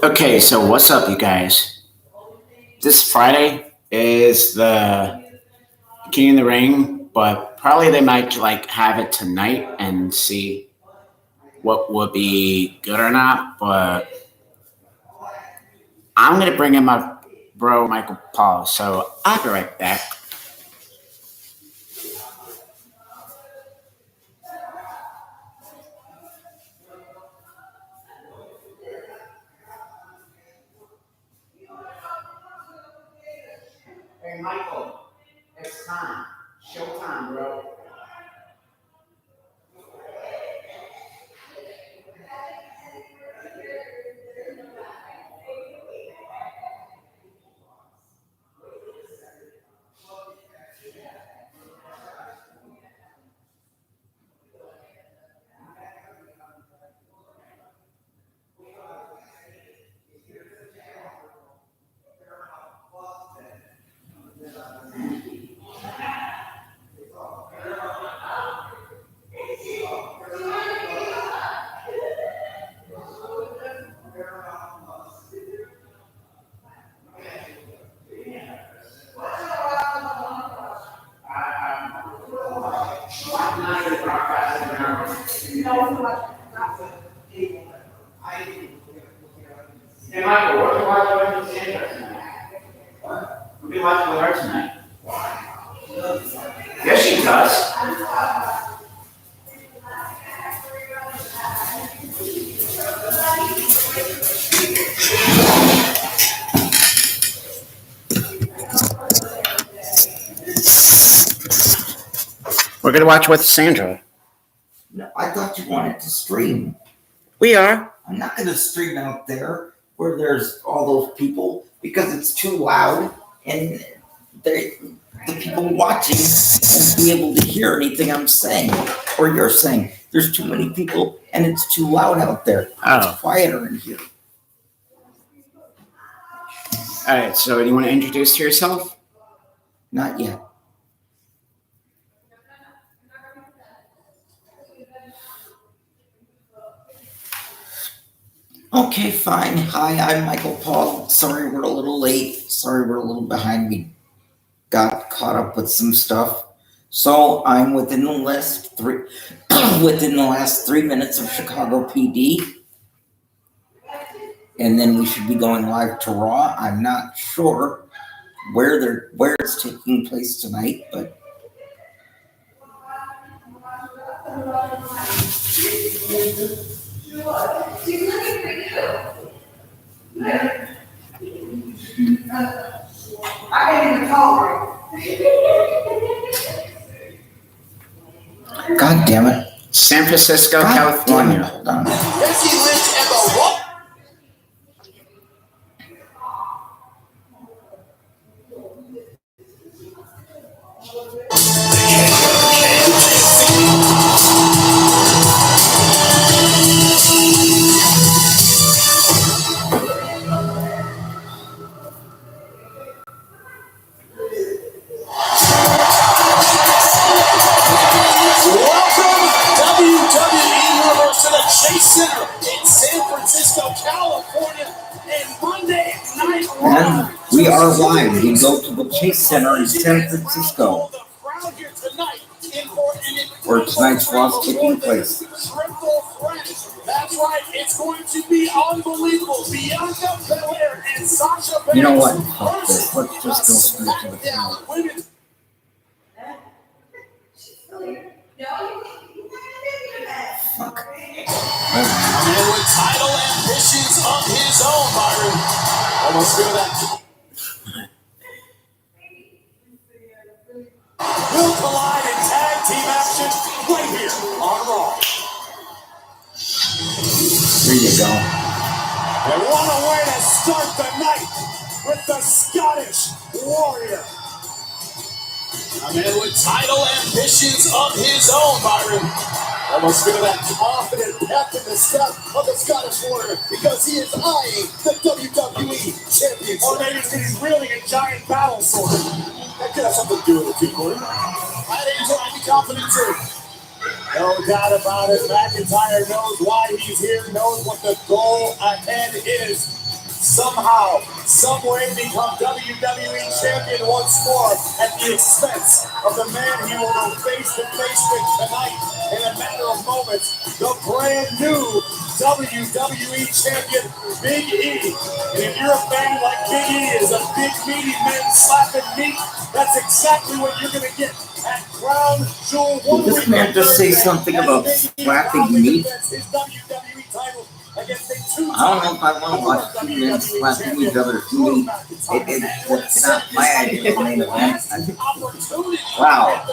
Okay, so what's up, you guys? This Friday is the King of the Ring, but probably they might like have it tonight and see what would be good or not. But I'm gonna bring in my bro Michael Paul, so I'll be right back. Hey Michael, it's time. Showtime, bro. Hey Michael, what are you watching with Sandra tonight? What? We'll be watching with her tonight. Yes, she does. We're gonna watch with Sandra. No, I thought you wanted to stream. We are. I'm not going to stream out there where there's all those people because it's too loud and the people watching won't be able to hear anything I'm saying or you're saying. There's too many people and it's too loud out there. Oh. It's quieter in here. All right. So, do you want to introduce yourself? Not yet. Okay, fine. Hi, I'm Michael Paul. Sorry we're a little late. Sorry we're a little behind. We got caught up with some stuff. So I'm within the last within the last 3 minutes of Chicago PD. And then we should be going live to Raw. I'm not sure where it's taking place tonight, but I can't even talk. God damn it. San Francisco, God California. damn it. Hold on. Becky Lynch and the Rock. Welcome, WWE Universe, to the Chase Center in San Francisco, California, and Monday Night Raw. And we are live. We go to the Chase Center in San Francisco, where tonight's Raw is taking place. Triple threat. That's right. It's going to be unbelievable. Bianca Belair and Sasha Banks. You know what? Fuck this. Let's just go straight to the final. Women. Fuck. And with title ambitions of his own, Byron. Almost feel that. Will collide in tag team action right here on Raw. There you go. And what a way to start the night with the Scottish Warrior. A man with title ambitions of his own, Byron. Almost feel that confident pep in the step of the Scottish Warrior because he is eyeing the WWE Championship. Or maybe he's wielding a giant battle sword. That could have something to do with it, too, Corey. That Angel might be confident, too. No doubt about it. McIntyre knows why he's here, knows what the goal ahead is. somehow, someway become WWE champion once more at the expense of the man he will go face to face with tonight in a matter of moments, the brand new WWE champion, Big E. And if you're a fan like Big E is a big meaty man slapping meat, that's exactly what you're going to get at Crown Jewel. Did this man just say something about slapping meat? I don't know if I want to watch two men slapping each other's meat. It's not my idea of main event. Wow.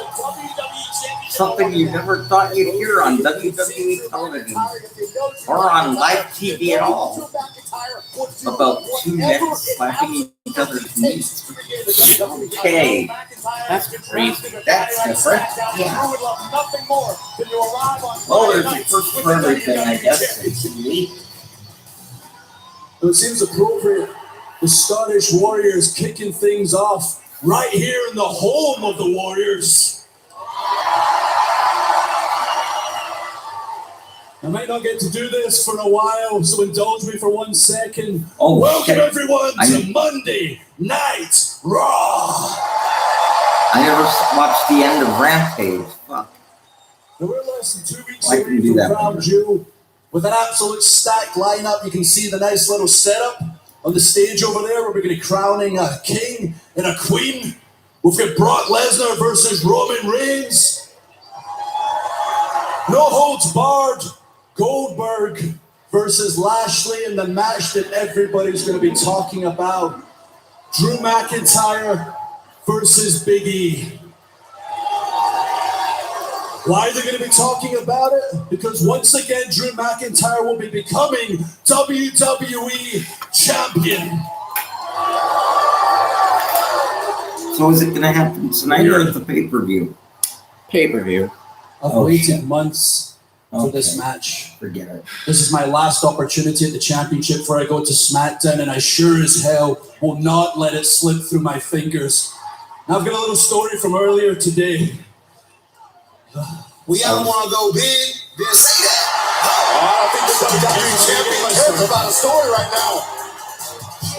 Something you never thought you'd hear on WWE television or on live TV at all. About two men slapping each other's meat. Okay. That's crazy. That's different. Yeah. Well, there's a first for everything, I guess. It seems appropriate. The Scottish Warriors kicking things off right here in the home of the Warriors. I might not get to do this for a while, so indulge me for 1 second. Oh, welcome okay. everyone to Monday Night Raw. I never watched the end of Rampage. Fuck. Now we're less than 2 weeks I can away do from that Crown one. Jewel with an absolute stacked lineup. You can see the nice little setup on the stage over there where we're going to be crowning a king and a queen. We've got Brock Lesnar versus Roman Reigns. No holds barred. Goldberg versus Lashley in the match that everybody's going to be talking about. Drew McIntyre versus Big E. Why are they going to be talking about it? Because once again, Drew McIntyre will be becoming WWE champion. So is it going to happen tonight or at the pay-per-view? Pay-per-view. I've Oh, waited shit. months for this Okay. match. Forget it. This is my last opportunity at the championship before I go to SmackDown, and I sure as hell will not let it slip through my fingers. Now I've got a little story from earlier today. We all want to go big, then say that. I don't think the WWE champion cares about a story right now.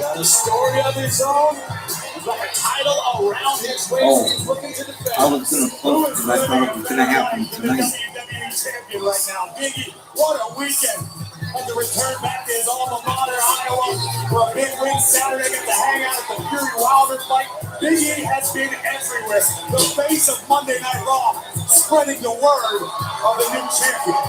Got a story of his own. He's got a title around his waist. He's looking to defend. I was going to post because I thought it was going to happen tonight. WWE champion right now. Biggie, what a weekend. Had to return back to his alma mater, Iowa, for a big win Saturday. Got to hang out at the Fury Wilder fight. Big E has been everywhere. The face of Monday Night Raw, spreading the word of the new champion.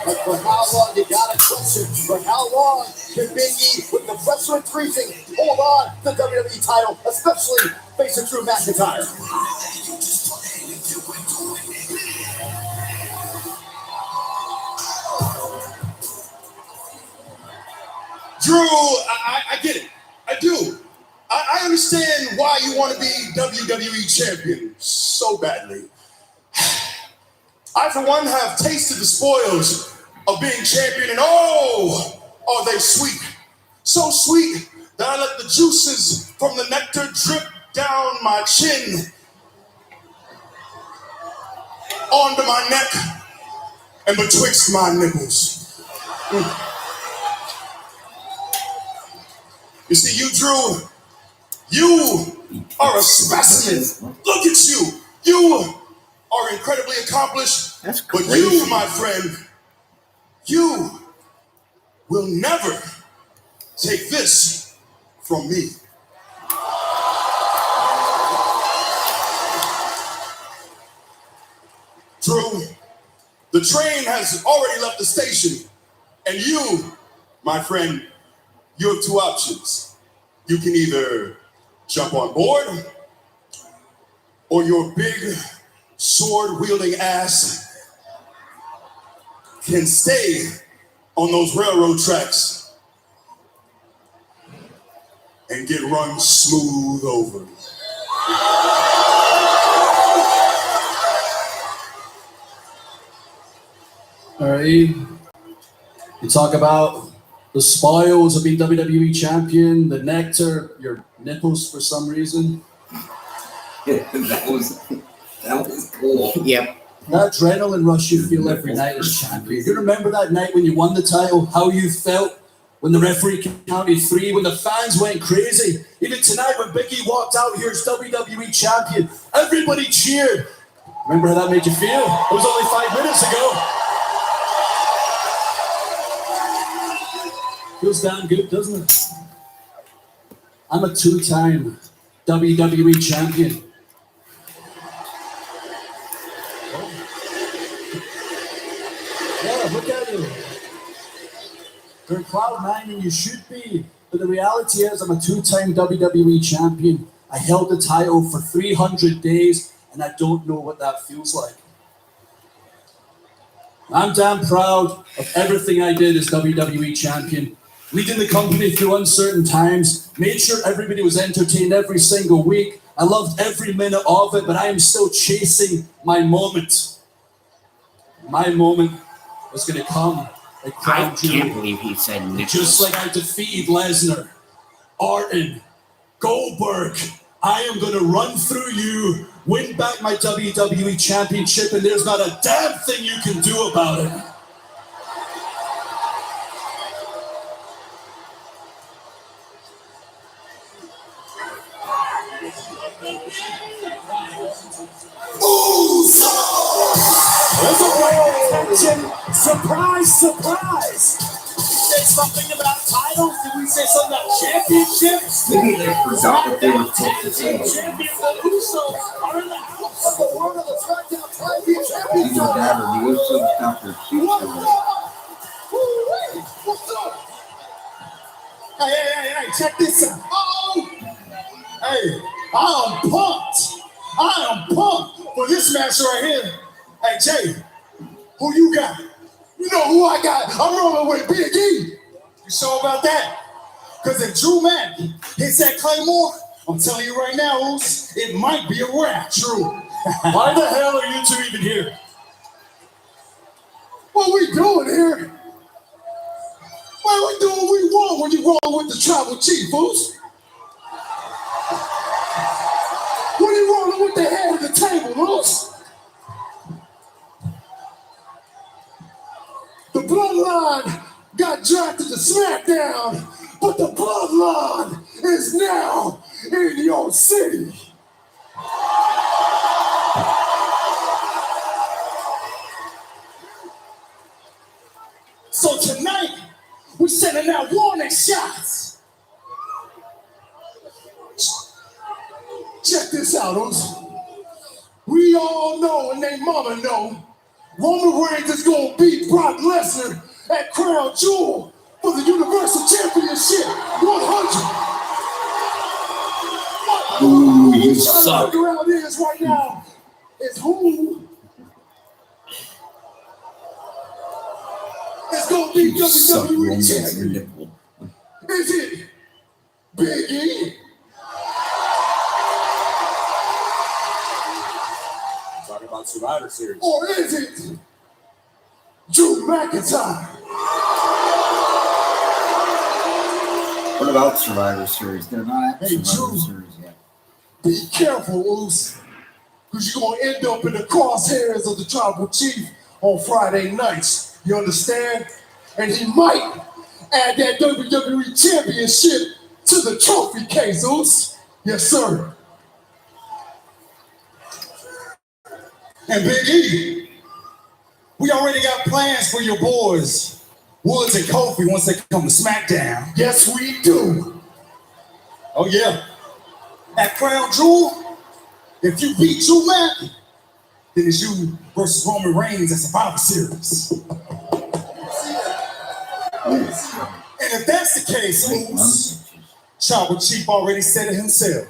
But for how long, you got a question, for how long can Big E, with the pressure increasing, hold on to the WWE title, especially facing Drew McIntyre? Drew, I get it. I do. I understand why you want to be WWE champion so badly. I, for one, have tasted the spoils of being champion, and oh, are they sweet. So sweet that I let the juices from the nectar drip down my chin, onto my neck, and betwixt my nipples. You see, you, Drew, you are a specimen. Look at you. You are incredibly accomplished. That's But crazy. you, my friend, you will never take this from me. Drew, the train has already left the station, and you, my friend, you have two options. You can either jump on board, or your big sword-wielding ass can stay on those railroad tracks and get run smooth over. All right. You talk about the spoils of being WWE champion, the nectar, your nipples for some reason. that was cool. Yep. That adrenaline rush you feel every night as champion. You remember that night when you won the title, how you felt when the referee counted 3, when the fans went crazy. Even tonight when Big E walked out here as WWE champion, everybody cheered. Remember how that made you feel? It was only 5 minutes ago. Feels damn good, doesn't it? I'm a 2-time WWE champion. Yeah, look at you. You're in cloud 9 and you should be. But the reality is I'm a 2-time WWE champion. I held the title for 300 days and I don't know what that feels like. I'm damn proud of everything I did as WWE champion. Leading the company through uncertain times, made sure everybody was entertained every single week. I loved every minute of it, but I am still chasing my moment. My moment was going to come at I Crown can't Jewel. believe he said Nicholas. Just like I defeated Lesnar, Orton, Goldberg, I am going to run through you, win back my WWE championship, and there's not a damn thing you can do about it. There's a great attention. Surprise, surprise. Say something about titles? Did we say something about championships? Maybe they forgot what they were supposed to say. Champions of Usos are in the house. The word of the SmackDown Tag Team Champions. Either that or the Usos got their feet What's wet. up? Woo-wee. What's up? Hey, check this out. Uh-oh. Hey, I'm pumped. I am pumped for this match right here. Hey, Jay, who you got? You know who I got? I'm rolling with Big E. You sure about that? Because if Drew Mack hits that Claymore, I'm telling you right now, Oos, it might be a wrap, Drew. Why the hell are you two even here? What we doing here? Why we doing what we want when you roll with the tribal chief, Oos? When you rolling with the head of the table, Oos? The Bloodline got drafted to SmackDown, but the Bloodline is now in your city. So tonight, we're sending out warning shots. Check this out, Oos. We all know and they mama know Roman Reigns is gonna beat Brock Lesnar at Crown Jewel for the Universal Championship 100. Ooh, you What we're trying to suck. figure out is right now is who is gonna be You suck, WWE Roman, your champion. nipple. Is it Big E? Talking about Survivor Series. Or is it Drew McIntyre? What about Survivor Series? They're not at Hey, Survivor Drew. Series yet. Be careful, Oos, because you're going to end up in the crosshairs of the tribal chief on Friday nights. You understand? And he might add that WWE Championship to the trophy case, Oos. Yes, sir. And Big E, we already got plans for your boys, Woods and Kofi, once they come to SmackDown. Yes, we do. Oh, yeah. At Crown Jewel, if you beat Drew Mack, then it's you versus Roman Reigns at Survivor Series. And if that's the case, Moose, Tribal Chief already said it himself.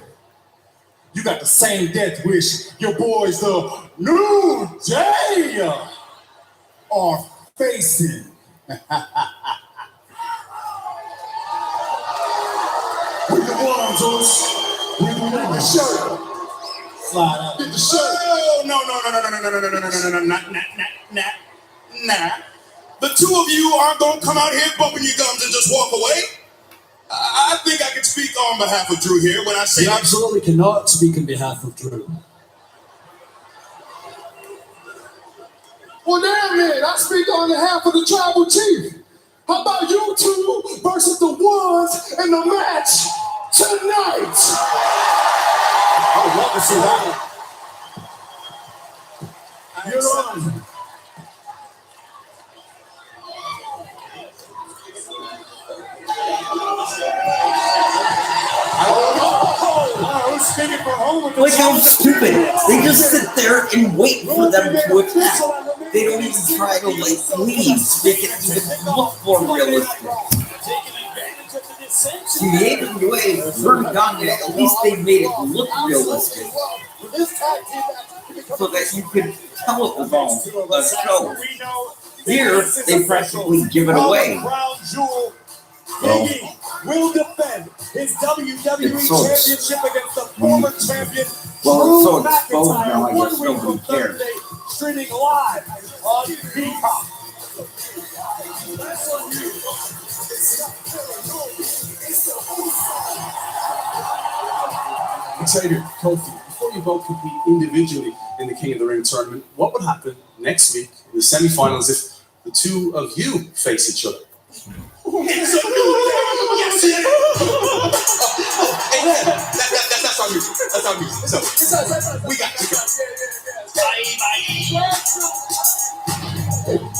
You got the same death wish your boys, the New Day, are facing. With the ones, Moose. With the shirt. Slide out. Get the shirt. Oh, no. Nah. The two of you aren't going to come out here bumping your gums and just walk away. I think I can speak on behalf of Drew here when I say You absolutely cannot speak on behalf of Drew. Well, damn it. I speak on behalf of the tribal chief. How about you two versus the Woods in the match tonight? I would love to see that. You're on. Like how stupid. They just sit there and wait for them to attack. They don't even try to like leave to make it even look more realistic. See, the AWA, Vern Gagne, at least they made it look realistic. So that you could tell it was all a show. Here, they practically give it away. Well, will defend his WWE Championship against the former champion. Well, it's so exposed now, I guess nobody cares. Thursday, streaming live on Peacock. Xavier, Kofi, before you both compete individually in the King of the Ring tournament, what would happen next week in the semifinals if the two of you face each other? Yes, that's our music. That's our music. So, we got you.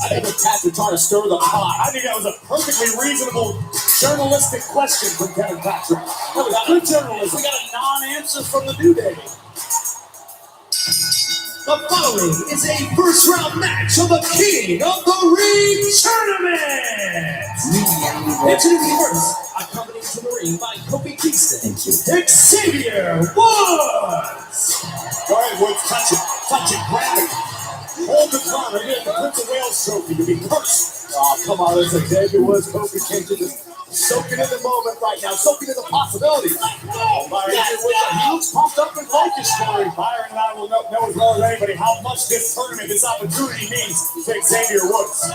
I think the cats are trying to stir the pot. I think that was a perfectly reasonable journalistic question from Kevin Patrick. That was good journalism. We got a non-answer from the New Day. The following is a first-round match of the King of the Ring tournament. Introducing first, accompanied to the ring by Kofi Kingston, Xavier Woods. All right, Woods, touch it, grab it. Hold the crown and get the Prince of Wales trophy to be cursed. Oh, come on, it's Xavier Woods, Kofi Kingston just soaking in the moment right now, soaking in the possibility. Oh, Byron, he looks pumped up and focused for him. Byron and I will know as well as anybody how much this tournament, this opportunity means to Xavier Woods.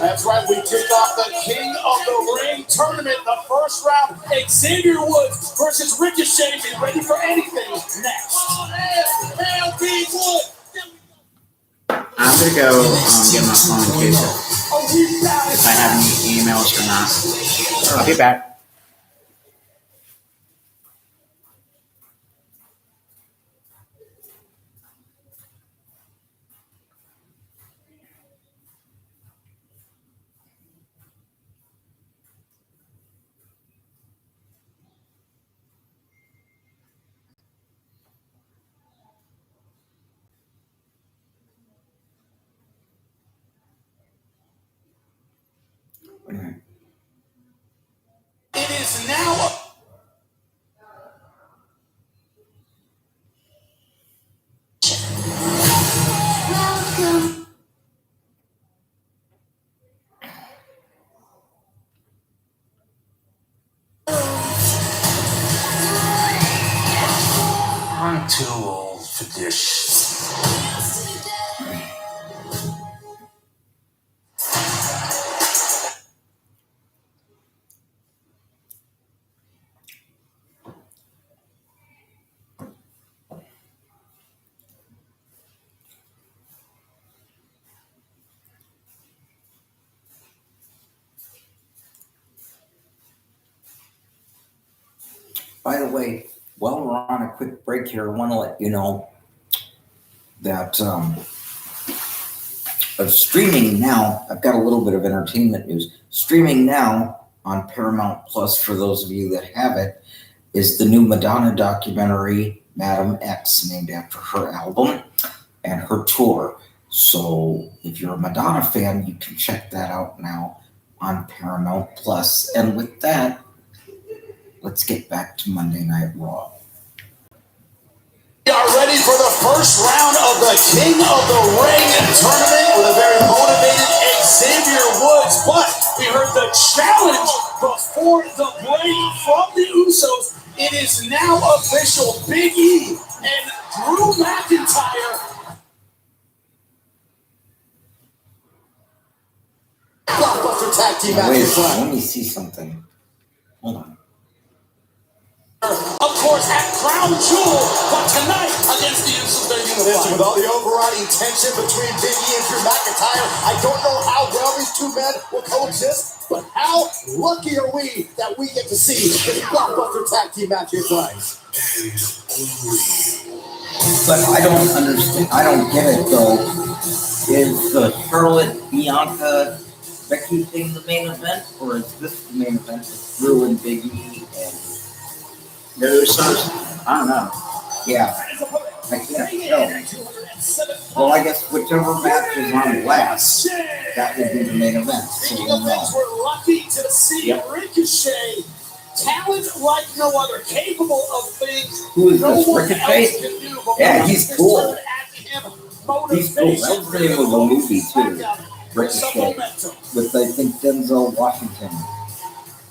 That's right, we kick off the King of the Ring tournament, the first round. Xavier Woods versus Ricochet. Be ready for anything next. I'm gonna go get my phone in case if I have any emails or not. I'll be back. It is now. I'm too old for this. By the way, while we're on a quick break here, I want to let you know that streaming now, I've got a little bit of entertainment news. Streaming now on Paramount Plus, for those of you that have it, is the new Madonna documentary, Madam X, named after her album and her tour. So if you're a Madonna fan, you can check that out now on Paramount Plus. And with that, let's get back to Monday Night Raw. We are ready for the first round of the King of the Ring tournament with a very motivated Xavier Woods. But we heard the challenge before the break from the Usos. It is now official. Big E and Drew McIntyre. Blockbuster tag team match. Wait, let me see something. Hold on. A course, at Crown Jewel, but tonight against the Usos, they're Listen, unified. with all the overriding tension between Big E and Drew McIntyre, I don't know how well these two men will coexist, but how lucky are we that we get to see this blockbuster tag team match here tonight? But I don't understand. I don't get it though. Is the Charlotte Bianca Becky thing the main event, or is this the main event with Drew and Big E? And The Usos? I don't know. yeah, I can't tell. Well, I guess whichever match is on last, that would be the main event. So Speaking we'll of know. things we're lucky to see, Yep. Ricochet, talent like no other, capable of things Who is no this? one else Ricochet? can do. But Yeah, we he's just cool. turn at him, He's cool. motivation, That was the name of a movie too. SmackDown, with some Ricochet. momentum. With I think Denzel Washington.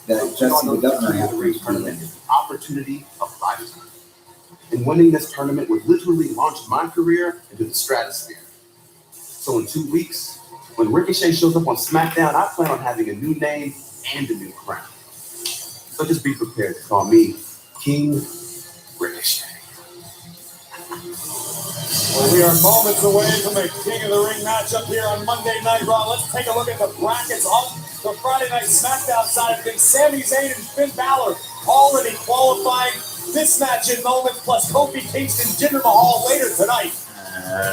That Jesse the Governor happens to be in. Opportunity of lifetime. And winning this tournament would literally launch my career into the stratosphere. So in 2 weeks, when Ricochet shows up on SmackDown, I plan on having a new name and a new crown. So just be prepared to call me King Ricochet. Well, we are moments away from a King of the Ring matchup here on Monday Night Raw. Let's take a look at the brackets on the Friday Night SmackDown side of things. Sami Zayn and Finn Balor already qualifying. This match in moments, plus Kofi Kingston, Jinder Mahal later tonight.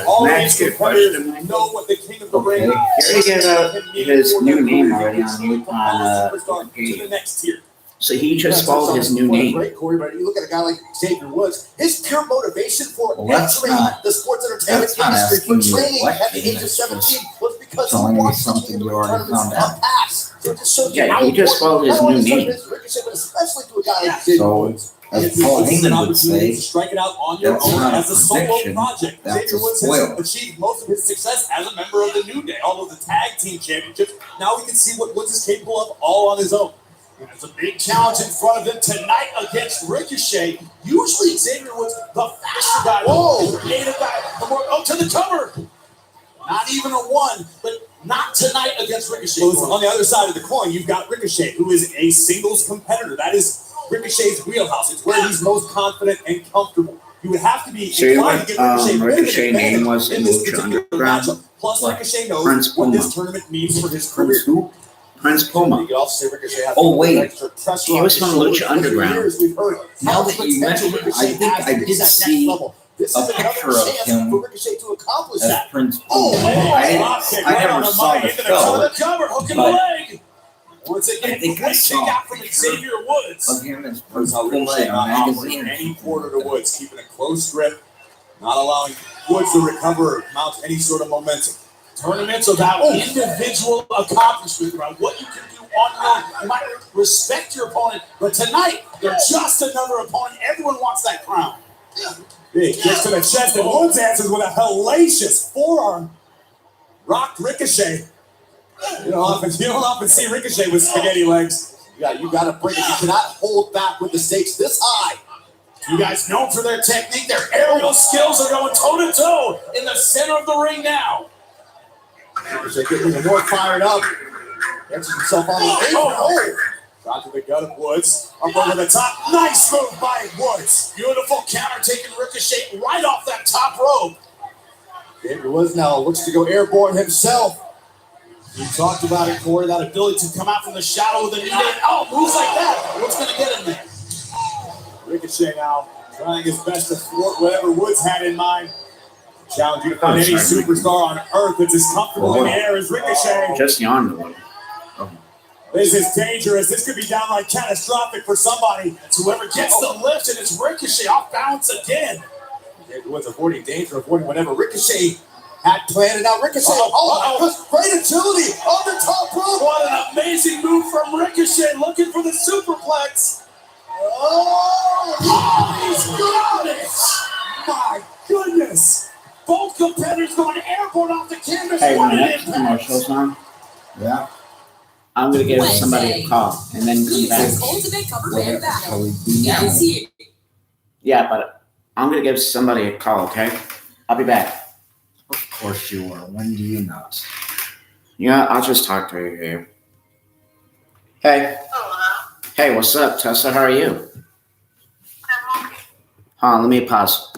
All Can I of ask these you a question, competitors Michael? know what the King of the Ring Okay. Gary gave his new name already on superstar to Wikipedia. the next tier. So he just spelled his new name. Great, Corey, but you look at a guy like Xavier Woods, his pure motivation for Well, that's entering not- the sports entertainment that's not industry, for asking you a training at the question, age of that's 17, was because he telling you wanted something something you already found out. pass. So it just shows you Yeah, how he just spelled his important- new not only name. is Ricochet, but especially to a guy like Xavier So, Woods. as It's Paul an Heyman would opportunity say, to strike it out on your that's own not a as a solo prediction, project. that's Xavier a Woods spoil. has achieved most of his success as a member of the New Day, all of the tag team championships. Now we can see what Woods is capable of all on his own. There's a big challenge in front of him tonight against Ricochet. Usually Xavier Woods, the faster guy, the creative guy, the more to the cover. Not even a one, but not tonight against Ricochet. On the other side of the coin, you've got Ricochet, who is a singles competitor. That is Ricochet's wheelhouse. It's where he's most confident and comfortable. You would have to be So you inclined know to give what, Ricochet Ricochet a bit of name advantage was in this Lucha particular Underground? matchup. Plus, What? Ricochet knows Prince what this Puma. tournament means for his Prince career. who? Prince You Puma. could also say Ricochet has Oh, wait. extra pressure He on was his from shoulders. Lucha For Underground. years we've heard Now how that you potential mention it, Ricochet I think has I to did reach that see next level. This a is another picture of chance him for Ricochet to accomplish as that. Prince Oh, Puma. man. I never saw the Into the show cover, hook in the but leg. Once I again, think I quick saw shake a out from picture Xavier Woods. of him as Notice Prince how Puma Ricochet in a not offering magazine. any quarter to Woods, keeping a close grip, not allowing Woods to recover or mount any sort of momentum. Tournament's about individual accomplishment, about what you can do on your own. You might respect your opponent, but tonight, they're just another opponent. Everyone wants that crown. Big kicks to the chest, and Woods answers with a hellacious forearm. Rocked Ricochet. You don't often see Ricochet with spaghetti legs. You got to bring it. You cannot hold back with the stakes this high. You guys known for their technique, their aerial skills are going toe-to-toe in the center of the ring now. Ricochet getting even more fired up. Gets himself on the apron. Shot to the gut of Woods. Up over the top. Nice move by Woods. Beautiful counter taking Ricochet right off that top rope. Xavier Woods now looks to go airborne himself. We talked about it, Corey, that ability to come out from the shadow with a new name. Oh, moves like that. What's going to get him there? Ricochet now trying his best to thwart whatever Woods had in mind. Challenge you to find any superstar on earth that's as comfortable in the air as Ricochet. Just yawned a little. This is dangerous. This could be downright catastrophic for somebody. It's whoever gets the lift, and it's Ricochet off balance again. Xavier Woods avoiding danger, avoiding whatever Ricochet had planned. And now Ricochet, great agility on the top rope. What an amazing move from Ricochet, looking for the superplex. Oh, He's got it! My goodness! Both competitors going airborne off the canvas. Hey, What when an next impact! commercial's on, Yeah. I'm gonna give somebody a call and then come back. Ultimate cover What band shall battle. we do now? Guarantee it. Yeah, but I'm gonna give somebody a call, okay? I'll be back. Of course you are. When do you not? Yeah, I'll just talk to you here. Hey. Hello. Hey, what's up, Tessa? How are you? I'm okay. Hold on, let me pause.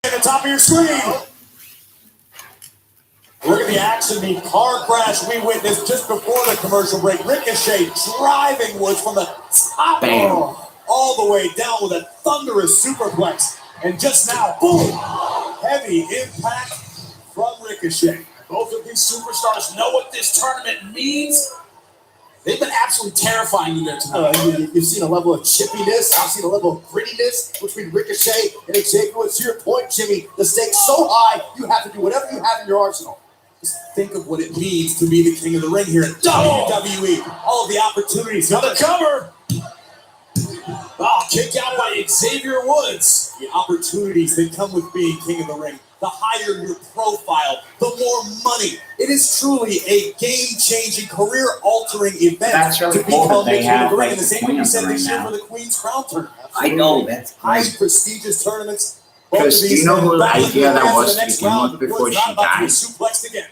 At the top of your screen. Look at the action, the car crash we witnessed just before the commercial break. Ricochet driving Woods from the top rope all the way down with a thunderous superplex. And just now, boom, heavy impact from Ricochet. Both of these superstars know what this tournament means. They've been absolutely terrifying you there tonight. You've seen a level of chippiness. I've seen a level of grittiness between Ricochet and Xavier Woods. To your point, Jimmy, the stakes so high, you have to do whatever you have in your arsenal. Just think of what it means to be the king of the ring here at WWE. All of the opportunities. Now the cover. Oh, kicked out by Xavier Woods. The opportunities that come with being king of the ring. The higher your profile, the more money. It is truly a game-changing, career-altering event That's really to cool become that the they king of have, the ring. like, And the same the thing you Queen of said the this Ring year now. for the Queen's Crown tournament. I know, that's High great. prestigious tournaments. Because do you know who the idea that was to begin with before Woods she not about to be died? suplexed again.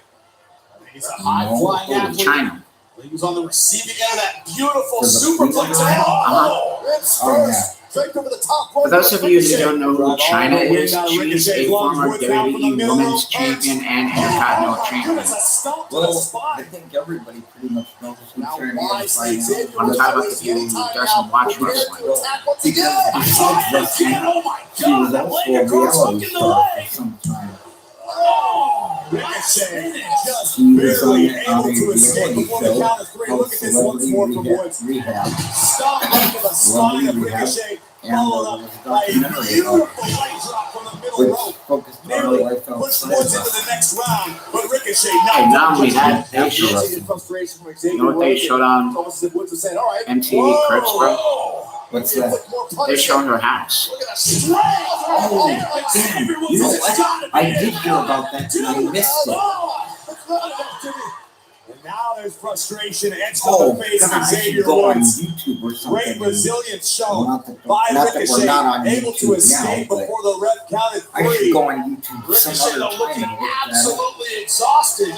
I mean, he's a No, high-flying athlete. China. He was on the receiving end of that beautiful For the superplex. Queen of the Oh, it's Oh, first. Straight over the top rope. For those of you who don't know who Drive all China the way is, down to she's Ricochet, a blocks former Woods out from the WWE middle Women's rope. Champion and Oh, Intercontinental my Champion. goodness, a stomp to the Well, spine. I think everybody pretty much knows who Now Sharon why is say by Xavier now. I'm Woods talking about wastes the people any who time doesn't now, watch prepared wrestling. to attack once Because again. besides wrestling, Oh my she was God, also leg a across, reality hook in the star leg. for some time. Oh, Ricochet just She was on barely a able to escape reality before the show count of three. called Look at this once Celebrity more from Woods. Rehab. Stop right to the spine of Ricochet, And followed there was up a by a documentary beautiful about it, leg drop from the middle which rope. focused on her Nearly life pushed outside Woods of into the wrestling. next round, but Ricochet And knocked not only out that, they After showed, seeing frustration from Xavier you know what they Woods, showed on it's almost as if Woods was saying, all right, MTV Cribs, bro? What's You that? put more They punishment. showed her house. Look at that strength. Oh, Xavier damn. Woods You know has what? gotta be I it. did hear about that and I missed it. That's not enough, Jimmy. And now there's frustration etched Oh, on the face God, of I should Xavier go on Woods. YouTube or something. Great resilience shown Not that, by not that we're Ricochet, not on able to YouTube escape now, but before the ref counted I should three. go on YouTube some Ricochet, other though, time looking and look at it. absolutely exhausted.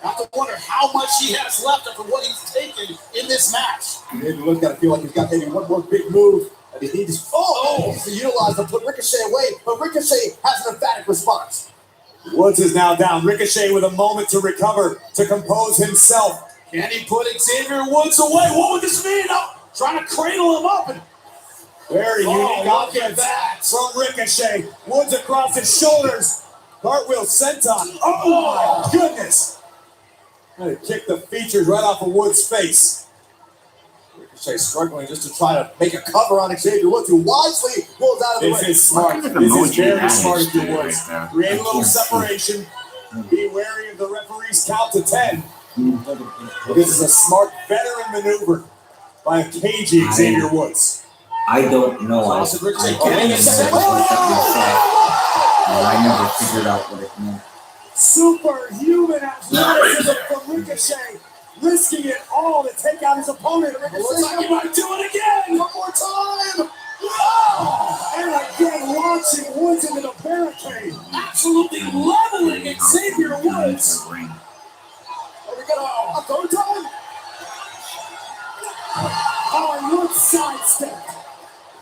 I have to wonder how much he has left after what he's taken in this match. Maybe Woods got to feel like he's got maybe one more big move. And he needs to utilize to put Ricochet away, but Ricochet has an emphatic response. Woods is now down. Ricochet with a moment to recover, to compose himself. Can he put Xavier Woods away? What would this mean? Oh, trying to cradle him up. And very unique offense from Ricochet. Woods across his shoulders. Cartwheel senton. Oh my goodness. Trying to kick the features right off of Woods' face. Ricochet struggling just to try to make a cover on Xavier Woods, who wisely pulls out of the way. This is smart. What kind of This is emoji very that smart is, of your dude, Woods. right there? Create a little I can't see. separation. Be wary of the referee's count to 10. I This is a smart veteran maneuver by a cagey Xavier Woods. don't know. I Awesome, Ricochet. can't remember what that was said. I never figured out what it meant. Superhuman athleticism from Ricochet, risking it all to take out his opponent. Ricochet, looks like he might do it again. One more time. Oh, and again, launching Woods into the barricade. Absolutely leveling Xavier Woods. Are we gonna a third time? Oh, and Woods sidestep.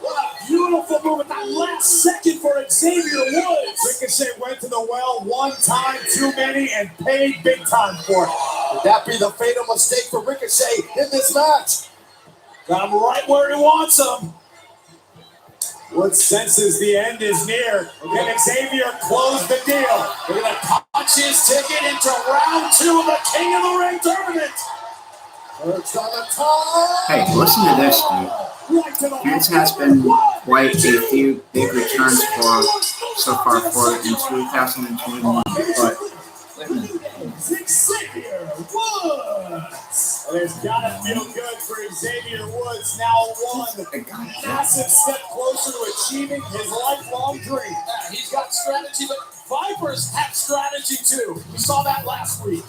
What a beautiful move at that last second for Xavier Woods. Ricochet went to the well one time too many and paid big time for it. Would that be the fatal mistake for Ricochet in this match? Got him right where he wants him. Woods senses the end is near. Can Xavier close the deal? They're going to punch his ticket into round 2 of the King of the Ring tournament. Perched on the top. Hey, listen to this, dude. Right to the Vince has been quite a few big returns for so far for in 2021, but Xavier Woods. And it's gotta feel good for Xavier Woods. Now one massive step closer to achieving his lifelong dream. He's got strategy, but Vipers have strategy too. We saw that last week.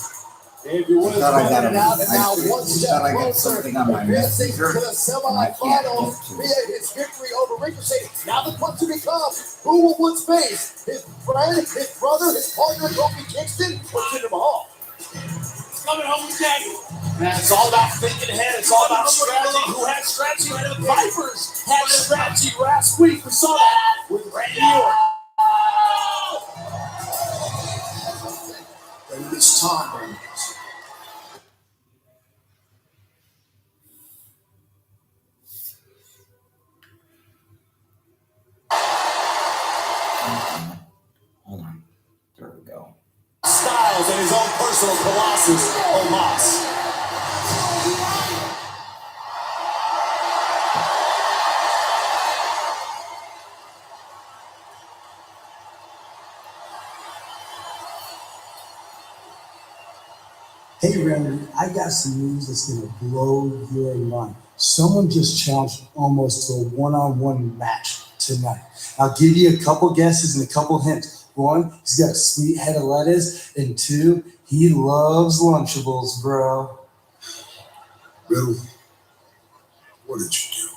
Xavier Woods Thought I got it it. out, and now I one step thought I got closer, something on my advancing to messenger, the and I can't semifinals get to it. via his victory over Ricochet. Now the question becomes, who will Woods face? His friend, his brother, his partner, Kofi Kingston, or Jinder Mahal? It's coming home with Daddy. Man, it's all about thinking ahead. It's all about strategy. Who had strategy? The Vipers had strategy last week. We saw that with Randy Orton. Hold on. There we go. Styles and his own personal colossus, Omos. Hey Randy, I got some news that's gonna blow your mind. Someone just challenged Almost to a one-on-one match tonight. I'll give you a couple guesses and a couple hints. One, he's got a sweet head of lettuce, and two, he loves Lunchables, bro. Riddle, what did you do?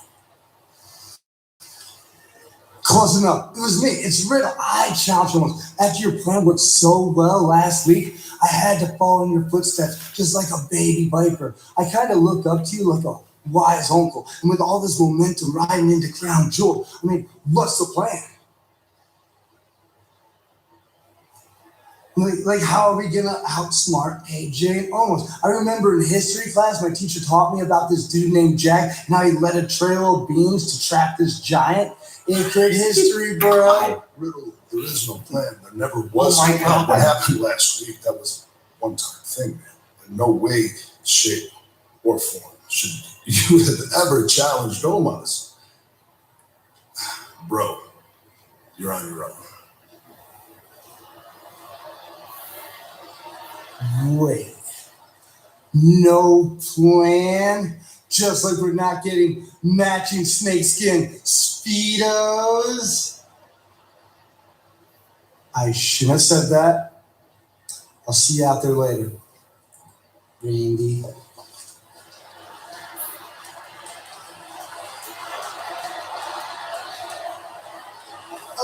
Close enough. It was me. It's Riddle. I challenged him. After your plan worked so well last week, I had to follow in your footsteps, just like a baby viper. I kind of looked up to you like a wise uncle. And with all this momentum riding into Crown Jewel, I mean, what's the plan? Like how are we gonna outsmart AJ and Almost? I remember in history class, my teacher taught me about this dude named Jack and how he led a trail of beams to trap this giant. Incorrect history, bro. Riddle, there is no plan. There never was. Oh my God. What happened last week, that was a one-time thing, man. In no way, shape, or form should you have ever challenged Omos. Bro, you're on your own. Wait. No plan? Just like we're not getting matching snakeskin Speedos? I shouldn't have said that. I'll see you out there later, Randy.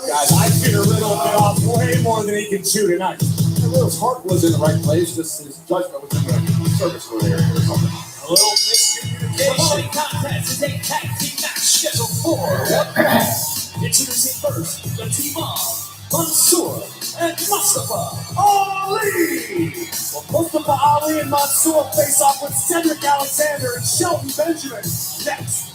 Guys, I fear Riddle bit off way more than he can chew tonight. Riddle's heart was in the right place, just his judgment was in the service area or something. A little miscommunication. Contest is a tag team match scheduled for introducing first the team of Mansoor and Mustafa Ali. Well, Mustafa Ali and Mansoor face off with Cedric Alexander and Shelton Benjamin next.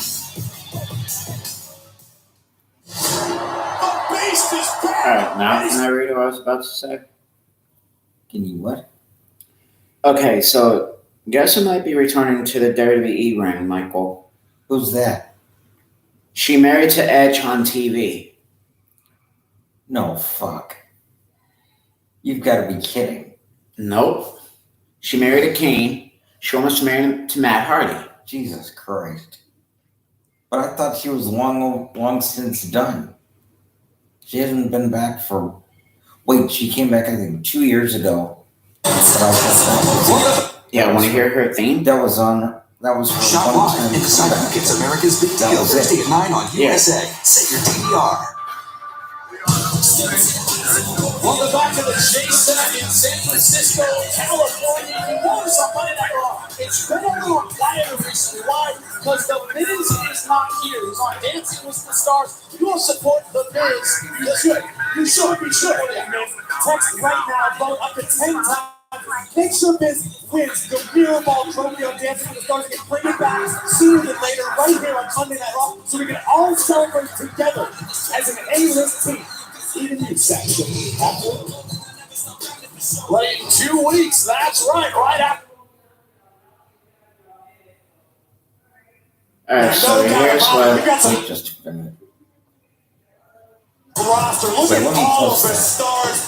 The beast is back. All right, now can I read what I was about to say? Can you what? Okay, so guess who might be returning to the WWE ring, Michael? Who's that? She married to Edge on TV. No, fuck. You've got to be kidding. Nope. She married a Kane. She almost married to Matt Hardy. Jesus Christ. But I thought she was long since done. She hasn't been back for... Wait, she came back, I think, 2 years ago. But I thought Yeah, want to hear her theme? that was on... That was for Shop one live time. and decide who gets America's Big That Deal was it. Thursday at 9 on Yeah. USA. Set your DVR. Welcome back to the Chase Center in San Francisco, California. You notice on Monday Night Raw, it's been a little quieter recently. Why? Because the Miz is not here. He's on Dancing with the Stars. You want to support the Miz? You should. You should. You should. Text right now, vote up to 10 times. Make sure Miz wins the Mirror Ball Trophy on Dancing with the Stars and bring it back sooner than later, right here on Monday Night Raw, so we can all celebrate together as an A-list team. Even you, Saxon. Late in 2 weeks, that's right, right after. All right, so here's We got some Wait just a minute. roster. Look Wait, at let me all of post the that. stars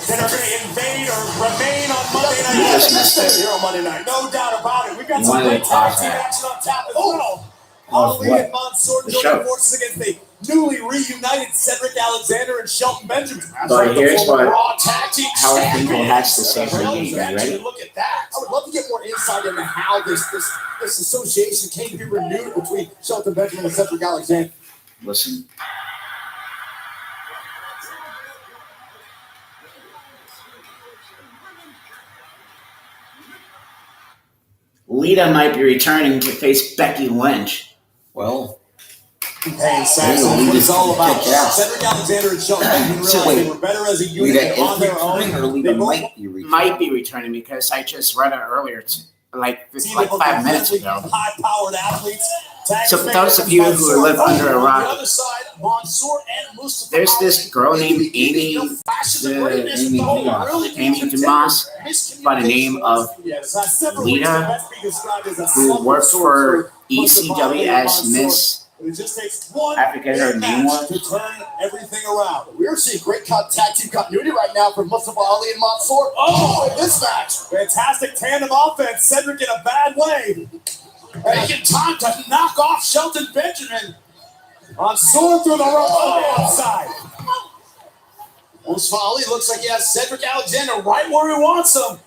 that are going to invade or remain on Monday Night. You just missed it. Here on Monday Night. No doubt about it. We've got You some wanted great to tag pause team that. action on tap as well. Pause Ali what? and Mansoor The joining show. forces against the newly reunited Cedric Alexander and Shelton Benjamin. That's But right, here's the former what Raw tag team Howard Finkel champions. has to say for Well, me. You actually, ready? Look at that. I would love to get more insight into how this association came to be renewed between Shelton Benjamin and Cedric Alexander. Listen. Lita might be returning to face Becky Lynch. Well, Hey, Saxon, that's what it's all about. Cedric Alexander and Shelton Benjamin So realized wait, they were better as a Lita unit on is their returning or own. Lita They both might be returning? Might be returning because I just read it earlier like 5 minutes ago. High-powered athletes. So for those of you who live under a rock, On the other side, Mansoor and Mustafa there's this Ali. girl named Amy Dumas by the name of Lita, who worked for ECW as Miss. It just takes one I forget her big name match was. to turn everything around. We're seeing great tag team continuity right now from Mustafa Ali and Mansoor. Oh, in this match. Fantastic tandem offense. Cedric in a bad way. Making time to knock off Shelton Benjamin. Mansoor through the rope on the outside. Mustafa Ali looks like he has Cedric Alexander right where he wants him.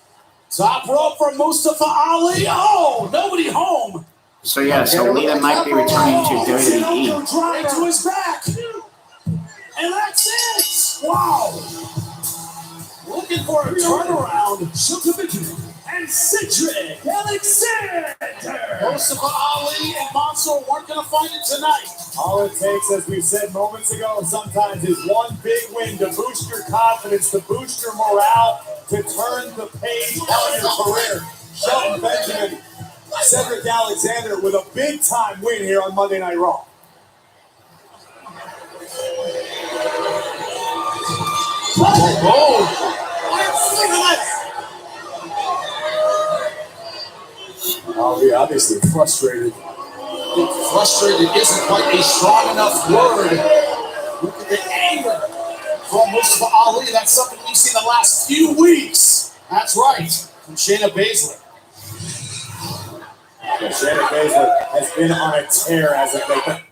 Top rope for Mustafa Ali. Oh, nobody home. So yeah, so Lita might be returning to WWE. Right to his back. And that's it. Wow. Looking for a turnaround. Shelton Benjamin and Cedric Alexander. Mustafa Ali and Mansoor weren't going to find it tonight. All it takes, as we said moments ago, sometimes is one big win to boost your confidence, to boost your morale, to turn the page on your career. Shelton Benjamin, Cedric Alexander with a big-time win here on Monday Night Raw. Ali obviously frustrated. I think frustrated isn't quite a strong enough word. Look at the anger from Mustafa Ali. That's something we've seen the last few weeks. That's right, from Shayna Baszler. Shayna Baszler has been on a tear as of late.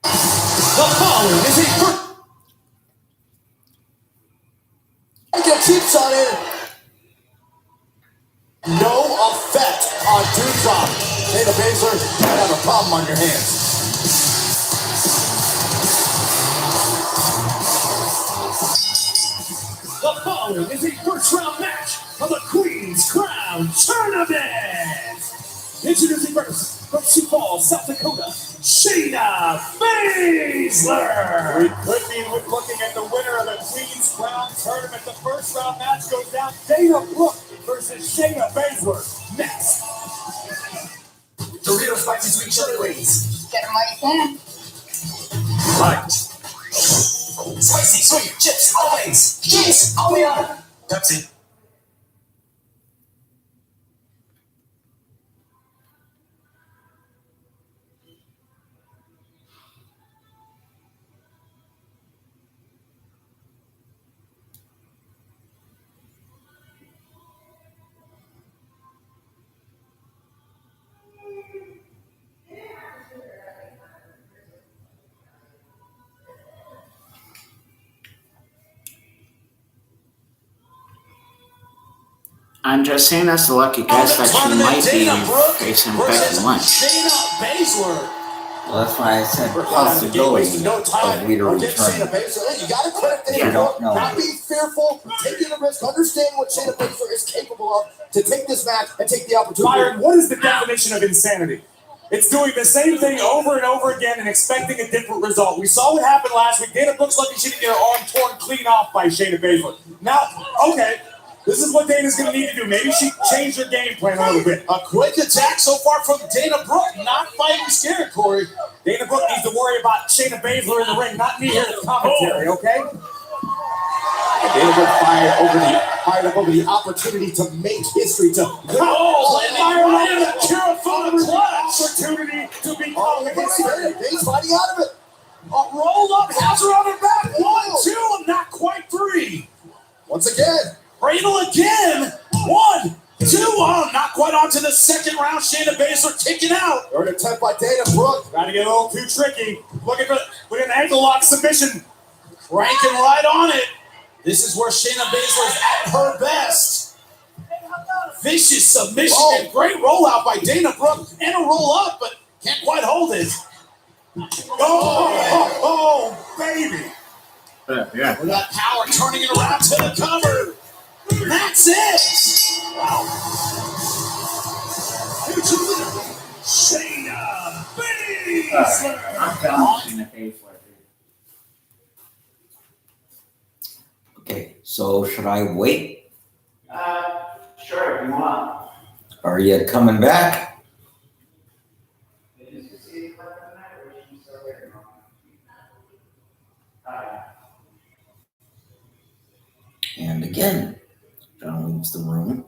The following is a get tips on it. No effect on Doudrop. Shayna Baszler, you might have a problem on your hands. The following is a first-round match of the Queen's Crown Tournament. Introducing first from Sioux Falls, South Dakota, Shayna Baszler. We could be looking at the winner of the Queen's Crown Tournament. The first round match goes down. Dana Brooke versus Shayna Baszler. Next. Doritos spicy sweet chili wings. Get them while you can. Right. Spicy sweet chips always. Cheese on the oven. Pepsi. I'm just saying that's the lucky guess that she might be facing Becky Lynch. Shayna Baszler. Well, that's why I said possibility of Lita returning. You got to credit We don't know. Not be fearful, taking the risk, understand what Shayna Baszler is capable of to take this match and take the opportunity. Byron, what is the definition of insanity? It's doing the same thing over and over again and expecting a different result. We saw what happened last week. Dana Brooks lucky she didn't get her arm torn clean off by Shayna Baszler. Now, okay. This is what Dana's going to need to do. Maybe she changed her game plan a little bit. A quick attack so far from Dana Brooke. Not fighting scared, Corey. Dana Brooke needs to worry about Shayna Baszler in the ring, not me here in the commentary, okay? Dana Brooke fired up over the opportunity to make history, to fire right in the opportunity to become history. He's fighting out of it. A roll up, has her on her back. 1, 2, and not quite 3. Once again. Cradle again. 1, 2. Oh, not quite onto the second round. Shayna Baszler kicking out. Third attempt by Dana Brooke. Trying to get a little too tricky. Looking for an ankle lock submission. Cranking right on it. This is where Shayna Baszler is at her best. Vicious submission and great rollout by Dana Brooke. And a roll up, but can't quite hold it. Oh, baby. Yeah. With that power turning it around to the cover. That's it! Wow. Here's your winner, Shayna Baszler. So should I wait? Sure, if you want. Are you coming back? And again, John leaves the room.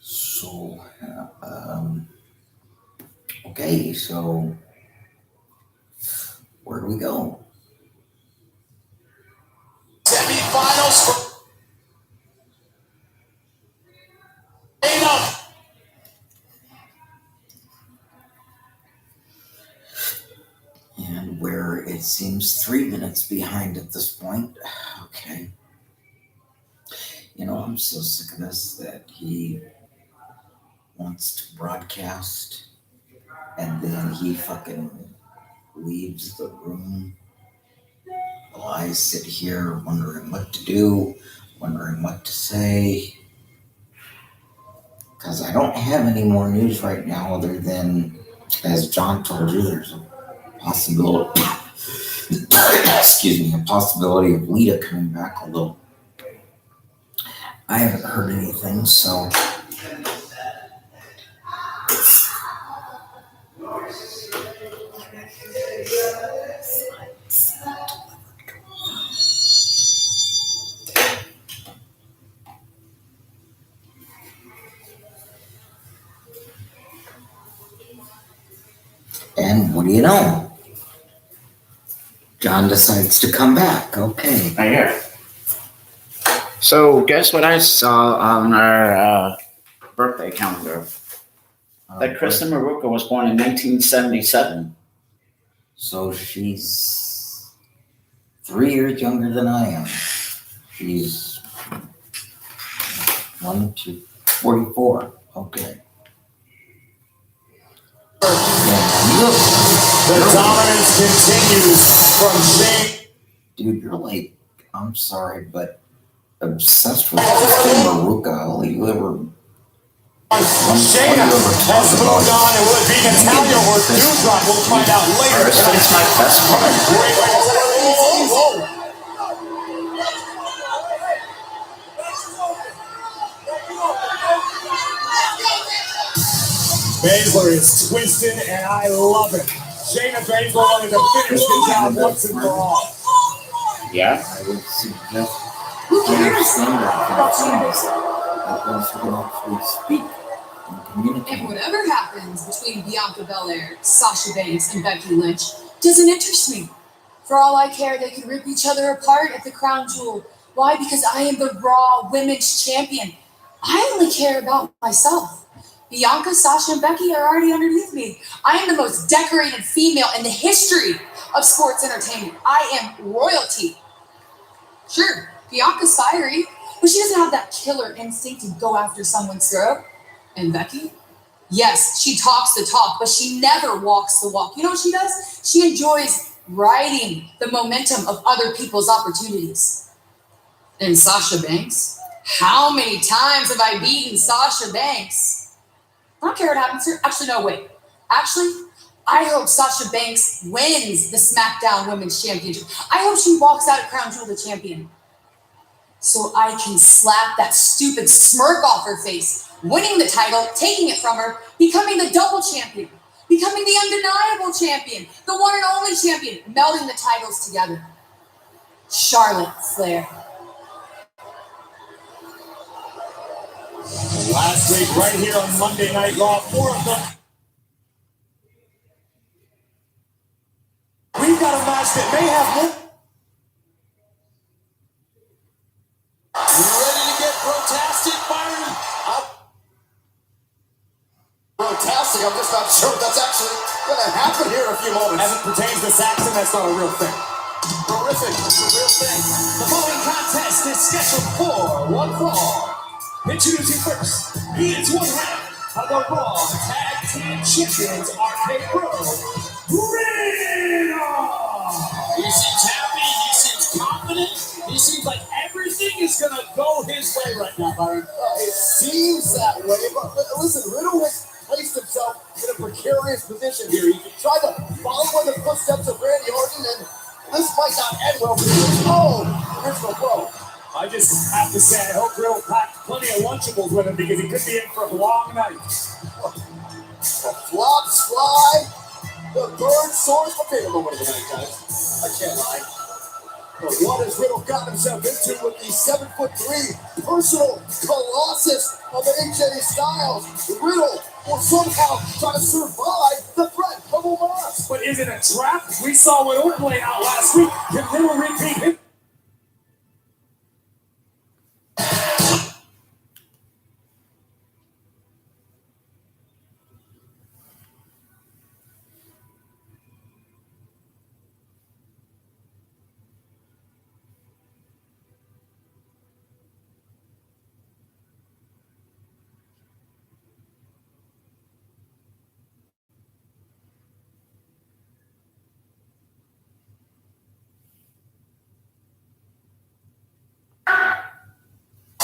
So, okay, so where do we go? Semifinals for Dana. And where it seems 3 minutes behind at this point. Okay. You know, I'm so sick of this that he wants to broadcast and then he fucking leaves the room while I sit here wondering what to do, wondering what to say. Because I don't have any more news right now other than, as John told you, there's a possibility, excuse me, a possibility of Lita coming back, although I haven't heard anything, so. And what do you know? John decides to come back. Okay. Right here. So, guess what I saw on our birthday calendar? That Kristen Maruka was born in 1977. So she's 3 years younger than I am. She's 44. Okay. The dominance continues from Shane. Dude, you're like, I'm sorry, but obsessed with Kristen Maruka. All you ever. Shayna has moved on and will it be Natalia or Doudrop? We'll find out later. Kristen's my best friend. Baszler is twisted and I love it. Shayna Baszler wanted to finish the job once and for all. Yeah. I would suggest you understand that things that those who can actually speak and communicate. And whatever happens between Bianca Belair, Sasha Banks, and Becky Lynch doesn't interest me. For all I care, they can rip each other apart at the crown jewel. Why? Because I am the Raw Women's Champion. I only care about myself. Bianca, Sasha, and Becky are already underneath me. I am the most decorated female in the history of sports entertainment. I am royalty. Sure, Bianca's fiery, but she doesn't have that killer instinct to go after someone's throat. And Becky? Yes, she talks the talk, but she never walks the walk. You know what she does? She enjoys riding the momentum of other people's opportunities. And Sasha Banks? How many times have I beaten Sasha Banks? I don't care what happens to her. Actually, no, wait. Actually, I hope Sasha Banks wins the SmackDown Women's Championship. I hope she walks out of Crown Jewel the champion. So I can slap that stupid smirk off her face, winning the title, taking it from her, becoming the double champion, becoming the undeniable champion, the one and only champion, melding the titles together. Charlotte Flair. Last week, right here on Monday Night Raw, 4 of them. We've got a match that may have more. You ready to get protested, Byron? Protesting? I'm just not sure that's actually going to happen here in a few moments. As it pertains to Saxon, that's not a real thing. Horrific. It's a real thing. The following contest is scheduled for one fall. Introducing first, he is one half of the Raw Tag Team Champions, RK Bro, Reno. He seems happy, he seems confident, he seems like everything is going to go his way right now, Byron. It seems that way, but listen, Riddle has placed himself in a precarious position here. He could try to follow in the footsteps of Randy Orton and this might not end well for you. Oh, original Bro. I just have to say, I hope Riddle packed plenty of Lunchables with him because he could be in for a long night. The flops fly. The bird soars. My favorite moment of the night, guys. I can't lie. But what has Riddle gotten himself into with the 7'3" personal colossus of AJ Styles? Riddle will somehow try to survive the threat of Omos. But is it a trap? We saw what Orton laid out last week. Can Riddle repeat it?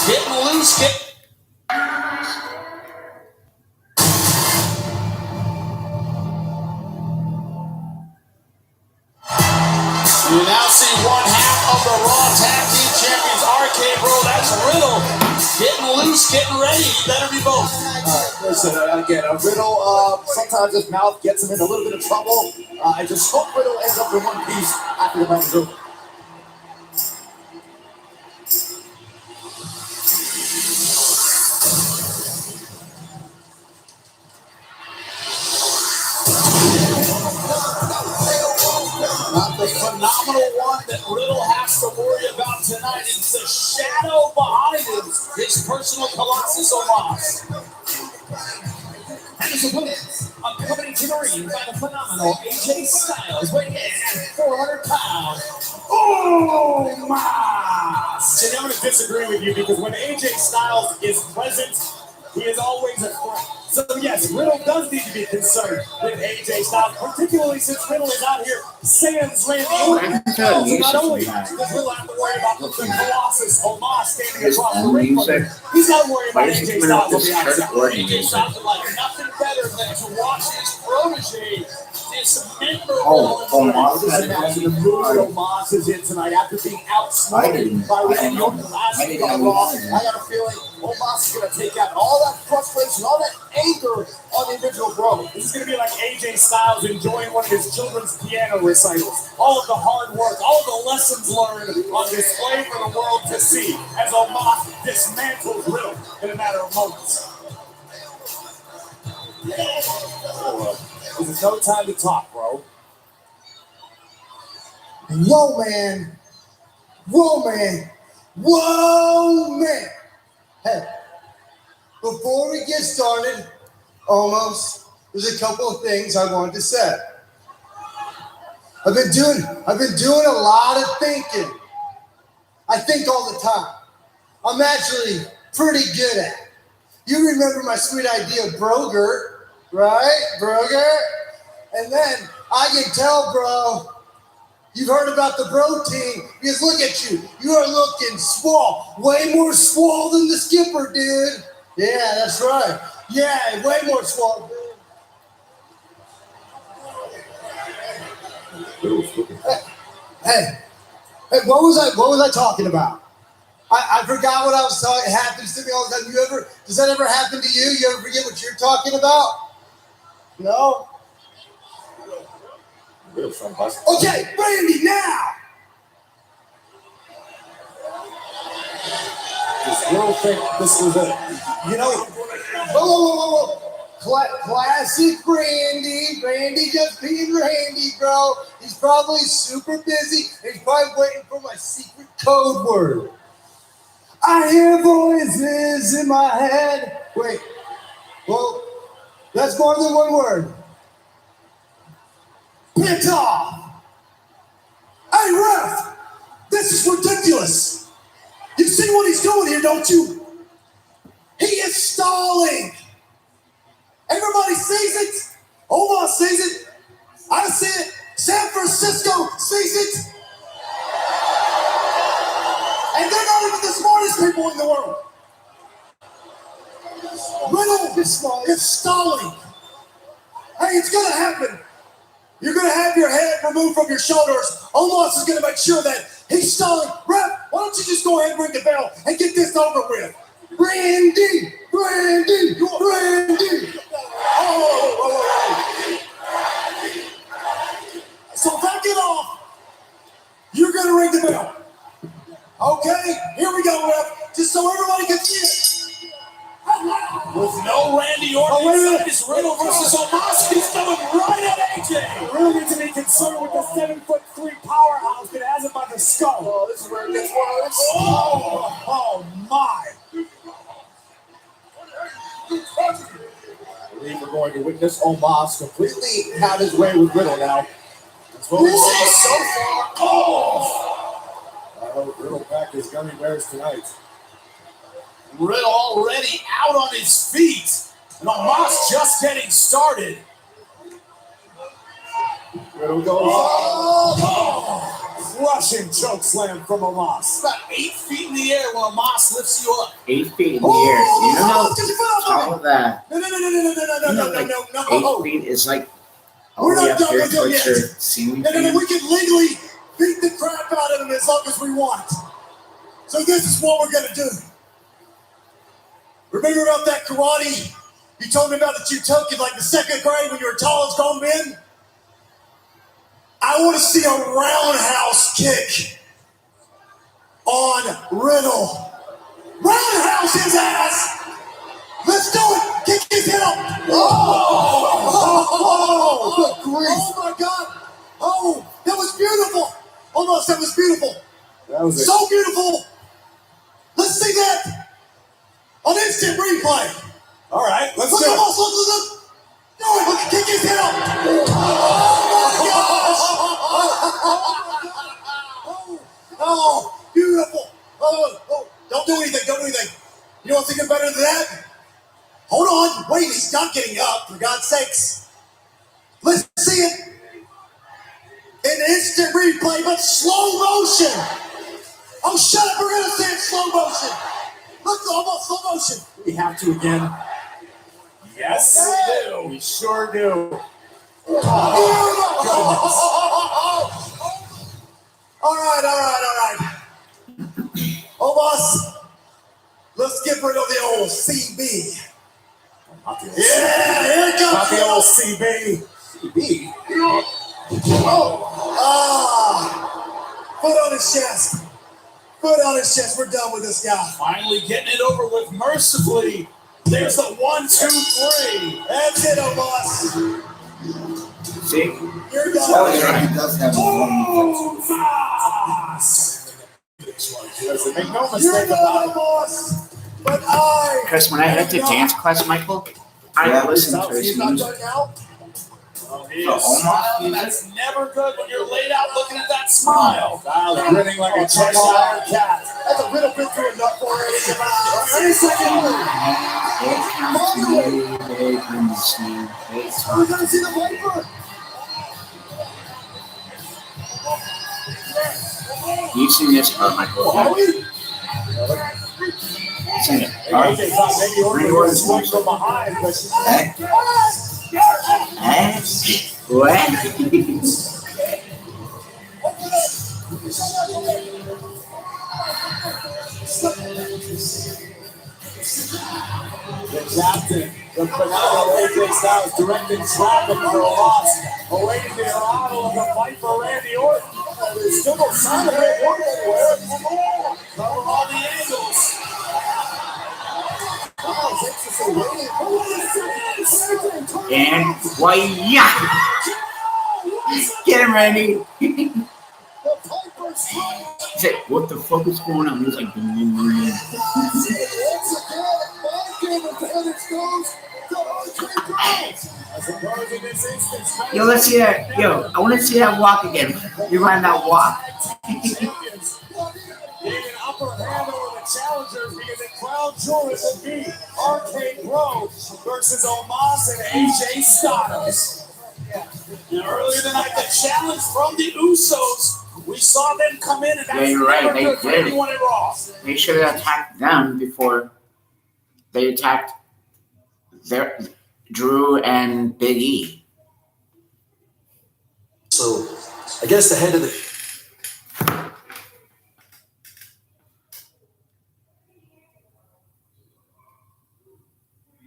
Getting loose, You now see one half of the Raw Tag Team Champions, RK Bro. That's Riddle. Getting loose, getting ready. You better be both. Listen, again, Riddle, sometimes his mouth gets him in a little bit of trouble. I just hope Riddle ends up in one piece after the match is over. The phenomenal one that Riddle has to worry about tonight is the shadow behind him, his personal Colossus Omos. And his opponent, accompanied to the ring by the phenomenal AJ Styles, weighing in at 400 pounds. Omos! See, I'm going to disagree with you because when AJ Styles is present, he is always a threat. So yes, Riddle does need to be concerned with AJ Styles, particularly since Riddle is out here sans Randy Orton. So not only does Riddle have to worry about the Colossus Omos standing across the ring from him, he's got to worry about AJ Styles on the outside. AJ Styles would like nothing better than to watch his protege dismember Omos is in tonight after being outsmarted by Randy Orton last week on Raw. I got a feeling Omos is going to take out all that frustration, all that anger on the original Bro. This is going to be like AJ Styles enjoying one of his children's piano recitals. All of the hard work, all of the lessons learned on display for the world to see as Omos dismantles Riddle in a matter of moments. This is no time to talk, bro. Whoa, man. Whoa, man. Whoa, man. Hey, before we get started, there's a couple of things I wanted to say. I've been doing a lot of thinking. I think all the time. I'm actually pretty good at it. You remember my sweet idea of Broger, right? Broger? And then I can tell, bro, you've heard about the Bro team because look at you. You are looking swole. Way more swole than the skipper, dude. Yeah, that's right. Yeah, way more swole, dude. Hey, what was I talking about? I forgot what I was talking. It happens to me all the time. Does that ever happen to you? You ever forget what you're talking about? No? Okay, Randy, now! This Riddle think this was it. You know, whoa. Classic Randy. Randy just being Randy, bro. He's probably super busy. And he's probably waiting for my secret code word. I hear voices in my head. Wait. Well, that's more than one word. Pick off. Hey, ref. This is ridiculous. You see what he's doing here, don't you? He is stalling. Everybody sees it. Omos sees it. I see it. San Francisco sees it. And they're not even the smartest people in the world. Riddle is stalling. Hey, it's gonna happen. You're going to have your head removed from your shoulders. Omos is going to make sure that he's stalling. Ref, why don't you just go ahead and ring the bell and get this over with? Randy! Randy! Randy! Oh. So if I get off, you're going to ring the bell. Okay? Here we go, ref. Just so everybody can see it. With no Randy Orton inside his Riddle versus Omos, he's coming right at AJ. Really need to be concerned with the 7'3" powerhouse that has him by the skull. Oh, this is where it gets worse. Oh my! I believe we're going to witness Omos completely have his way with Riddle now. That's what we see so far. Oh! I hope Riddle packed his gummy bears tonight. Riddle already out on his feet. And Omos just getting started. Riddle goes. Crushing choke slam from Omos. About 8 feet in the air when Omos lifts you up. 8 feet in the air. You know how tall that No. 8 feet is like We're all the way not up done here with him towards yet. your ceiling No, fan. we can legally beat the crap out of him as long as we want. So this is what we're gonna do. Remember about that karate you told me about that you took in like the 2nd grade when you were tall as grown men? I want to see a roundhouse kick on Riddle. Roundhouse his ass! Let's do it! Kick his head up! Oh my God! Oh, that was beautiful! Almost, that was beautiful! That was so beautiful! Let's see that on instant replay! Alright, let's do it! Look! Do it! Look, kick his head up! Oh, beautiful! Oh, don't do anything! You know what's even better than that? Hold on, wait, he's not getting up, for God's sakes. Let's see it in instant replay, but slow motion. Oh, shut up, we're gonna see it in slow motion. Look, almost slow motion. We have to again. Yes, we do. We sure do. All right. Omos, let's get rid of the old CB. Yeah, here it comes. Not the old CB. CB? Foot on his chest. We're done with this guy. Finally getting it over with mercifully. There's the 1, 2, 3. That's it, Omos. See? You're done. Oh, yeah, he does have one. Make no You're mistake about done, it. Omos. But I. Because when I head to dance class, Michael, I Yeah, listen to He's his not music. done now. Oh, he So is Omos smiling. music? That's never good when you're laid out looking at that smile. Styles grinning like a Cheshire cat. That's a Riddle been through enough for it. Any second. It comes to me, they can see, they We're talk. gonna see the Viper. You sing this part, Michael. Are we? Sing it. AJ thought maybe Orton was swung from behind, but Eh? Eh? What? the captain, the phenomenal AJ Styles directing traffic for a loss, awaiting the arrival of the fight for Randy Orton. There's still no sign of Randy Orton anywhere. Cover all the angles. And why, yeah. Get him, Randy. He's like, what the fuck is going on? He's like, yo, let's see that. Yo, I want to see that walk again. You run that walk. Getting an upper hand over the challengers because the crown jewel will be Arcade Bro versus Omos and AJ Styles. And earlier tonight, the challenge from the Usos, we saw them come in, and that's Yeah, you're right, never they good for did. anyone at Raw. They should have attacked them before they attacked their Drew and Big E. So I guess the head of the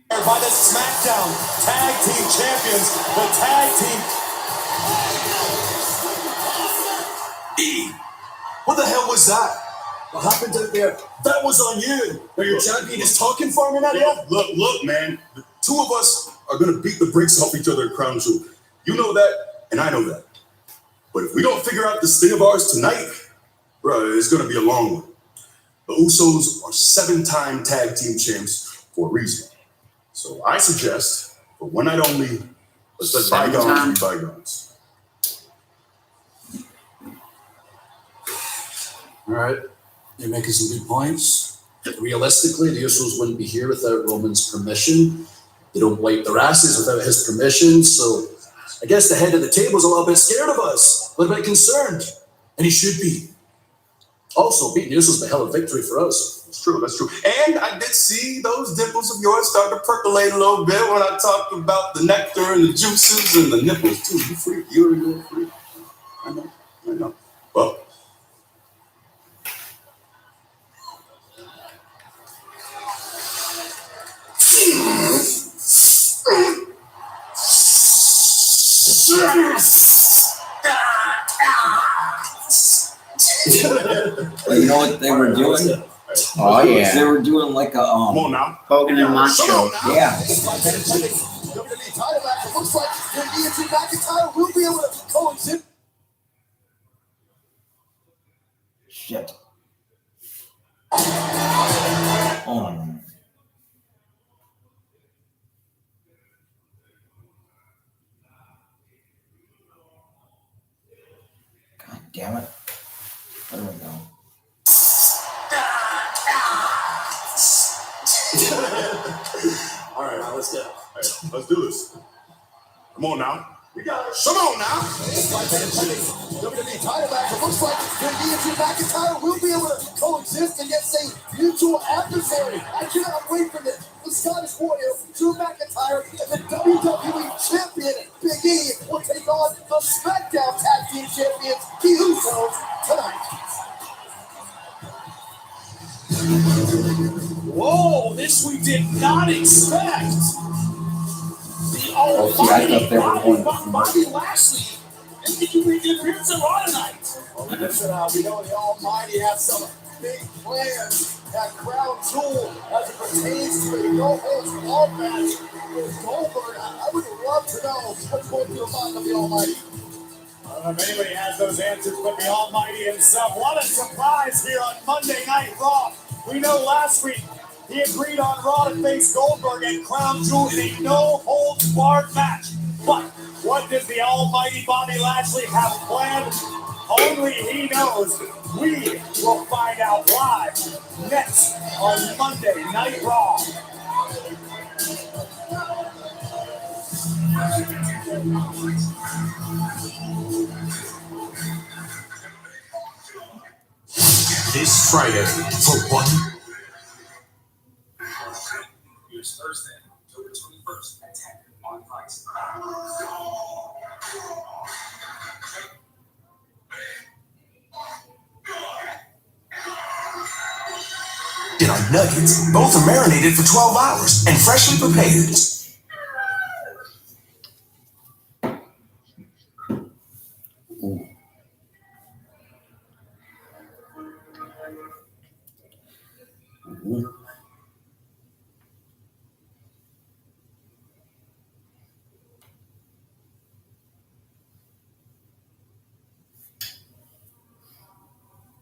by the SmackDown Tag Team Champions, the Tag Team. What the hell was that? What happened out there? That was on you. Are your champion is talking for me, Nadia? Look, man. The two of us are gonna beat the brakes off each other at Crown Jewel. You know that, and I know that. But if we don't figure out this thing of ours tonight, bro, it's gonna be a long one. The Usos are 7-time tag team champs for a reason. So I suggest, for one night only, let's let bygones be bygones. All right, you're making some good points. Realistically, the Usos wouldn't be here without Roman's permission. They don't wipe their asses without his permission, so I guess the head of the table is a little bit scared of us, a little bit concerned, and he should be. Also, beating the Usos is a hell of a victory for us. That's true. And I did see those dimples of yours start to percolate a little bit when I talked about the nectar and the juices and the nipples too. You freak, you're a little freak. I know. Well, Well, you know what they were doing? Oh yeah. They were doing like a come on now. Hogan and Macho. yeah. WWE title match. It looks like the ENT McIntyre will be able to coexist. Shit. Oh. God damn it. There we go. All right, now let's go. All right, let's do this. Come on now. We got it. Come on now. WWE title match. It looks like the ENT McIntyre will be able to coexist and yet say mutual adversary. I cannot wait for this. The Scottish Warrior, Drew McIntyre, and the WWE Champion, Big E, will take on the SmackDown Tag Team Champions, the Usos, tonight. Whoa, this we did not expect. The see, I thought they were going Bobby Lashley. And did you read the appearance of Raw tonight? Well, listen, we know the Almighty has some big plans at Crown Jewel as it pertains to a no-holds-barred match with Goldberg. I would love to know what's going through the mind of the Almighty. I don't know if anybody has those answers but the Almighty himself. What a surprise here on Monday Night Raw. We know last week he agreed on Raw to face Goldberg at Crown Jewel in a no-holds-barred match. But what does the almighty Bobby Lashley have planned? Only he knows. We will find out live next on Monday Night Raw. This Friday for one. Here's Thursday, October 21st at 10 on Fox. Did our nuggets. Both are marinated for 12 hours and freshly prepared.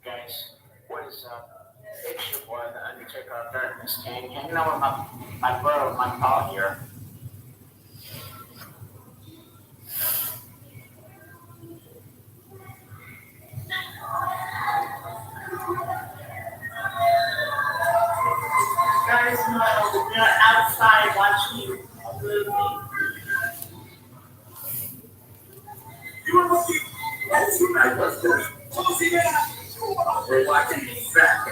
Guys, what is up? It's your boy, the Undertaker of Darkness King, hanging out with my bro, my pal here. Guys, no, we're outside watching a movie. You were looking. That's you, man. We're watching these back.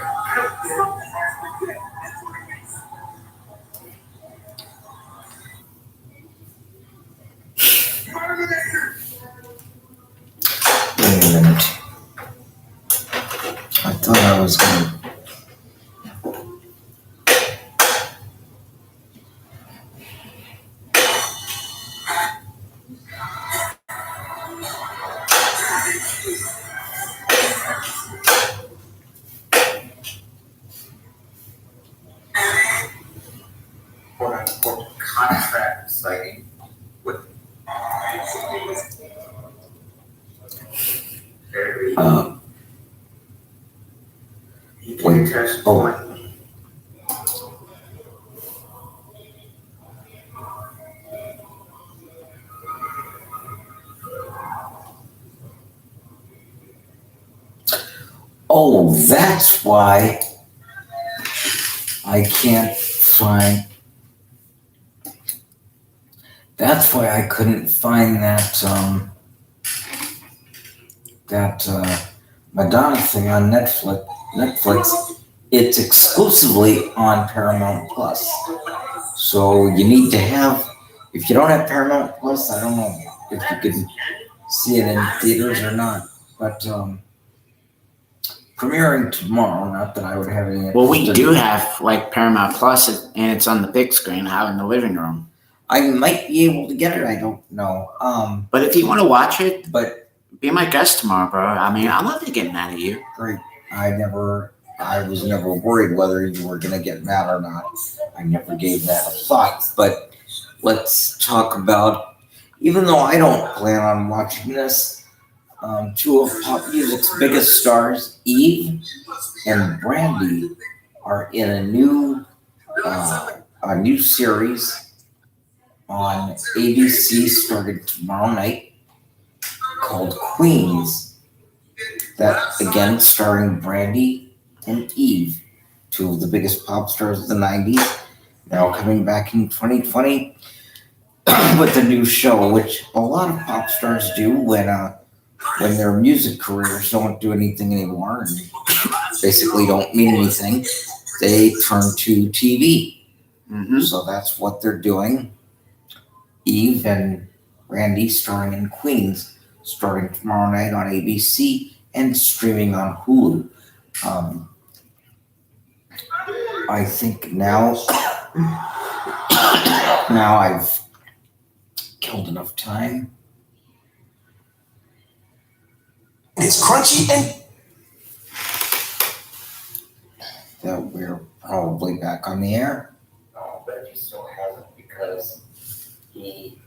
quote contract signing with wait, oh, that's why I can't find. That's why I couldn't find that Madonna thing on Netflix. It's exclusively on Paramount Plus. So you need to have. If you don't have Paramount Plus, I don't know if you can see it in theaters or not. But premiering tomorrow. Not that I would have any. Well, we do have like Paramount Plus, and it's on the big screen out in the living room. I might be able to get it. I don't know. But if you want to watch it, but be my guest tomorrow, bro. I mean, I'm not getting mad at you. great. I was never worried whether you were gonna get mad or not. I never gave that a thought. But let's talk about. Even though I don't plan on watching this, two of pop music's biggest stars, Eve and Brandy, are in a new series on ABC starting tomorrow night called Queens. That again starring Brandy and Eve, two of the biggest pop stars of the 90s, now coming back in 2020 with a new show, which a lot of pop stars do when their music careers don't do anything anymore and basically don't mean anything. They turn to TV. Mm-hmm. So that's what they're doing. Eve and Randy starring in Queens, starting tomorrow night on ABC and streaming on Hulu. I think now I've killed enough time. It's crunchy and That we're probably back on the air. No, but he still hasn't because he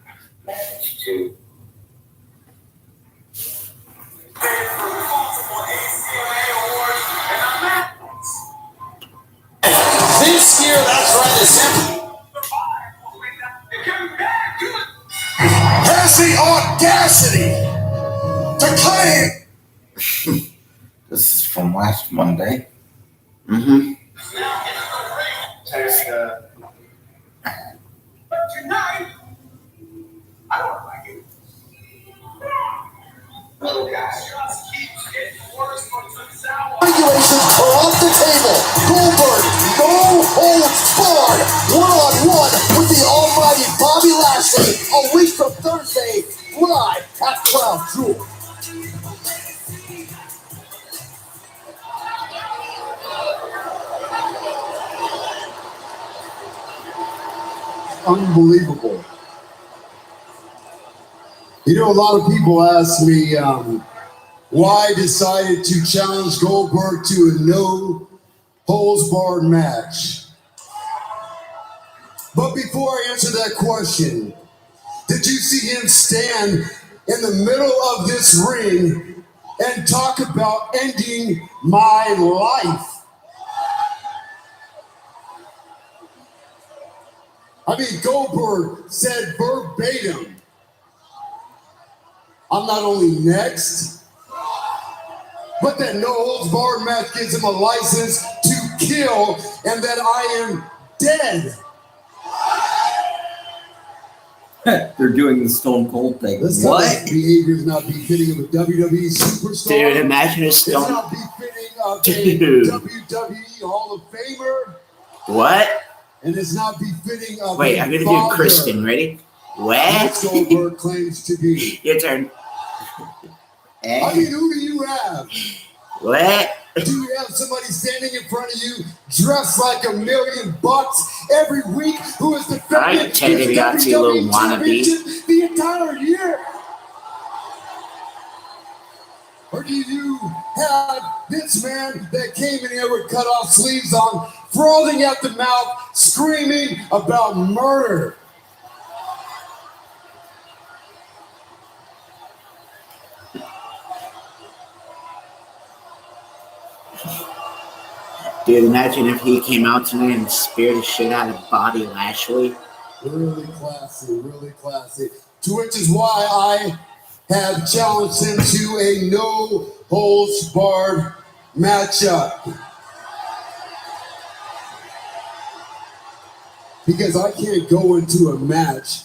managed to. This year, that's right, is empty. Has the audacity to claim. This is from last Monday. Mm-hmm. Tonight, I don't like it. Regulations are off the table. Goldberg, no holds barred. One-on-one with the almighty Bobby Lashley a week from Thursday, live at Crown Jewel. Unbelievable. You know, a lot of people ask me why I decided to challenge Goldberg to a no holds barred match. But before I answer that question, did you see him stand in the middle of this ring and talk about ending my life? I mean, Goldberg said verbatim, I'm not only next, but that no holds barred match gives him a license to kill and that I am dead. They're doing the Stone Cold thing. This type of behavior is not befitting of a WWE superstar. Dude, imagine a It's Stone. not befitting of Dude. a WWE Hall of Famer. What? And it's not befitting of Wait, a I'm gonna father, do Kristen. Ready? Alex What? Goldberg claims to be. Your turn. I mean, who do you have? What? Do you have somebody standing in front of you dressed like $1 million every week who is defending Alright, Ted DiBiase, little wannabe. championship the entire year? Or do you have this man that came in here with cut off sleeves on frothing at the mouth, screaming about murder. Dude, imagine if he came out tonight and speared the shit out of Bobby Lashley. Really classy, really classy. To which is why I have challenged him to a no-holds-barred matchup. Because I can't go into a match,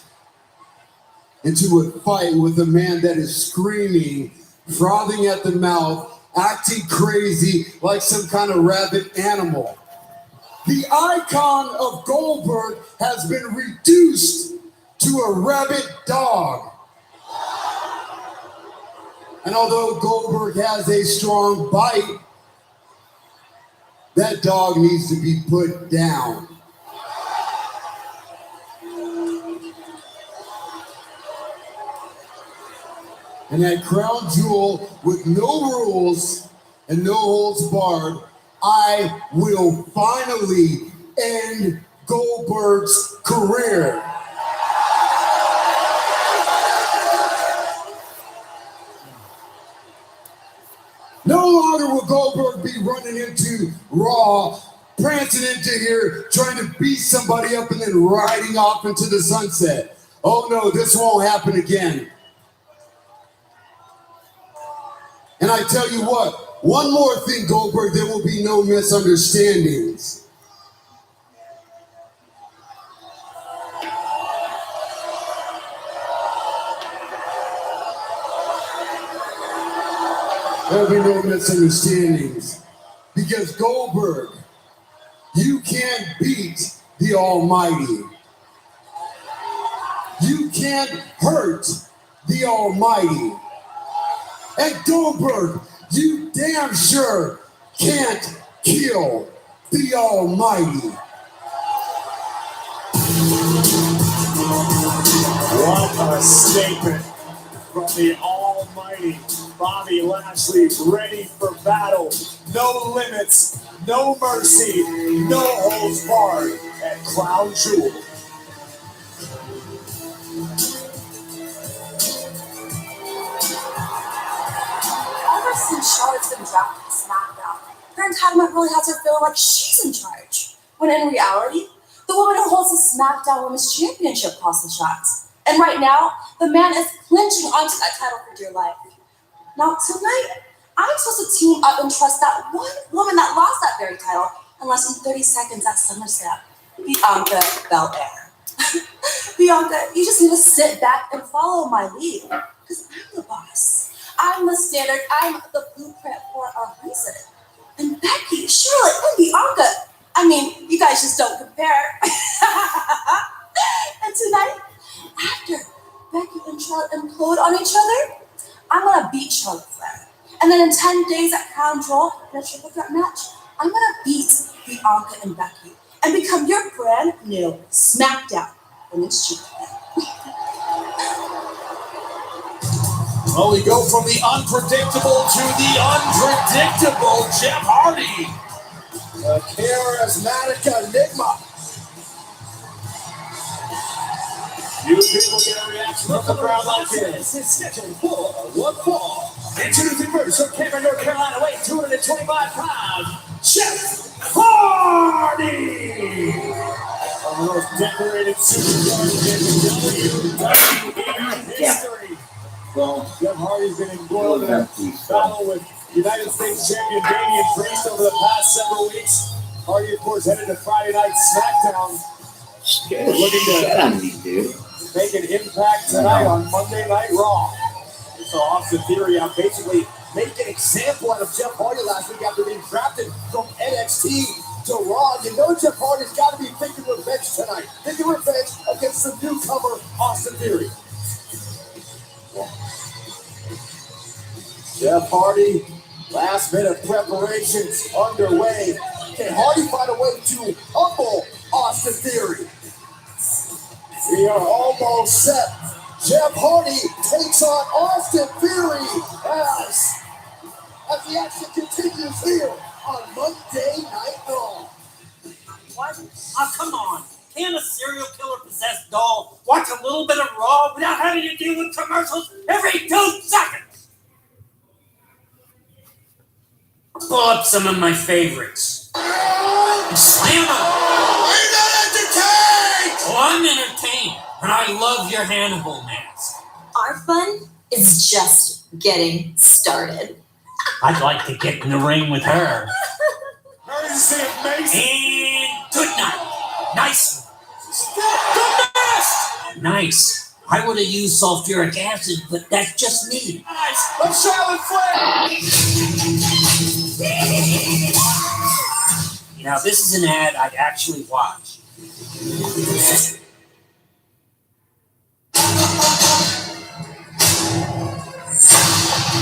into a fight with a man that is screaming, frothing at the mouth, acting crazy like some kind of rabid animal. The icon of Goldberg has been reduced to a rabid dog. And although Goldberg has a strong bite, that dog needs to be put down. And at Crown Jewel, with no rules and no holds barred, I will finally end Goldberg's career. No longer will Goldberg be running into Raw, prancing into here, trying to beat somebody up and then riding off into the sunset. Oh no, this won't happen again. And I tell you what, one more thing, Goldberg, there will be no misunderstandings. There'll be no misunderstandings. Because Goldberg, you can't beat the Almighty. You can't hurt the Almighty. And Goldberg, you damn sure can't kill the Almighty. What a statement from the Almighty Bobby Lashley, ready for battle. No limits, no mercy, no holds barred at Crown Jewel. Ever since Charlotte's been drafted to SmackDown, her entitlement really has her feeling like she's in charge. When in reality, the woman who holds the SmackDown Women's Championship calls the shots. And right now, the man is clinching onto that title for dear life. Now, tonight, I'm supposed to team up and trust that one woman that lost that very title in less than 30 seconds at SummerSlam, Bianca Belair. Bianca, you just need to sit back and follow my lead, because I'm the boss. I'm the standard. I'm the blueprint for a reason. And Becky, Charlotte, and Bianca, I mean, you guys just don't compare. And tonight, after Becky and Charlotte implode on each other, I'm gonna beat Charlotte Flair. And then in 10 days at Crown Jewel, in a triple threat match, I'm gonna beat Bianca and Becky and become your brand new SmackDown Women's Champion. Well, we go from the unpredictable to the unpredictable Jeff Hardy. The charismatic enigma. You people get a reaction from the crowd like this. Is scheduled for one fall. Introducing first from Cameron, North Carolina, weighing 225 pounds, Jeff Hardy. One of the most decorated superstars in WWE history. Well, Jeff Hardy's been embroiled in a battle with United States champion Damian Priest over the past several weeks. Hardy, of course, headed to Friday Night SmackDown. Scared the shit out of me, dude. Make an impact tonight on Monday Night Raw. We saw Austin Theory basically make an example out of Jeff Hardy last week after being drafted from NXT to Raw. You know Jeff Hardy's got to be thinking revenge tonight. Thinking revenge against the newcomer, Austin Theory. Jeff Hardy, last minute preparations underway. Can Hardy find a way to humble Austin Theory? We are almost set. Jeff Hardy takes on Austin Theory as the action continues here on Monday Night Raw. What? Oh, come on. Can a serial killer possessed doll watch a little bit of Raw without having to deal with commercials every 2 seconds? Pull up some of my favorites. Slam them. Are you not entertained? Oh, I'm entertained, and I love your Hannibal mask. Our fun is just getting started. I'd like to get in the ring with her. Ready to see it, Mason? And good night. Nice one. The best! Nice. I would have used sulfuric acid, but that's just me. Nice! I'm Charlotte Flair! Now, this is an ad I'd actually watch.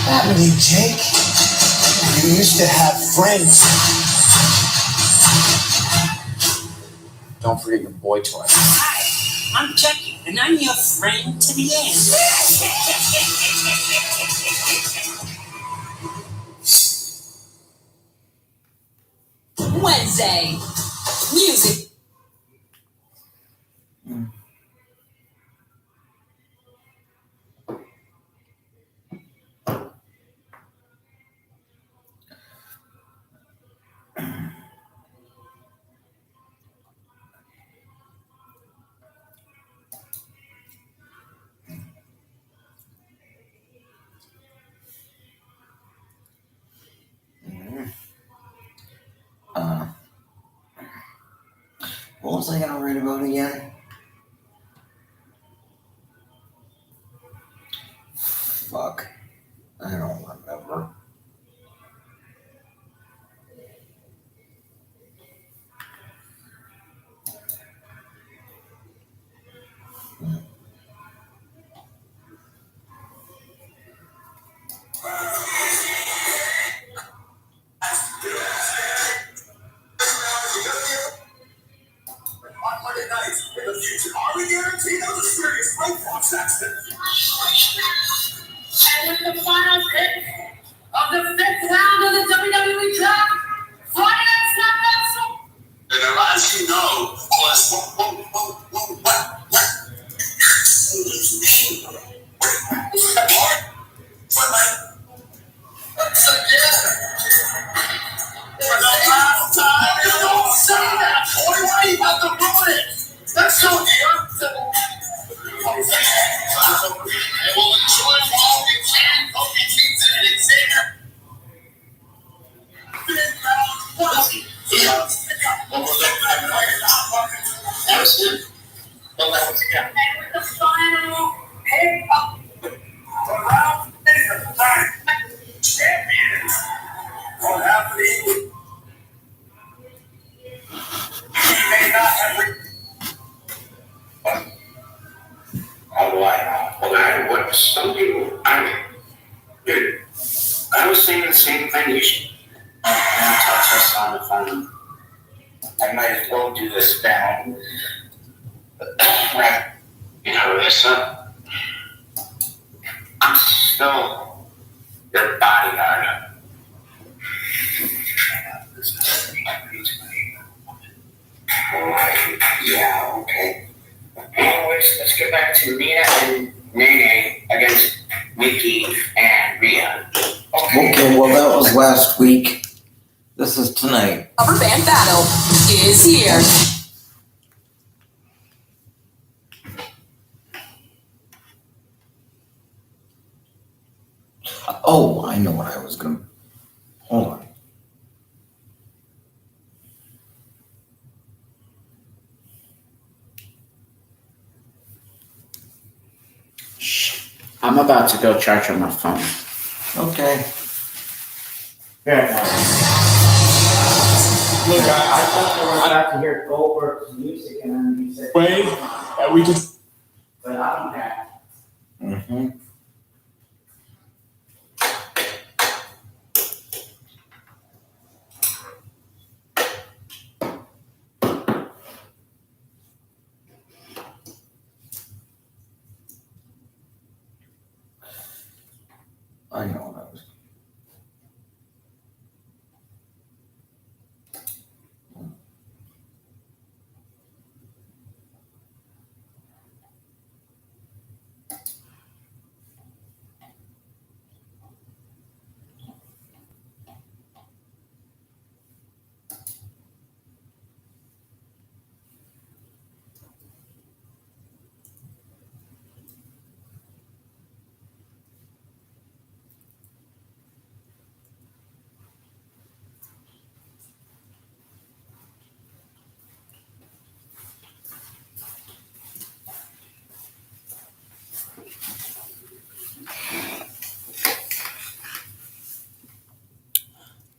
Happening, Jake? You used to have friends. Don't forget your boy toy. Hi, I'm Chucky, and I'm your friend to the end. Wednesday. Music. What was I gonna write about again? Fuck. I don't remember. On Monday nights in the future, are we guaranteed of the series? Fox Saxton. And with the final pick of the 5th round of the WWE Draft, Friday Night SmackDown. And as you know, was for the last time, you don't say that, boy. Why you have to ruin it? That's so dear. And we'll enjoy while we can. Hope he keeps it in Xavier. And with the final pick of the round, the time champion. What happened? He may not have. How do I know? Well, I what some people, dude, I was saying the same thing. You should touch us on the phone. I might as well do this down. You know, listen, I'm still your bodyguard. Yeah, okay. Anyways, let's get back to Nina and Nene against Nikki and Rhea. Okay, well that was last week. This is tonight. Rubber band battle is here. Oh, I know what I was gonna. Hold on. I'm about to go charge on my phone. Okay. Yeah. Look, I thought they were about to hear Goldberg's music and then you said, Wait, we just. but I don't have. Mm-hmm. I know what I was.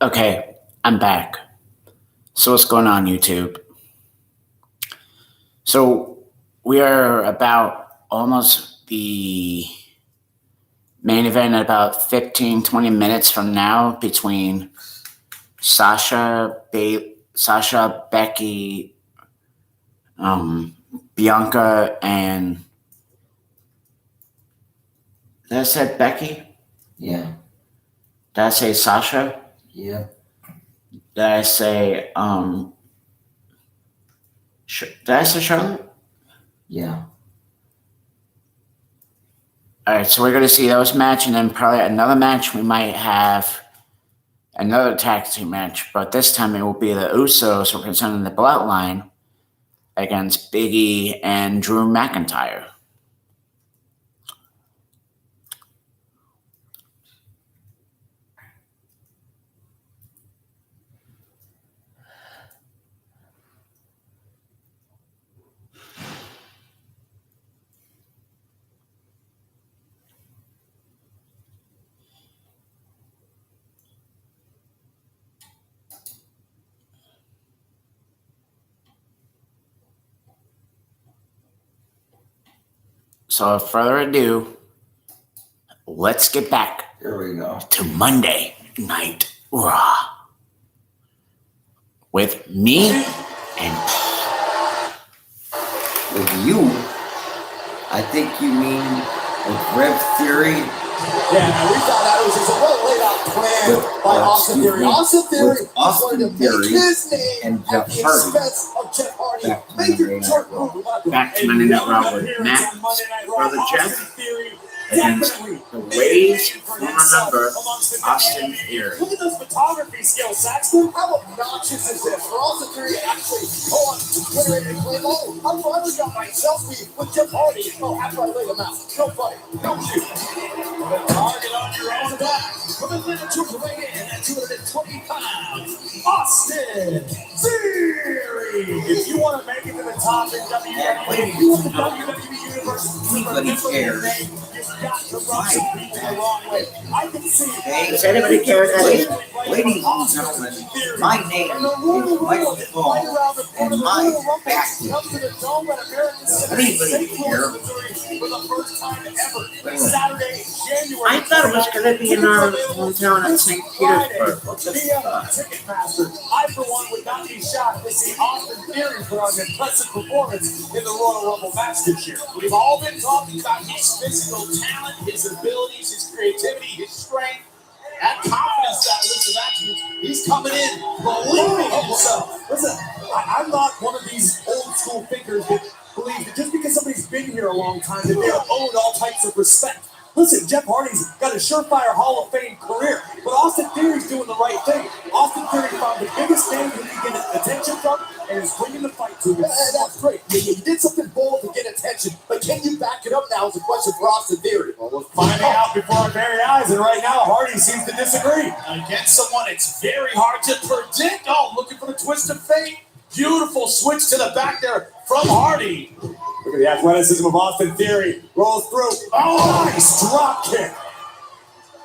Okay, I'm back. So what's going on, YouTube? So we are about almost the main event at about 15-20 minutes from now between Sasha, Becky, Bianca, and did I say Becky? Yeah. Did I say Sasha? Yeah. Did I say did I say Charlotte? Yeah. All right, so we're going to see those match, and then probably another match. We might have another tag team match, but this time it will be the Usos representing the Bloodline against Big E and Drew McIntyre. So without further ado, let's get back Here we go. to Monday Night Raw with me and With you, I think you mean with Rev Theory. Yeah, we thought that was just a well laid out plan by Austin Theory. Austin Theory With Austin wanted to make Theory his name and at Jeff the Hardy. expense of Jeff Hardy. Back to Major Monday Night jerk Raw. move. back to Monday Night Raw with Matt's brother Jeff against the Waves former member Austin Theory. Look at those photography skills, Saxton. How obnoxious is this? For Austin Theory to actually go on Twitter and claim, oh, I finally got my selfie with Jeff Hardy. Oh, after I laid him out. No funny. Don't shoot. The target on your own back. From Atlanta to weigh in at 220 pounds, Austin Theory. If you want to make it to the top in WWE, you want the WWE Universe to remember your name, you've got to rub some people the wrong way. I can see Does anybody care that ladies and gentlemen, my name is Michael Paul, and my back is anybody care? for the first time ever, Saturday, January. I thought it was going to be in our hometown at St. Petersburg. Ticketmaster. I, for one, would not be shocked to see Austin Theory put on an impressive performance in the Royal Rumble match this year. We've all been talking about his physical talent, his abilities, his creativity, his strength, that confidence, that list of attributes. He's coming in believing in himself. Listen, I'm not one of these old school thinkers that believe that just because somebody's been here a long time that they're owed all types of respect. Listen, Jeff Hardy's got a surefire Hall of Fame career, but Austin Theory's doing the right thing. Austin Theory found the biggest name he can get attention from and is bringing the fight to him. That's great. You did something bold to get attention, but can you back it up now is a question for Austin Theory. Well, we're finding out before our very eyes, and right now Hardy seems to disagree. Against someone it's very hard to predict. Oh, looking for the twist of fate. Beautiful switch to the back there from Hardy. Look at the athleticism of Austin Theory. Rolls through. Oh, nice drop kick.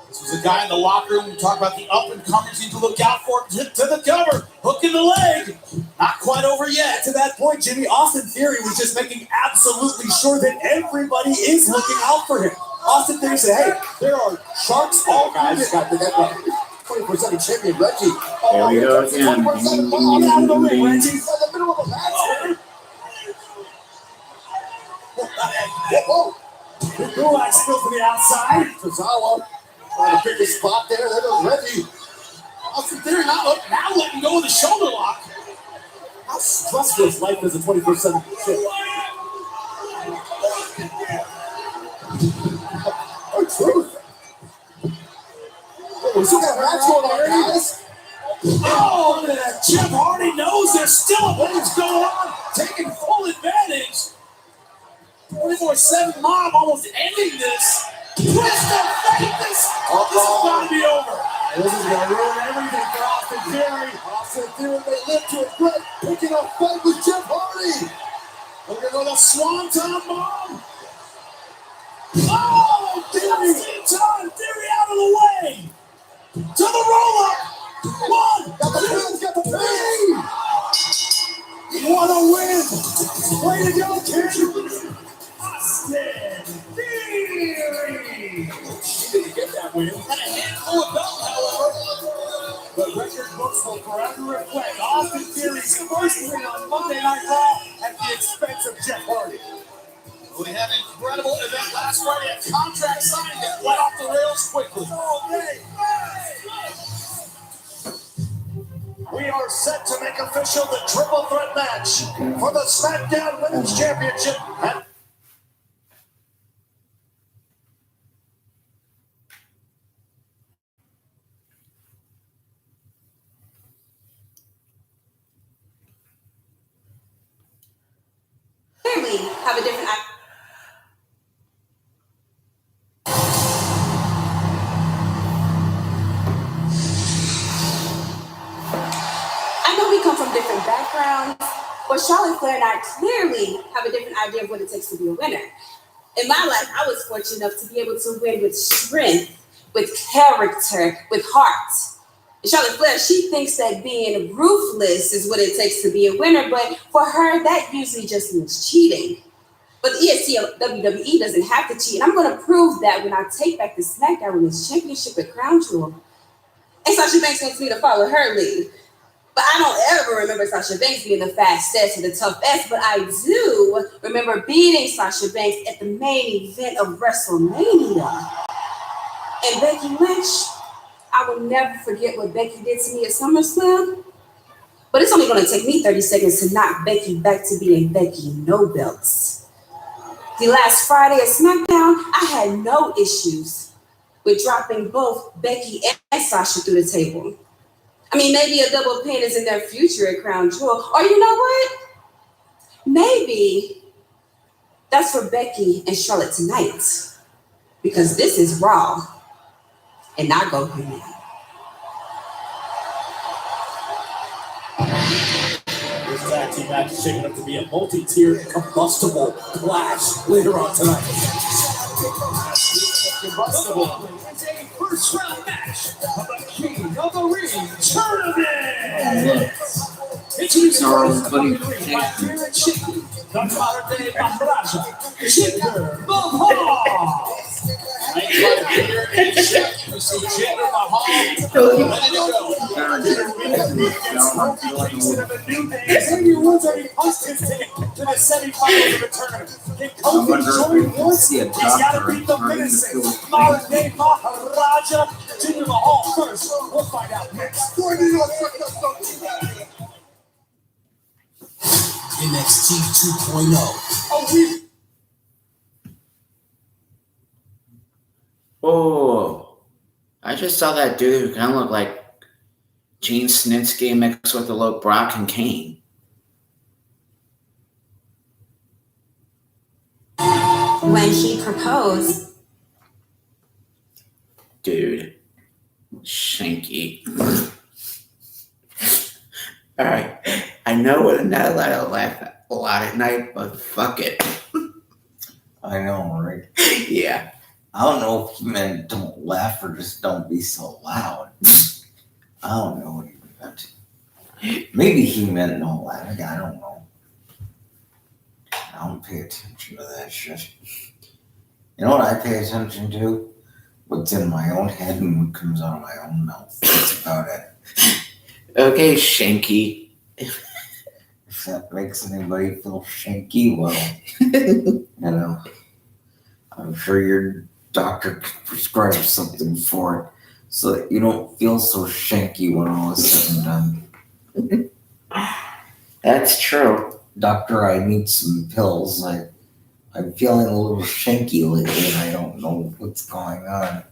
This was a guy in the locker room who talked about the up-and-comers need to look out for. Hit to the cover. Hook in the leg. Not quite over yet. To that point, Jimmy, Austin Theory was just making absolutely sure that everybody is looking out for him. Austin Theory said, hey, there are sharks all guys. Got to get that 20% champion Reggie. There we go again. Reggie's in the middle of a match here. Whoa! Gulak still to the outside. Tozawa trying to pick a spot there. There goes Reggie. Austin Theory now letting go of the shoulder lock. How stressful is life as a 21st shit? Oh, truth. We still got a match going on, guys. Oh, look at that. Jeff Hardy knows there's still a match going on. Taking full advantage. 24/7 mob almost ending this. Twist of fate. This is about to be over. This is going to ruin everything for Austin Theory. Austin Theory, they live to a threat. Picking up fight with Jeff Hardy. We're going to go to Swanton Bomb. Oh, Theory. Theory out of the way. To the roll-up. One! Got the pin! Got the pin! What a win! Way to go, kid! Austin Theory! He didn't get that win. Had a handful of belts, however. The record books will forever reflect Austin Theory's first win on Monday Night Raw at the expense of Jeff Hardy. We had an incredible event last Friday, a contract signing that went off the rails quickly. We are set to make official the triple threat match for the SmackDown Women's Championship. Clearly have a different. I know we come from different backgrounds, but Charlotte Flair and I clearly have a different idea of what it takes to be a winner. In my life, I was fortunate enough to be able to win with strength, with character, with heart. And Charlotte Flair, she thinks that being ruthless is what it takes to be a winner, but for her, that usually just means cheating. But the EST of WWE doesn't have to cheat, and I'm going to prove that when I take back the SmackDown Women's Championship at Crown Jewel. And Sasha Banks wants me to follow her lead. But I don't ever remember Sasha Banks being the fastest or the toughest, but I do remember beating Sasha Banks at the main event of WrestleMania. And Becky Lynch, I will never forget what Becky did to me at SummerSlam. But it's only going to take me 30 seconds to knock Becky back to being Becky no belts. The last Friday at SmackDown, I had no issues with dropping both Becky and Sasha through the table. I mean, maybe a double pin is in their future at Crown Jewel. Or you know what? Maybe that's for Becky and Charlotte tonight. Because this is Raw. And I go here now. This tag team match is shaping up to be a multi-tiered combustible clash later on tonight. Combustible. It's a first round match of the King of the Ring tournament. Introducing Sorry, first buddy. by Kieran Shaky, the modern day Maharaja, Jinder Mahal. Right by Kieran Shaky, we see Jinder Mahal ready to go. Xavier Woods already punched his ticket to the semifinals of the tournament. Can Kofi join Woods? He's got to beat the menacing modern day Maharaja, Jinder Mahal first. We'll find out next. NXT 2.0. Oh, I just saw that dude who kind of looked like Gene Snitsky mixed with the look Brock and Kane. When he proposed, Dude, Shanky. All right, I know we're not allowed to laugh a lot at night, but fuck it. I know, right? Yeah. I don't know if he meant don't laugh or just don't be so loud. I don't know what he meant. Maybe he meant no laughing. I don't know. I don't pay attention to that shit. You know what I pay attention to? What's in my own head and what comes out of my own mouth. That's about it. Okay, Shanky. If that makes anybody feel shanky, well, you know, I'm sure your doctor could prescribe something for it so that you don't feel so shanky when all is said and done. That's true. Doctor, I need some pills. I'm feeling a little shanky lately and I don't know what's going on.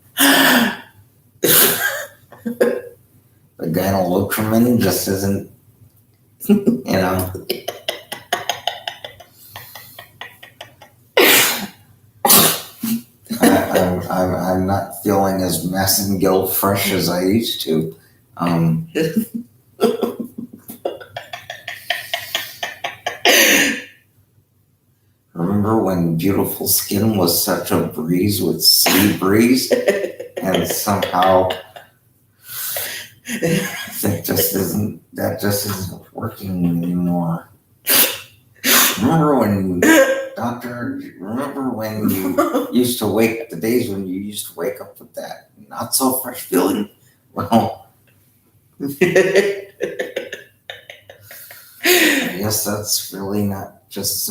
The gynelotrimin just isn't, you know. I'm not feeling as Massengill fresh as I used to. Remember when Beautiful Skin was such a breeze with Sea Breeze? And somehow That just isn't working anymore. Remember when you used to wake the days when you used to wake up with that not so fresh feeling? Well, I guess that's really not just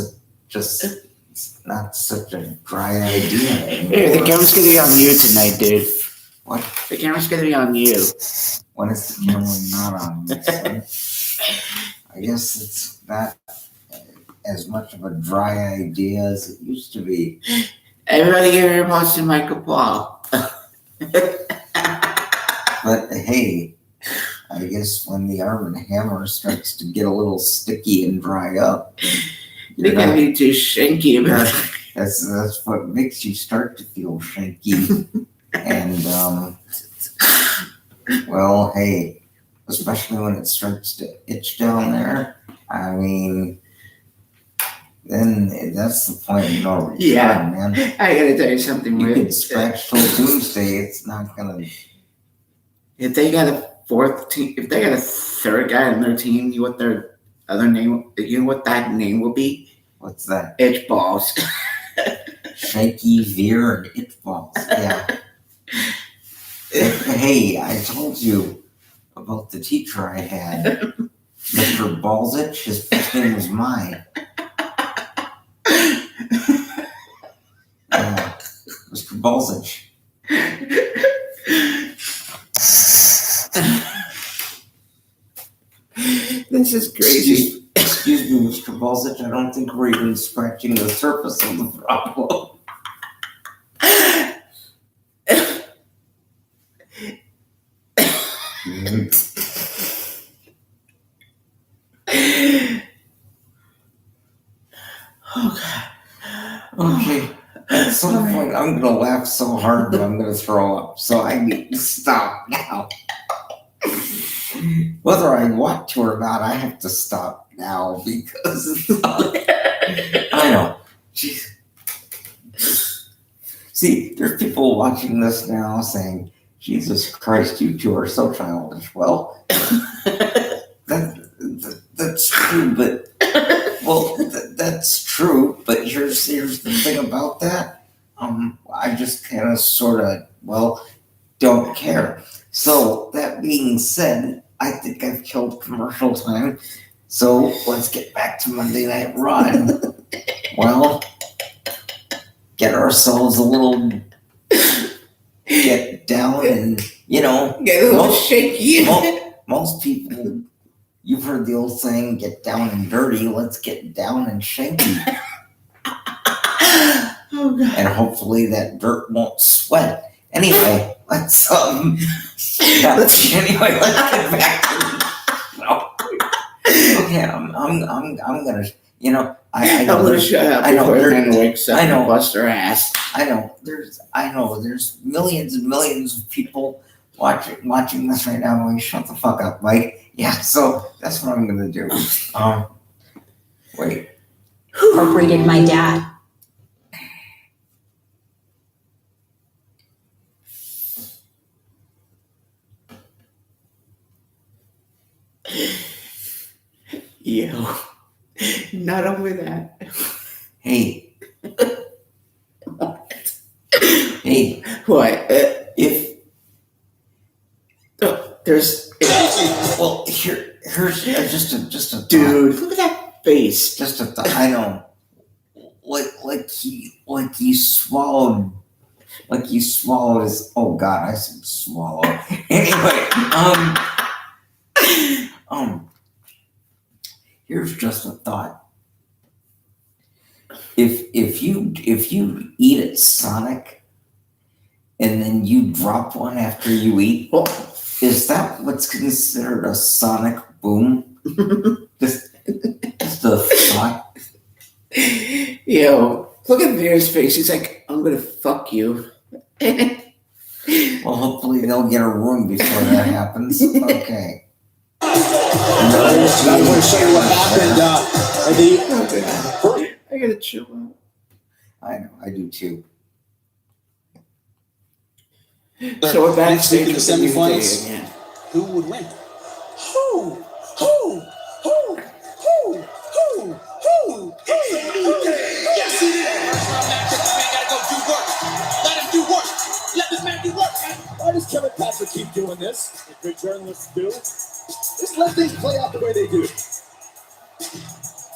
not such a dry idea anymore. Hey, the camera's gonna be on you tonight, dude. What? The camera's gonna be on you. When is the camera not on me, son? I guess it's not as much of a dry idea as it used to be. Everybody give your applause to Michael Paul. But hey, I guess when the Arm & Hammer starts to get a little sticky and dry up, You're gonna be too shanky about it. that's what makes you start to feel shanky. And well, hey, especially when it starts to itch down there, I mean, then that's the point of no return, Yeah. man. I gotta tell you something You weird. can scratch till doomsday, it's not gonna. If they got a fourth team, if they got a third guy on their team, you know what their other name? You know what that name will be? What's that? Itch balls. Shaky, veer, and itch balls. Yeah. Hey, I told you about the teacher I had, Mr. Balzich. His first name was mine. Mr. Balzich. This is crazy. Excuse me, Mr. Balzich. I don't think we're even scratching the surface of the problem. Okay. At some point, I'm gonna laugh so hard that I'm gonna throw up. So I need to stop now. Whether I want to or not, I have to stop now because I know. Jeez. See, there's people watching this now saying, "Jesus Christ, you two are so childish." Well, that's true, but that's true. But here's the thing about that. I just kind of sort of don't care. So that being said, I think I've killed commercial time. So let's get back to Monday Night Raw. Well, get ourselves a little get down and get a little shaky. Most people, you've heard the old saying, "Get down and dirty." Let's get down and shanky. Oh, God. And hopefully that dirt won't sweat. Anyway, let's get back to Okay, I'm gonna, I know I'm gonna shut up before Hannah wakes up and bust her ass. I know there's millions and millions of people watching this right now. Going, shut the fuck up, Mike. Yeah, so that's what I'm gonna do. Wait. Incorporated my dad. Yo, not only that. Hey. What? Hey. What? If there's here's just a dude. Look at that face. Just a thought. I know. Like he swallowed his. Oh God, I said swallow. Anyway, here's just a thought. If you eat at Sonic and then you drop one after you eat, is that what's considered a sonic boom? just a thought. Yo, look at Veer's face. He's like, "I'm gonna fuck you." Well, hopefully they'll get a room before that happens. Okay. I want to show you what happened. I gotta chill out. I know, I do too. So we're back to the semifinals. who would win? Who? Yes, it is. First round matchup, this man gotta go do work. Let him do work. Let this man do work, man. Why does Kevin Patrick keep doing this? Like good journalists do. Just let things play out the way they do.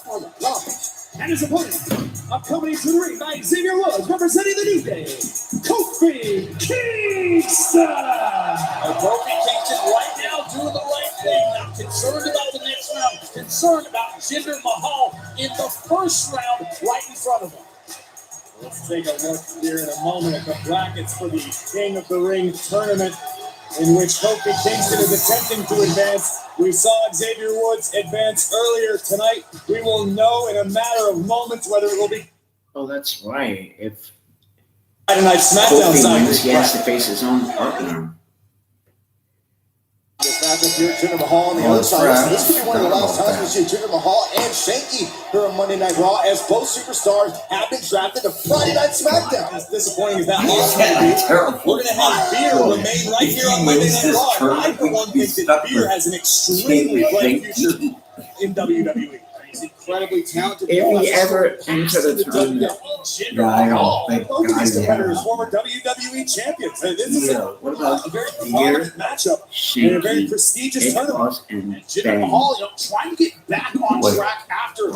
Oh my God. And his opponent, accompanied to the ring by Xavier Woods, representing the New Day, Kofi Kingston. Kofi Kingston right now doing the right thing. Not concerned about the next round. Concerned about Jinder Mahal in the first round right in front of him. Let's take a look here in a moment at the brackets for the King of the Ring tournament, in which Kofi Kingston is attempting to advance. We saw Xavier Woods advance earlier tonight. We will know in a matter of moments whether it will be. Oh, that's right. If Friday Night SmackDown Kofi side. wins, he has to face his own partner. This matchup here, Jinder Mahal on the other side. So this could be one of the last times we see Jinder Mahal and Shanky here on Monday Night Raw, as both superstars have been drafted to Friday Night SmackDown. As disappointing as that was, we're going to have Beer remain right here on Monday Night Raw. I, for one, think that Beer has an extremely bright future in WWE. He's incredibly talented. If he ever entered the tournament, I don't think both of these competitors former WWE champions. This is what about a very Beer, prominent matchup in a very prestigious tournament. and Jinder Bang? Mahal, trying to get back on track after a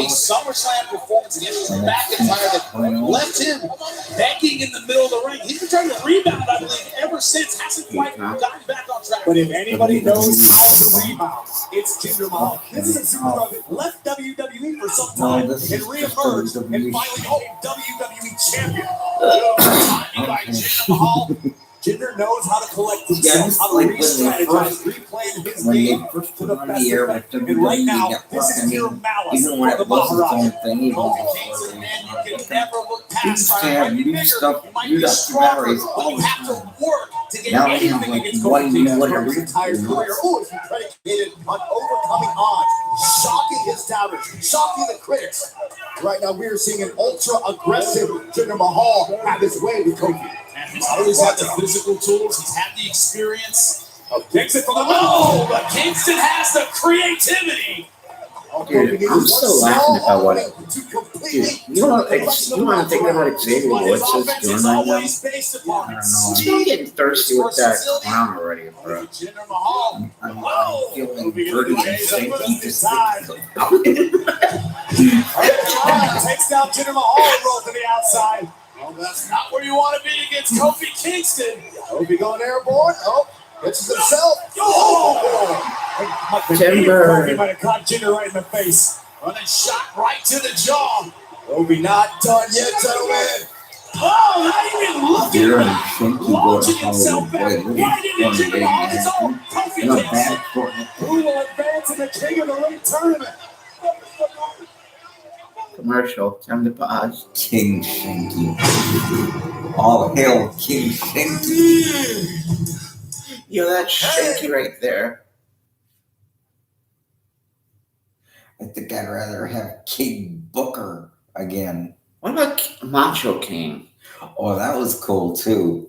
SummerSlam performance against Drew McIntyre that left him begging in the middle of the ring. He's been trying to rebound, I believe, ever since. Hasn't quite gotten back on track. But if anybody knows how to rebound, it's Jinder Mahal. This is a superstar that left WWE for some time and reemerged and finally became WWE champion. By Jinder Mahal. Jinder knows how to collect himself, how to re-strategize, replaying his game to the best effect. And right now, this is pure malice even when for the it wasn't Maharaja. his own thing, he Kofi Kingston, man, you can never look past. used to have new stuff, new documentaries but all you the have to time. work to get Now they anything have like against one Kofi new Kingston. whatever. His entire career, has been predicated on overcoming odds, shocking his doubters, shocking the critics. Right now, we are seeing an ultra-aggressive Jinder Mahal have his way with Kofi. And he's always had the physical tools. He's had the experience. Takes it from the Oh, but Kingston has the creativity. Dude, I'm still laughing about what. Dude, you want to think about Xavier But Woods his is offense doing is right now? always based upon He's not getting thirsty with that clown already, bro. Jinder Mahal. I'm feeling dirty and stinky just Takes down Jinder Mahal and rolls to the outside. Well, that's not where you want to be against Kofi Kingston. Kofi going airborne. Oh, catches himself. Timber. He might have caught Jinder right in the face. Running shot right to the jaw. Kofi not done yet, gentlemen. Oh, not even looking Beer and back. Shanky go Launching to himself Hollywood. back. Right into Jinder Mahal. It's all And Kofi I'm Kingston. bad for it. Who will advance in the King of the Ring tournament? Commercial. Time to pause. King Shanky. All hail King Shanky. Yo, that's Shanky right there. I think I'd rather have King Booker again. What about Macho King? Oh, that was cool too.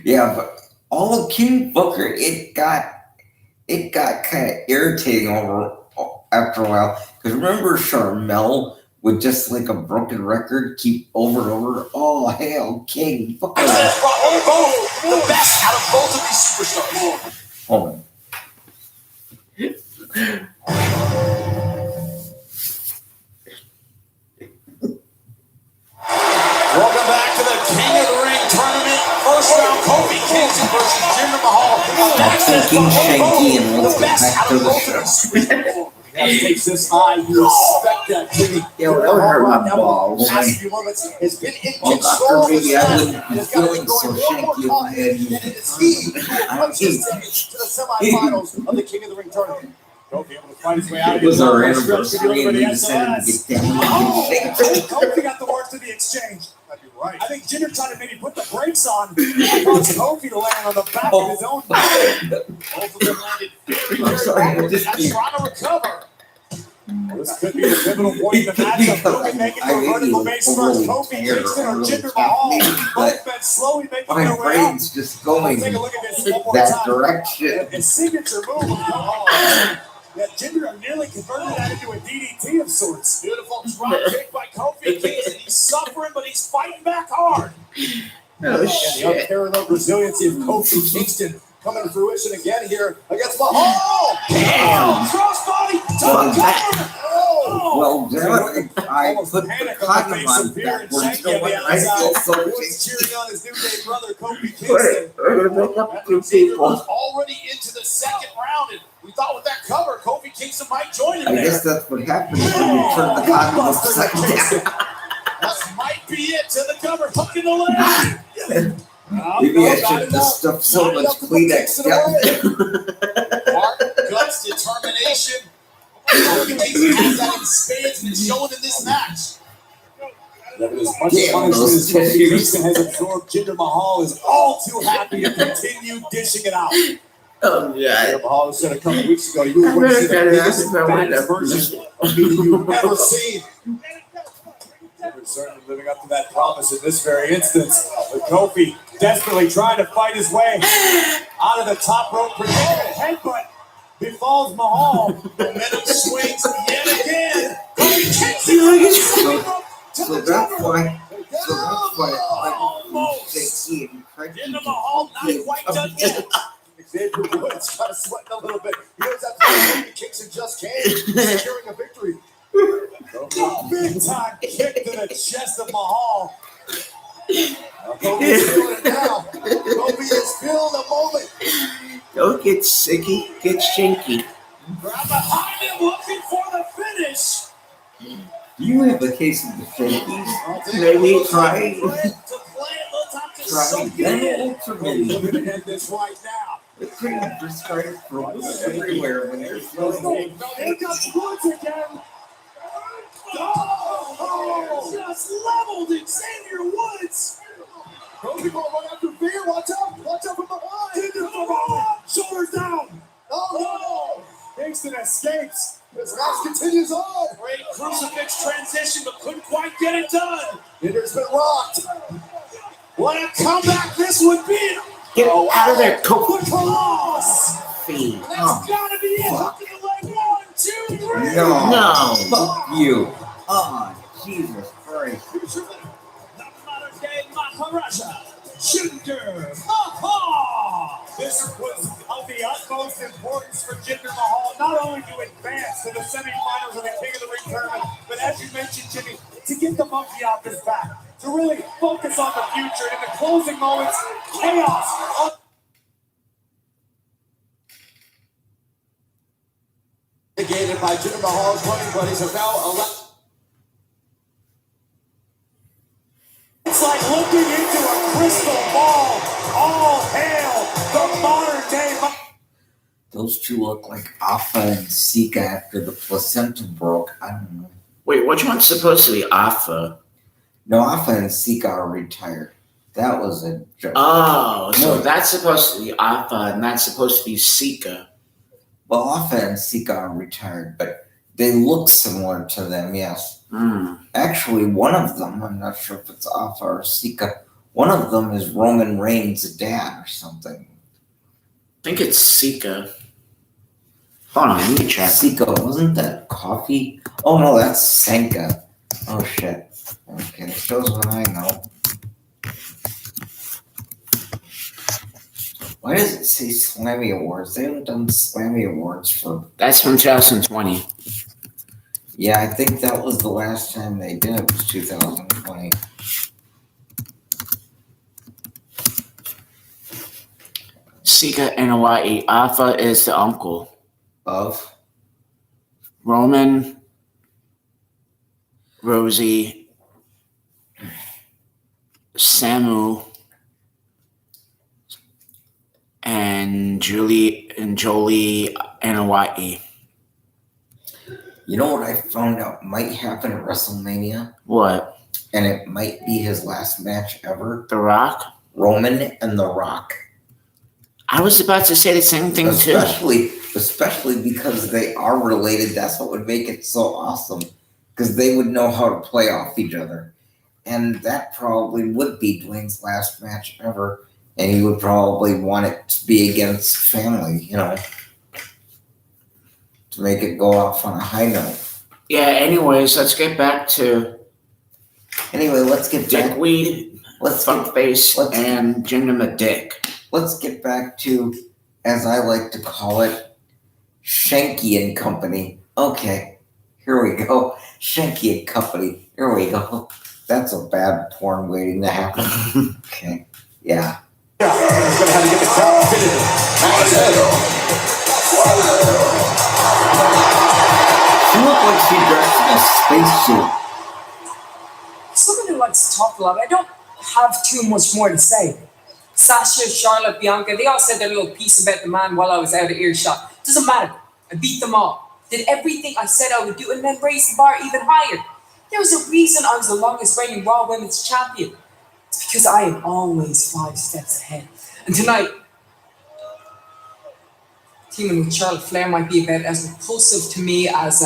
Yeah, but all of King Booker, it got kind of irritating after a while. Because remember, Charmel would just like a broken record keep over and over. Oh, hail King Booker! That's brought both the best out of both of these superstars. Hold on. Welcome back to the King of the Ring tournament. First round, Kofi Kingston versus Jinder Mahal. I'm thinking Shanky, and let's get back to the show. Takes this high. You respect that, Jimmy. Yo, that would hurt my balls. Past few moments has been in Well, control. after maybe I wouldn't be Has got feeling it so going one more Shanky time, than and it is he who punches to the semifinals of the King of the Ring tournament. Kofi able to fight his way out of it was our Stretch anniversary, and we decided to get down and shake. Kofi got the worst of the exchange. That'd be right. I think Jinder tried to maybe put the brakes on, caused Kofi to land on the back of his own back. Both of them landed very, I'm sorry, I very just hard. can't. Trying to recover. We're This could be the pivotal point in the matchup. Who can make it to a vertical base first? Kofi Kingston or Jinder Mahal? Both men slowly making My their way up. brain's just going Take a look at this one more that time. direction. His signature move of Mahal. Yeah, Jinder nearly converted that into a DDT of sorts. Beautiful drop kick by Kofi Kingston. He's suffering, but he's fighting back hard. Oh, And the shit. unparalleled resiliency of Kofi Kingston coming to fruition again here against Mahal. Damn. Crossbody to Well, the cover. Well, damn it, I Almost put the panic on cotton the face on of fear and backwards. Shanky So on when the I feel outside. so He was cheering on his New Day brother, Kofi Wait, Kingston. we're gonna make up two Xavier people. was already into the second round, and we thought with that cover, Kofi Kingston might join him I there. guess that's what happens when you turn the cotton upside down. That might be it to the cover, hook in the leg. Maybe I should just stuff so much Kleenex down there. Heart, guts, determination. Kofi Kingston has that in spades, and it's showing in this match. That as much Damn, punishment those as Kofi tissues. Kingston has absorbed, Jinder Mahal is all too happy to continue dishing it out. Oh, yeah. Jinder Mahal said a couple weeks ago, you were going to see the biggest, baddest version of me you've ever seen. Jinder certainly living up to that promise in this very instance. But Kofi desperately trying to fight his way out of the top rope predicament. Headbutt befalls Mahal. Momentum swings yet again. Kofi Kingston. So that's why Shaky and Craig Jinder Mahal not quite done yet. Xavier Woods kind of sweating a little bit. He knows that's why Kofi Kingston just came, securing a victory. Big time kick to the chest of Mahal. Now Kofi's feeling it now. Kofi is feeling the moment. Don't get sicky, get shinky. Grab behind him, looking for the finish. Do you have a case of the Shakies? Maybe try. To play it, little time to Try soak it again. in. Kofi's looking to end this right now. It's pretty prescribed for everywhere when there's no Here comes Woods again. Oh, just leveled it, Xavier Woods. Kofi going to run after Veer. Watch out from behind. Shoulders down. Oh no! Kingston escapes. This match continues on. Great crucifix transition, but couldn't quite get it done. Jinder's been rocked. What a comeback this would be. Get out of there, Kofi. Cross. Feed. That's gotta be it. Hook in the leg. 1, 2, 3. No. No. Fuck you. Oh, Jesus Christ. The modern day Maharaja, Jinder Mahal. This was of the utmost importance for Jinder Mahal, not only to advance to the semifinals of the King of the Ring tournament, but as you mentioned, Jimmy, to get the monkey off his back, to really focus on the future. In the closing moments, chaos. Negated by Jinder Mahal's running buddies are now it's like looking into a crystal ball. All hail the modern day. Those two look like Alpha and Sika after the placenta broke. I don't know. Wait, which one's supposed to be Alpha? No, Alpha and Sika are retired. That was a joke. Oh, so No. that's supposed to be Alpha and that's supposed to be Sika. Well, Alpha and Sika are retired, but they look similar to them, yes. Hmm. Actually, one of them, I'm not sure if it's Alpha or Sika, one of them is Roman Reigns' dad or something. I think it's Sika. Hold on, let me check. Sika, wasn't that coffee? Oh no, that's Sanka. Oh shit. Okay, shows what I know. Why does it say Slammy Awards? They haven't done Slammy Awards for... That's from 2020. Yeah, I think that was the last time they did it, was 2020. Sika and Hawaii. Alpha is the uncle. Of? Roman, Rosie, Samu, and Jolie and Hawaii. You know what I found out might happen at WrestleMania? What? And it might be his last match ever. The Rock? Roman and The Rock. I was about to say the same thing too. Especially especially because they are related. That's what would make it so awesome, because they would know how to play off each other. And that probably would be Dwayne's last match ever, and he would probably want it to be against family, to make it go off on a high note. Yeah, anyways, let's get back to Anyway, let's get back. Dickweed, Fuckface, and Jinder Dick. Let's get back to, as I like to call it, Shanky and Company. Okay, here we go. Shanky and Company. Here we go. That's a bad porn waiting to happen. Okay, yeah. He's gonna have to get the crowd She looked like she dressed in a spacesuit. Someone who likes to talk a lot, I don't have too much more to say. Sasha, Charlotte, Bianca, they all said their little piece about the man while I was out of earshot. Doesn't matter. I beat them all. Did everything I said I would do and then raised the bar even higher. There was a reason I was the longest reigning Raw Women's Champion. It's because I am always 5 steps ahead. And tonight, teaming with Charlotte Flair might be about as repulsive to me as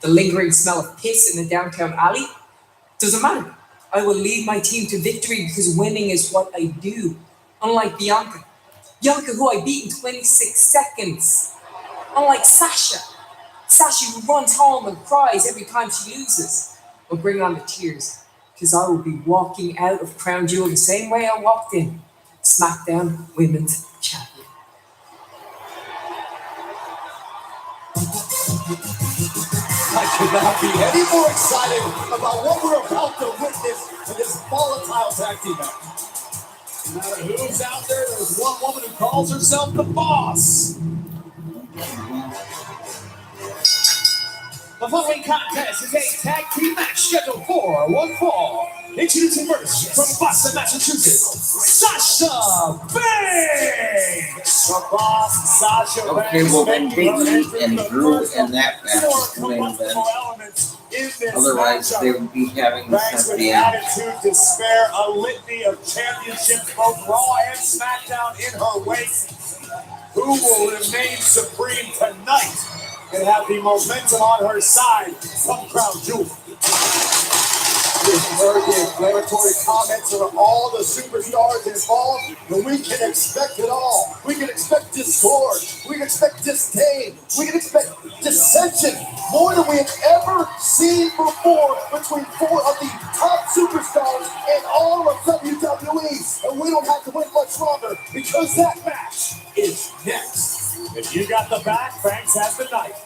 the lingering smell of piss in a downtown alley. Doesn't matter. I will lead my team to victory because winning is what I do. Unlike Bianca. Bianca, who I beat in 26 seconds. Unlike Sasha. Sasha, who runs home and cries every time she loses. But bring on the tears. Because I will be walking out of Crown Jewel the same way I walked in. SmackDown Women's Champion. I could not be any more excited about what we're about to witness in this volatile tag team match. No matter who's out there, there's one woman who calls herself the boss. The following contest is a tag team match scheduled for one fall. Introducing first from Boston, Massachusetts, Sasha Banks. The boss, Sasha Banks. Okay, well then Big E and Drew and that match is coming then. Otherwise, they would be having this Banks at with the end. attitude to spare a litany of championships, both Raw and SmackDown in her wake. Who will remain supreme tonight and have the momentum on her side from Crown Jewel? We've heard the inflammatory comments of all the superstars involved, and we can expect it all. We can expect discord. We can expect disdain. We can expect dissension more than we have ever seen before between 4 of the top superstars in all of WWE. And we don't have to wait much longer because that match is next. If you got the back, Banks has the knife.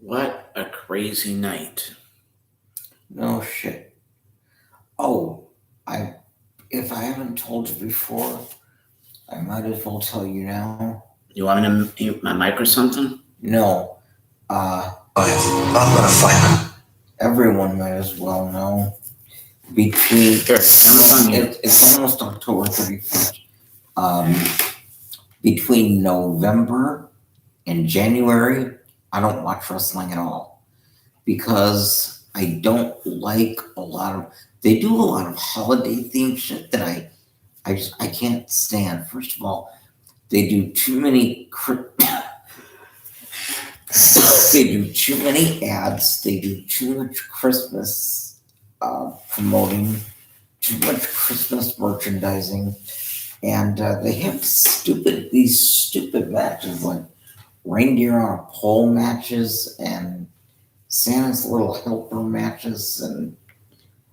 What a crazy night. No shit. Oh, if I haven't told you before, I might as well tell you now. You want me to mute my mic or something? No. I'm gonna find them. Everyone might as well know. Between it's almost October 31st. Between November and January, I don't watch wrestling at all because I don't like a lot of. They do a lot of holiday themed shit that I can't stand. First of all, they do too many. They do too many ads. They do too much Christmas promoting, too much Christmas merchandising, and they have these stupid matches like reindeer on a pole matches and Santa's little helper matches and.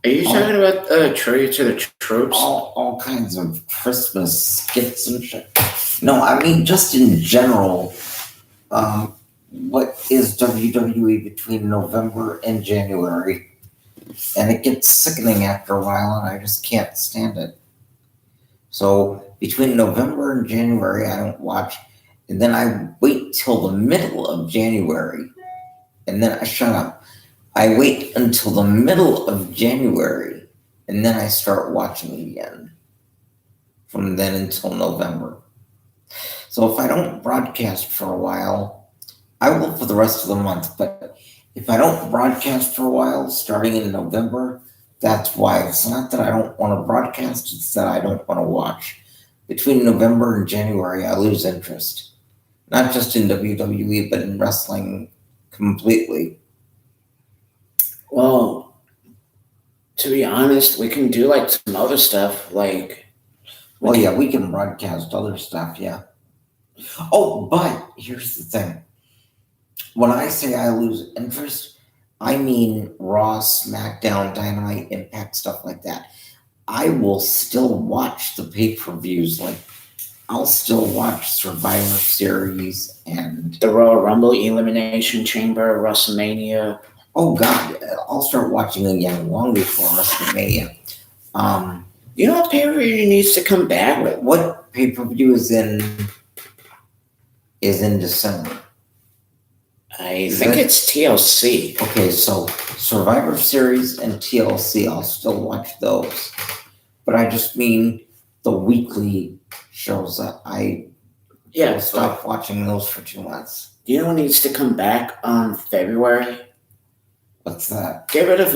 Are you talking about Tribute to the Troops? All kinds of Christmas skits and shit. No, I mean just in general. What is WWE between November and January? And it gets sickening after a while, and I just can't stand it. So between November and January, I don't watch, and then I wait till the middle of January, and then I shut up. I wait until the middle of January, and then I start watching again from then until November. So if I don't broadcast for a while, I will for the rest of the month. But if I don't broadcast for a while, starting in November, that's why. It's not that I don't want to broadcast, it's that I don't want to watch. Between November and January, I lose interest. Not just in WWE, but in wrestling completely. Well, to be honest, we can do like some other stuff. Like, Well, yeah, we can broadcast other stuff, yeah. Oh, but here's the thing. When I say I lose interest, I mean Raw, SmackDown, Dynamite, Impact, stuff like that. I will still watch the pay-per-views. Like, I'll still watch Survivor Series and... the Royal Rumble, Elimination Chamber, WrestleMania. Oh, God, I'll start watching again long before WrestleMania. You know what pay-per-view needs to come back with? What pay-per-view is in December? I think it's TLC. Okay, so Survivor Series and TLC, I'll still watch those. But I just mean the weekly shows that I will stop watching those for 2 months. You know what needs to come back on February? What's that? Get rid of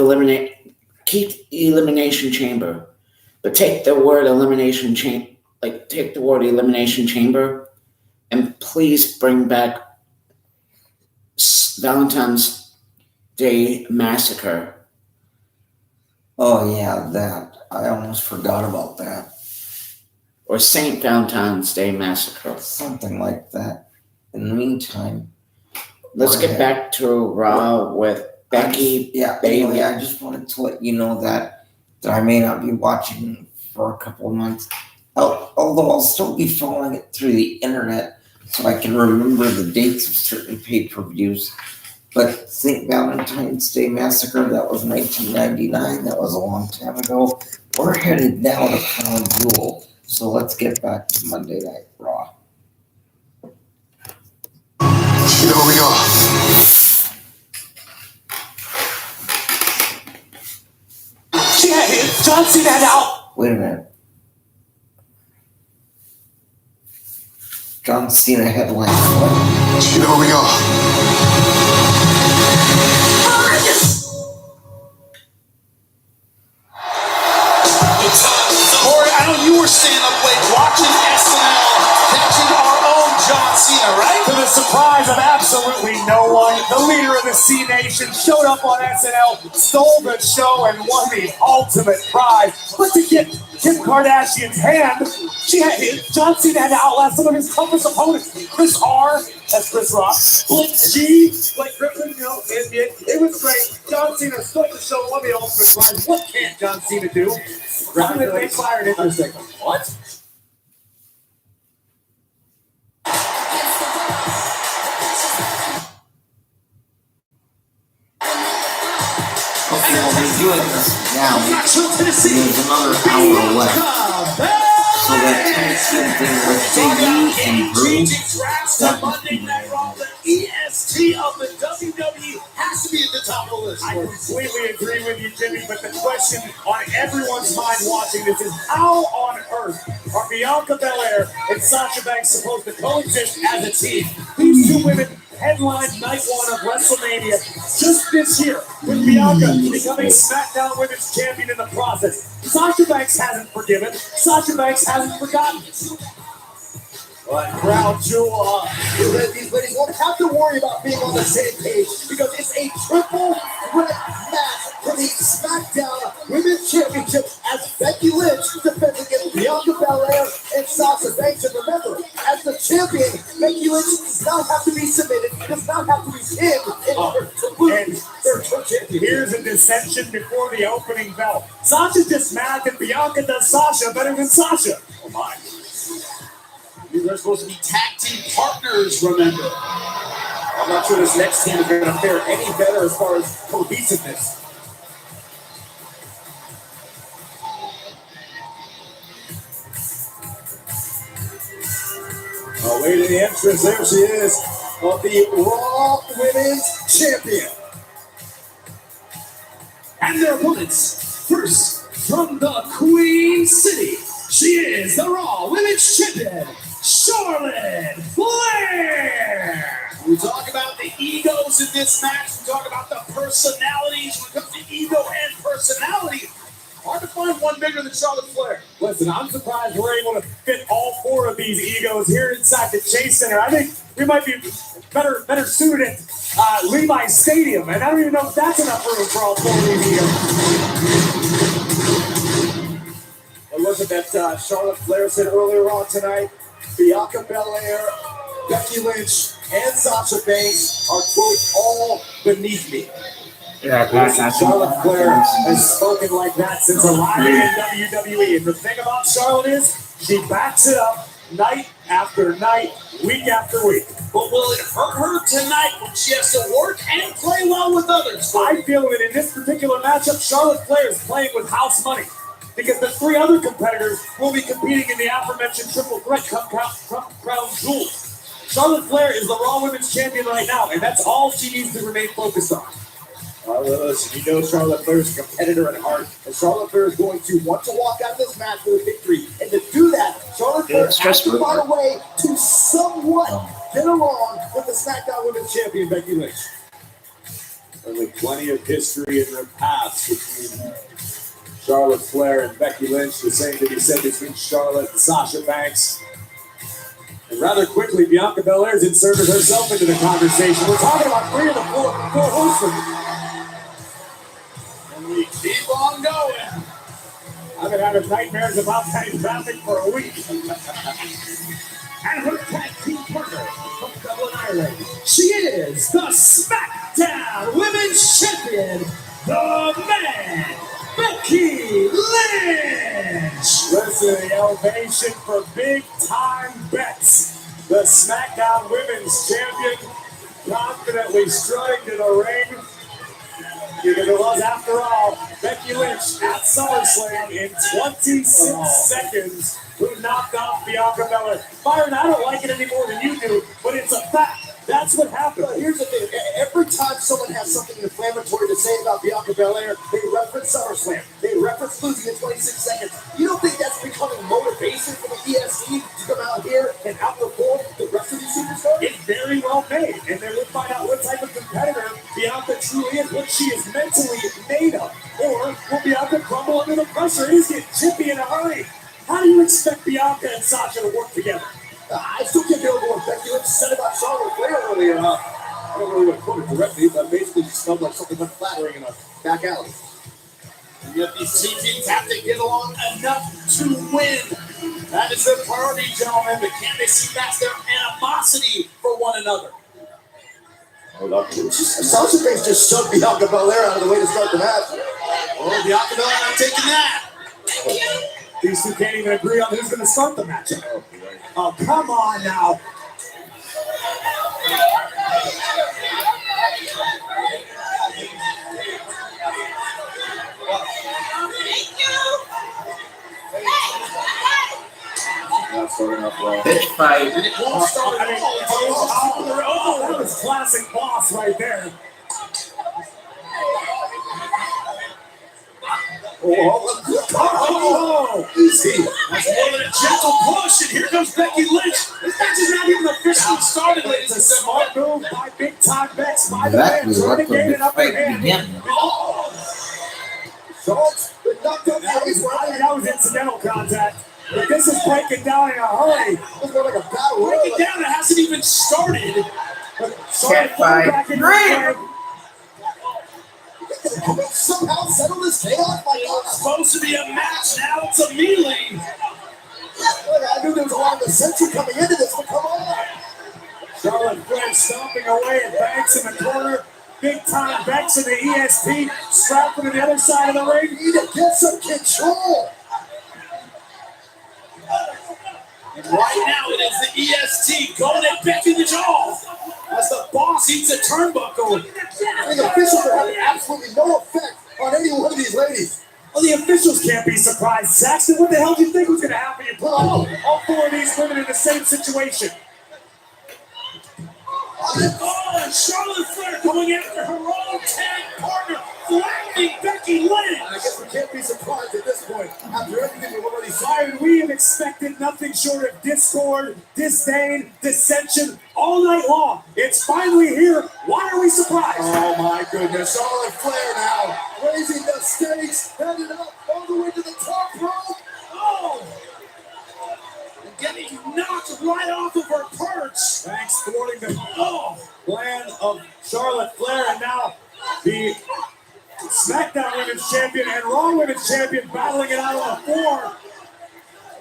keep Elimination Chamber. But take the word Elimination Chamber and please bring back Valentine's Day Massacre. Oh, yeah, that. I almost forgot about that. Or St. Valentine's Day Massacre. Something like that. In the meantime, let's get back to Raw with Becky. Bailey. Anyway, I just wanted to let you know that I may not be watching for a couple of months. Although I'll still be following it through the internet so I can remember the dates of certain pay-per-views. But St. Valentine's Day Massacre, that was 1999. That was a long time ago. We're headed now to Crown Jewel. So let's get back to Monday Night Raw. Here we go. She had hit John Cena out. Wait a minute. John Cena headline. Here we go. Corey, I know you were staying up late watching SNL, catching our own John Cena, right? To the surprise of absolutely no one, the leader of the C Nation showed up on SNL, stole the show, and won the ultimate prize. But to get Kim Kardashian's hand, John Cena had to outlast some of his toughest opponents. Chris R, that's Chris Rock, Blitz G, Blake Griffin, it was great. John Cena stole the show, won the ultimate prize. What can't John Cena do? They fired him for a second. What? Okay, we'll be doing this now. There's another hour left. So that tag team thing with Big E and Drew, that would be The EST of the WWE has to be at the top of the list. I completely agree with you, Jimmy, but the question on everyone's mind watching this is how on earth are Bianca Belair and Sasha Banks supposed to coexist as a team? These two women headlined night one of WrestleMania just this year, with Bianca becoming SmackDown Women's Champion in the process. Sasha Banks hasn't forgiven. Sasha Banks hasn't forgotten. But Crown Jewel, These ladies won't have to worry about being on the same page because it's a triple threat match for the SmackDown Women's Championship as Becky Lynch defends against Bianca Belair and Sasha Banks. And remember, as the champion, Becky Lynch does not have to be submitted, does not have to be pinned in order to lose their championship. Here's a dissension before the opening bell. Sasha's just mad that Bianca does Sasha better than Sasha. Oh my. These are supposed to be tag team partners, remember. I'm not sure this next team is going to fare any better as far as cohesiveness. Away to the entrance, there she is, of the Raw Women's Champion. And their opponents, first, from the Queen City, she is the Raw Women's Champion, Charlotte Flair. We talk about the egos in this match. We talk about the personalities. When it comes to ego and personality, hard to find one bigger than Charlotte Flair. Listen, I'm surprised we're able to fit all four of these egos here inside the Chase Center. I think we might be better suited at Levi's Stadium, and I don't even know if that's enough room for all four of these egos. Well, look at that Charlotte Flair said earlier on tonight, Bianca Belair, Becky Lynch, and Sasha Banks are, quote, all beneath me. Yeah, Charlotte Flair has spoken like that since arriving in WWE. And the thing about Charlotte is she backs it up night after night, week after week. But will it hurt her tonight when she has to work and play well with others? I feel that in this particular matchup, Charlotte Flair is playing with house money because the three other competitors will be competing in the aforementioned triple threat crown jewel. Charlotte Flair is the Raw Women's Champion right now, and that's all she needs to remain focused on. Listen, you know Charlotte Flair is a competitor at heart, and Charlotte Flair is going to want to walk out of this match with a victory. And to do that, Charlotte Flair has to find a way to somewhat get along with the SmackDown Women's Champion, Becky Lynch. Certainly plenty of history in their past between Charlotte Flair and Becky Lynch. The same to be said between Charlotte and Sasha Banks. And rather quickly, Bianca Belair has inserted herself into the conversation. We're talking about three of the four horsemen. And we keep on going. I've been having nightmares about that traffic for a week. And her tag team partner from Dublin, Ireland. She is the SmackDown Women's Champion, the Man, Becky Lynch. Listen, the elevation for big time bets. The SmackDown Women's Champion confidently strutting to the ring. Because it was, after all, Becky Lynch at SummerSlam in 26 seconds who knocked off Bianca Belair. Byron, I don't like it any more than you do, but it's a fact. That's what happened. Here's the thing. Every time someone has something inflammatory to say about Bianca Belair, they reference SummerSlam. They reference losing in 26 seconds. You don't think that's becoming motivation for the ESC to come out here and outperform the rest of these superstars? It's very well made, and then we'll find out what type of competitor Bianca truly is, what she is mentally made of. Or will Bianca crumble under the pressure? It is getting chippy in a hurry. How do you expect Bianca and Sasha to work together? I still can't get over what Becky Lynch said about Charlotte Flair earlier. I don't really want to quote it directly, but basically she smelled like something unflattering in a back alley. And yet these two teams have to get along enough to win. That is their priority, gentlemen, but can they see past their animosity for one another? Sasha Banks just shoved Bianca Belair out of the way to start the match. Oh, Bianca Belair not taking that. These two can't even agree on who's going to start the match. Oh, come on now. Bitch fight. And it won't start at all. Oh, that was classic boss right there. Oh, easy. That's more than a gentle push, and here comes Becky Lynch. This match is not even officially started, ladies and gentlemen. Smart move by big time bets by the Exactly man trying what to the gain big an upper fight hand. began. Schultz, but knocked out I think that was incidental contact. But this is breaking down in a hurry. It's more like a battle. Break it down, it hasn't even started. Cat fight. Back in the ring. Somehow settle this chaos by God. It's supposed to be a match, now it's a melee. I knew there was a lot of essential coming into this, but come on. Charlotte Flair stomping away at Banks in the corner. Big time Banks in the ESP. Strapping to the other side of the ring. Need to get some control. And right now it is the EST going at Becky the jaw. As the boss eats a turnbuckle. And the officials are having absolutely no effect on any one of these ladies. Well, the officials can't be surprised. Saxton, what the hell do you think was going to happen? You put all four of these women in the same situation. Oh, and Charlotte Flair going after her own tag partner flattening Becky Lynch. I guess we can't be surprised at this point after everything we've already seen. Byron, we have expected nothing short of discord, disdain, dissension all night long. It's finally here. Why are we surprised? Oh my goodness, Charlotte Flair now raising the stakes, headed up all the way to the top rope. Oh! Getting knocked right off of her perch. Thanks thwarting the plan of Charlotte Flair, and now the SmackDown Women's Champion and Raw Women's Champion battling it out on the floor.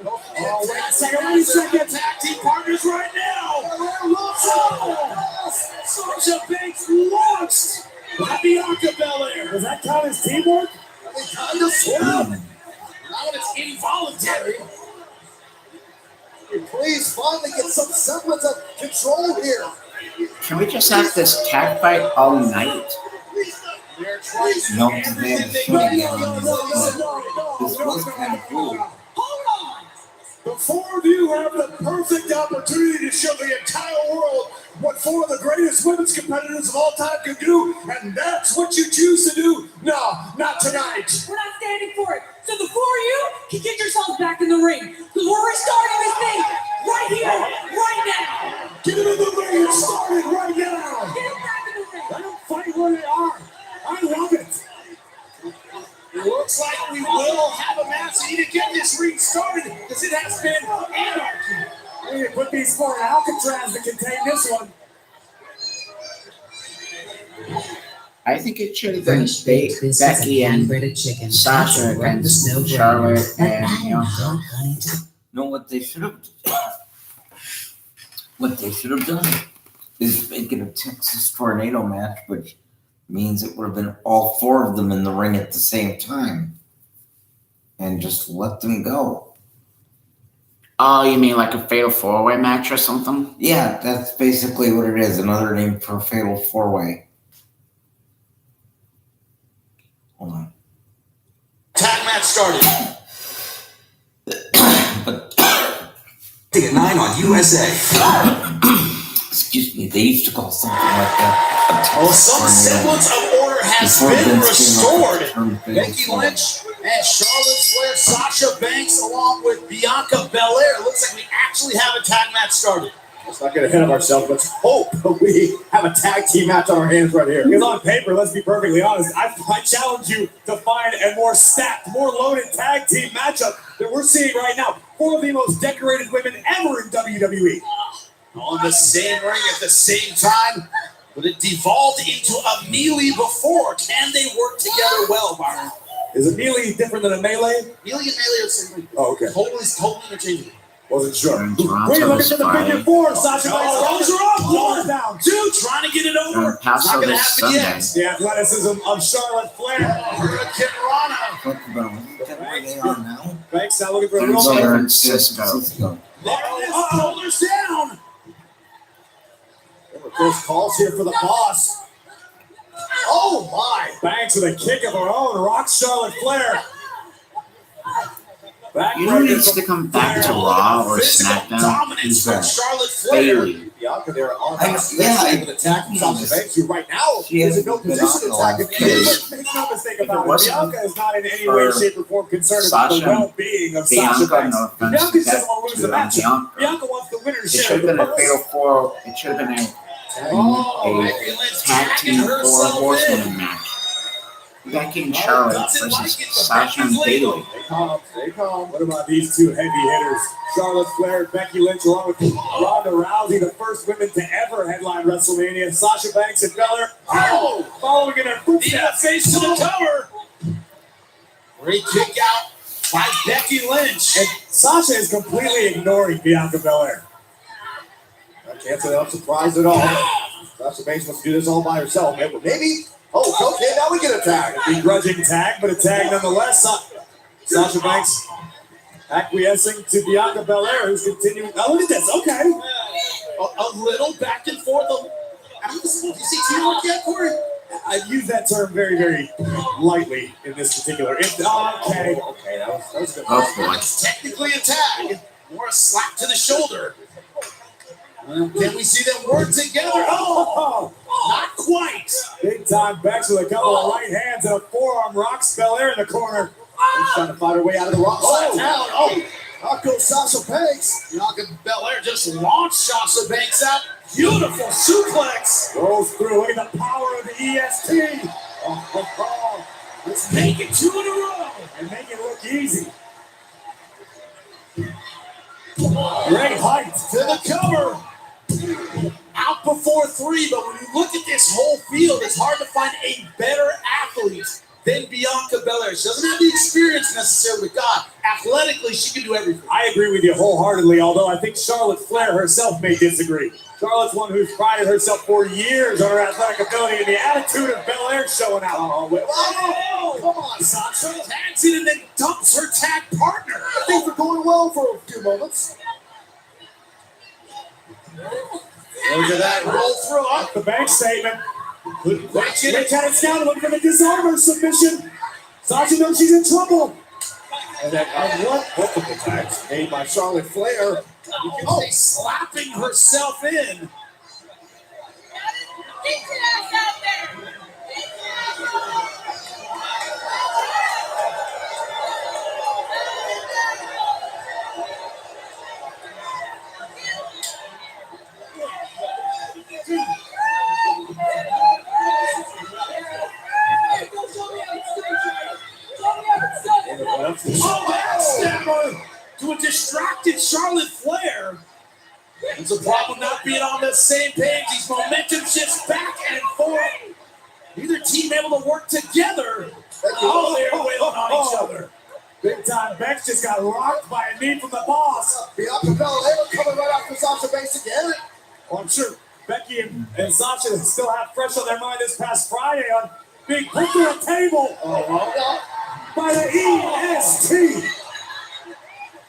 Oh, wait a second. Tag team partners right now. Sasha Banks launched by Bianca Belair. Does that count as teamwork? Kind of swim. Not when it's involuntary. Please finally get some semblance of control here. Can we just have this tag fight all night? No, they have a showdown. This was kind of cool. Hold on! The four of you have the perfect opportunity to show the entire world what four of the greatest women's competitors of all time can do, and that's what you choose to do. No, not tonight. We're not standing for it. So the four of you can get yourselves back in the ring. Because we're restarting this thing right here, right now. Get them in the ring and start it right now. Get them back in the ring. Let them fight where they are. I love it. It looks like we will have a match. We need to get this restarted because it has been anarchy. We need to put these four in Alcatraz to contain this one. I think it should have been Becky and Sasha against Charlotte and Bianca. No, what they should have done is make it a Texas tornado match, which means it would have been all four of them in the ring at the same time. And just let them go. Oh, you mean like a fatal four-way match or something? Yeah, that's basically what it is. Another name for a fatal four-way. Hold on. Tag match started. At 9 on USA. Excuse me, they used to call something like that. Some semblance of order has been restored. Becky Lynch and Charlotte Flair, Sasha Banks, along with Bianca Belair. Looks like we actually have a tag match started. Let's not get ahead of ourselves. Let's hope that we have a tag team match on our hands right here. Because on paper, let's be perfectly honest, I challenge you to find a more stacked, more loaded tag team matchup that we're seeing right now. Four of the most decorated women ever in WWE. On the same ring at the same time, but it devolved into a melee before. Can they work together well, Byron? Is a melee different than a melee? Melee and melee are the same thing. Oh, okay. Totally interchangeable. Wasn't sure. We're looking for the figure four. Sasha Banks rolls her up. One down. Two, trying to get it over. It's not going to happen yet. The athleticism of Charlotte Flair. Hurricane Rana. Where they are now. Banks now looking for a There's real over man. in Cisco. There it is. Shoulders down. Close calls here for the boss. Oh my! Banks with a kick of her own. Rocks Charlotte Flair. You know who needs to come back to Raw or SmackDown? Dominance from Charlotte Flair. Bayley. Bianca there on I know, yeah, able to attack Sasha Banks, who right now She is in hasn't no been position to on a lot attack. of Make no mistake about it. wasn't Bianca is not in any way, for shape, or form concerned about the Sasha, well-being of Sasha Bianca, Banks. no offense Bianca to doesn't that, want to lose to the match. Bianca. Bianca wants the winner to It share should have the been a purse. fatal four. It should have been a tag team four horsewoman match. Becky and Charlotte versus Sasha and Bayley. Stay calm. What about these two heavy hitters? Charlotte Flair, Becky Lynch, along with Ronda Rousey, the first women to ever headline WrestleMania. Sasha Banks and Belair, following in her footsteps. Face to the cover. Great kick out by Becky Lynch. And Sasha is completely ignoring Bianca Belair. I can't say I'm surprised at all. Sasha Banks must do this all by herself. Maybe. Oh, okay, now we get a tag. A begrudging tag, but a tag nonetheless. Sasha Banks acquiescing to Bianca Belair, who's continuing. Oh, look at this. Okay. A little back and forth. Do you see teamwork yet, Corey? I use that term very, very lightly in this particular. Okay, that was good. Oh boy. It's technically a tag. More a slap to the shoulder. Can we see them work together? Oh, not quite. Big time, Bex with a couple of right hands and a forearm rocks Belair in the corner. She's trying to fight her way out of the rock slide down. Oh, out goes Sasha Banks. Bianca Belair just launched Sasha Banks out. Beautiful suplex. Rolls through. Look at the power of the EST. Let's make it 2 in a row. And make it look easy. Great height To the cover. Out before 3, but when you look at this whole field, it's hard to find a better athlete than Bianca Belair. She doesn't have the experience necessarily, but God, athletically, she can do everything. I agree with you wholeheartedly, although I think Charlotte Flair herself may disagree. Charlotte's one who's prided herself for years on her athletic ability, and the attitude of Belair showing out. Oh, come on, Sasha. Tags in and then dumps her tag partner. Things are going well for a few moments. Look at that roll through. Up The bank statement. Couldn't quite get They it. count it down, looking for the disarmer submission. Sasha knows she's in trouble. And that unlocked multiple tags made by Charlotte Flair. You can say slapping herself in. Oh, backstabber to a distracted Charlotte Flair. There's a problem not being on the same page. These momentum shifts back and forth. Neither team able to work together. Oh, they're wailing on each other. Big time Bex just got rocked by a knee from the boss. Bianca Belair coming right after Sasha Banks again. Well, I'm sure Becky and Sasha still have fresh on their mind this past Friday on being put through a table by the EST.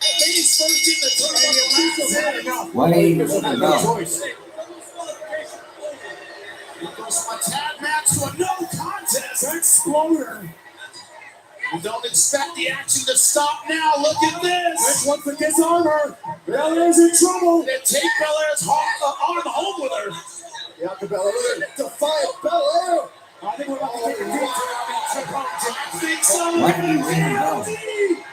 Ladies first in the tournament. What are you doing? No choice. It goes from a tag match to a no contest. Exploder. We don't expect the action to stop now. Look at Bex this. wants to disarm her. Belair's in trouble. They take Belair's arm home with her. Bianca Belair defiant Belair. I think we're about to take a detour I think so. What are you doing?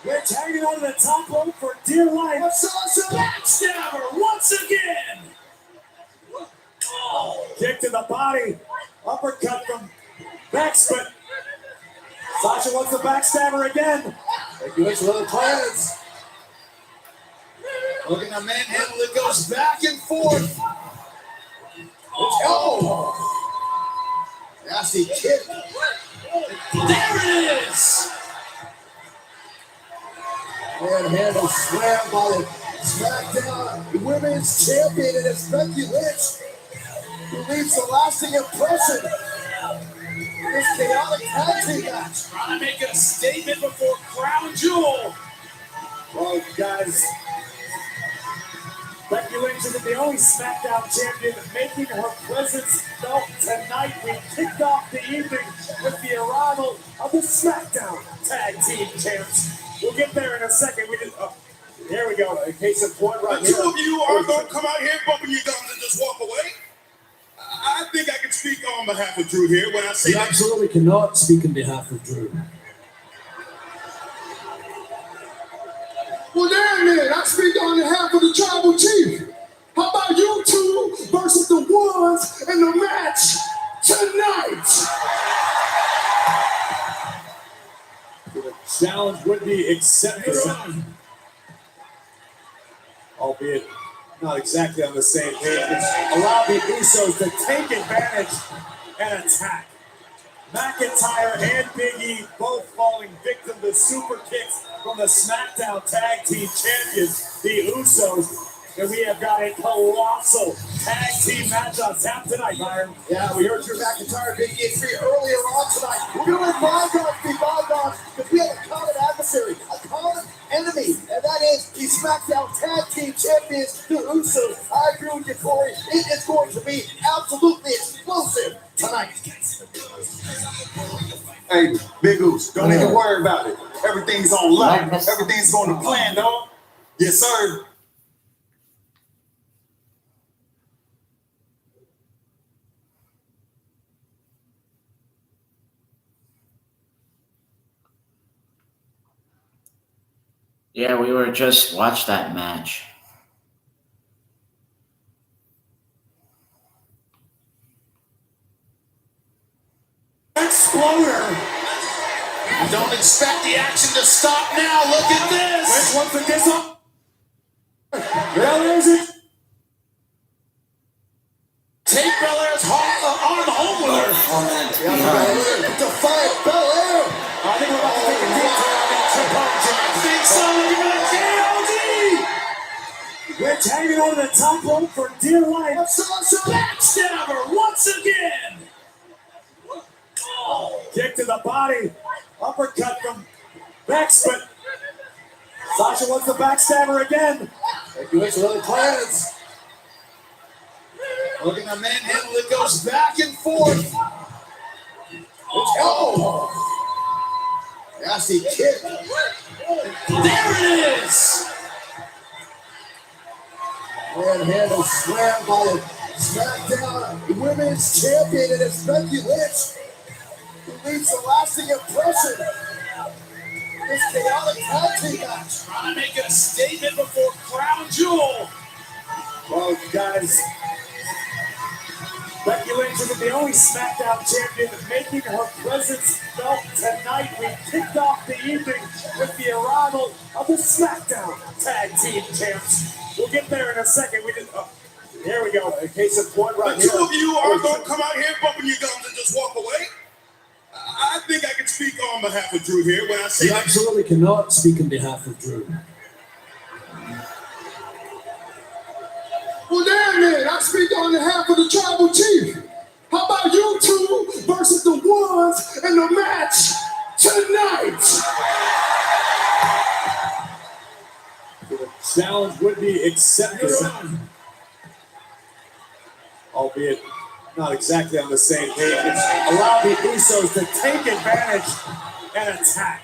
They're tagging out of the top rope for dear life. Sasha backstabber once again. Kick to the body. Uppercut from Bex, but Sasha wants the backstabber again. Becky Lynch with other plans. Look at the manhandle that goes back and forth. Oh. Nasty kick. There it is. Manhandle slam by the SmackDown Women's Champion, and it's Becky Lynch who leaves a lasting impression. This chaotic tag team match. Trying to make a statement before Crown Jewel. Well, guys, Becky Lynch isn't the only SmackDown champion making her presence felt tonight. We kicked off the evening with the arrival of the SmackDown Tag Team Champs. We'll get there in a second. Here we go. In case of point right The here. two of you are going to come out here bumping your gums and just walk away. I think I can speak on behalf of Drew here when I say You that. absolutely cannot speak on behalf of Drew. Well, damn man, I speak on behalf of the tribal chief. How about you two versus the ones in the match tonight? The challenge would be accepted, albeit not exactly on the same page. Allow the Usos to take advantage and attack. McIntyre and Big E both falling victim to super kicks from the SmackDown Tag Team Champions, the Usos. And we have got a colossal tag team match on tap tonight, Byron. Yeah, we heard Drew McIntyre Big E free earlier on tonight. We're going to let bygones be bygones because we have a common adversary, a common enemy, and that is the SmackDown Tag Team Champions, the Usos. I agree with you, Corey. It is going to be absolutely explosive tonight. Hey, Big Goose, don't even worry about it. Everything's on line. Everything's going to plan, dog. Yes, sir. Yeah, we were just watched that match. Exploder. Don't expect the action to stop now. Look at this. Once it gets up. Belair's it. Take Belair's arm home with her. 4 minutes behind. Defiant Belair. I think we're about to take a detour on that Triple J. I think so. Look at that KOD. Rich hanging over the top rope for dear life. Backstabber once again. Kick to the body. Uppercut from Bex, but Sasha wants the backstabber again. Becky Lynch with other plans. Look at the manhandle that goes back and forth. Oh! Nasty kick. There it is! Manhandle slam by the SmackDown Women's Champion, and it's Becky Lynch who leaves a lasting impression. This chaotic tag team match. Trying to make a statement before Crown Jewel. Well, guys, Becky Lynch is the only SmackDown champion making her presence felt tonight. We kicked off the evening with the arrival of the SmackDown Tag Team Champs. We'll get there in a second. Here we go. A case in point right The here. two of you are going to come out here bumping your gums and just walk away? I think I can speak on behalf of Drew here when I say You absolutely cannot speak on behalf of Drew. Well, damn it, I speak on behalf of the tribal chief. How about you two versus the ones in the match tonight? The challenge would be accepted, albeit not exactly on the same page. Allow the Usos to take advantage and attack.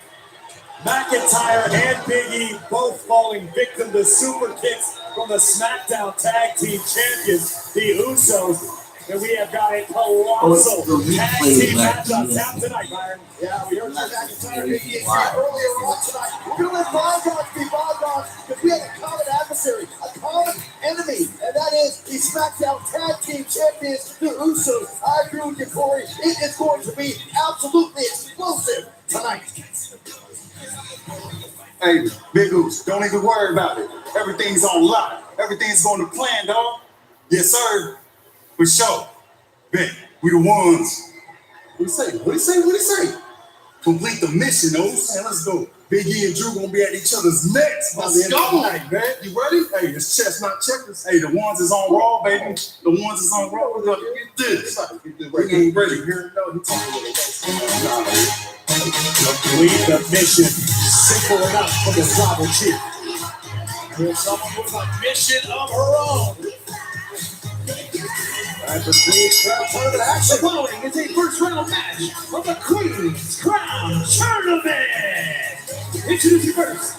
McIntyre and Big E both falling victim to super kicks from the SmackDown Tag Team Champions, the Usos. And we have got a colossal tag team matchup down tonight, Byron. Yeah, we heard that McIntyre and Big E earlier on tonight. We're going to let bygones be bygones because we have a common adversary, a common enemy, and that is the SmackDown Tag Team Champions, the Usos. I agree with you, Corey. It is going to be absolutely explosive tonight. Hey, Big Goose, don't even worry about it. Everything's on lock. Everything's going to plan, dog. Yes, sir. For sure. Bet, we the ones. What do you say? Complete the mission, though. Man, let's go. Big E and Drew gonna be at each other's necks by the end of the night, man. You ready? Hey, it's chestnut checkers. Hey, the ones is on Raw, baby. The ones is on Raw. We're gonna get this. We ain't ready here. No, he talking with it. Complete the mission. Simple enough for the tribal chief. Here's someone with a mission of her own. Time for Queen's Crown Tournament action. The following is a first round match of the Queen's Crown Tournament. Introducing first,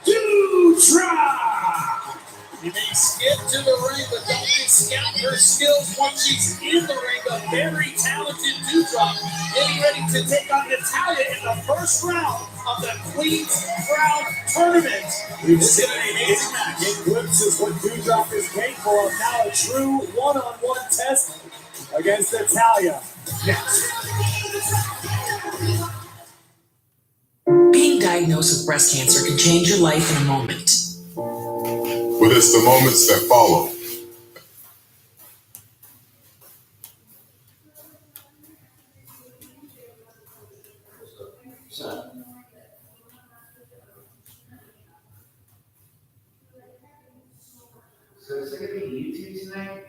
Doudrop. You may skip to the ring, but don't discount her skills once she's in the ring. The very talented Doudrop getting ready to take on Natalya in the first round of the Queen's Crown Tournament. We've seen an amazing match. It glimpses what Doudrop is capable of. Now a true one-on-one test against Natalya. Next. Being diagnosed with breast cancer can change your life in a moment. But it's the moments that follow. So is it going to be YouTube tonight?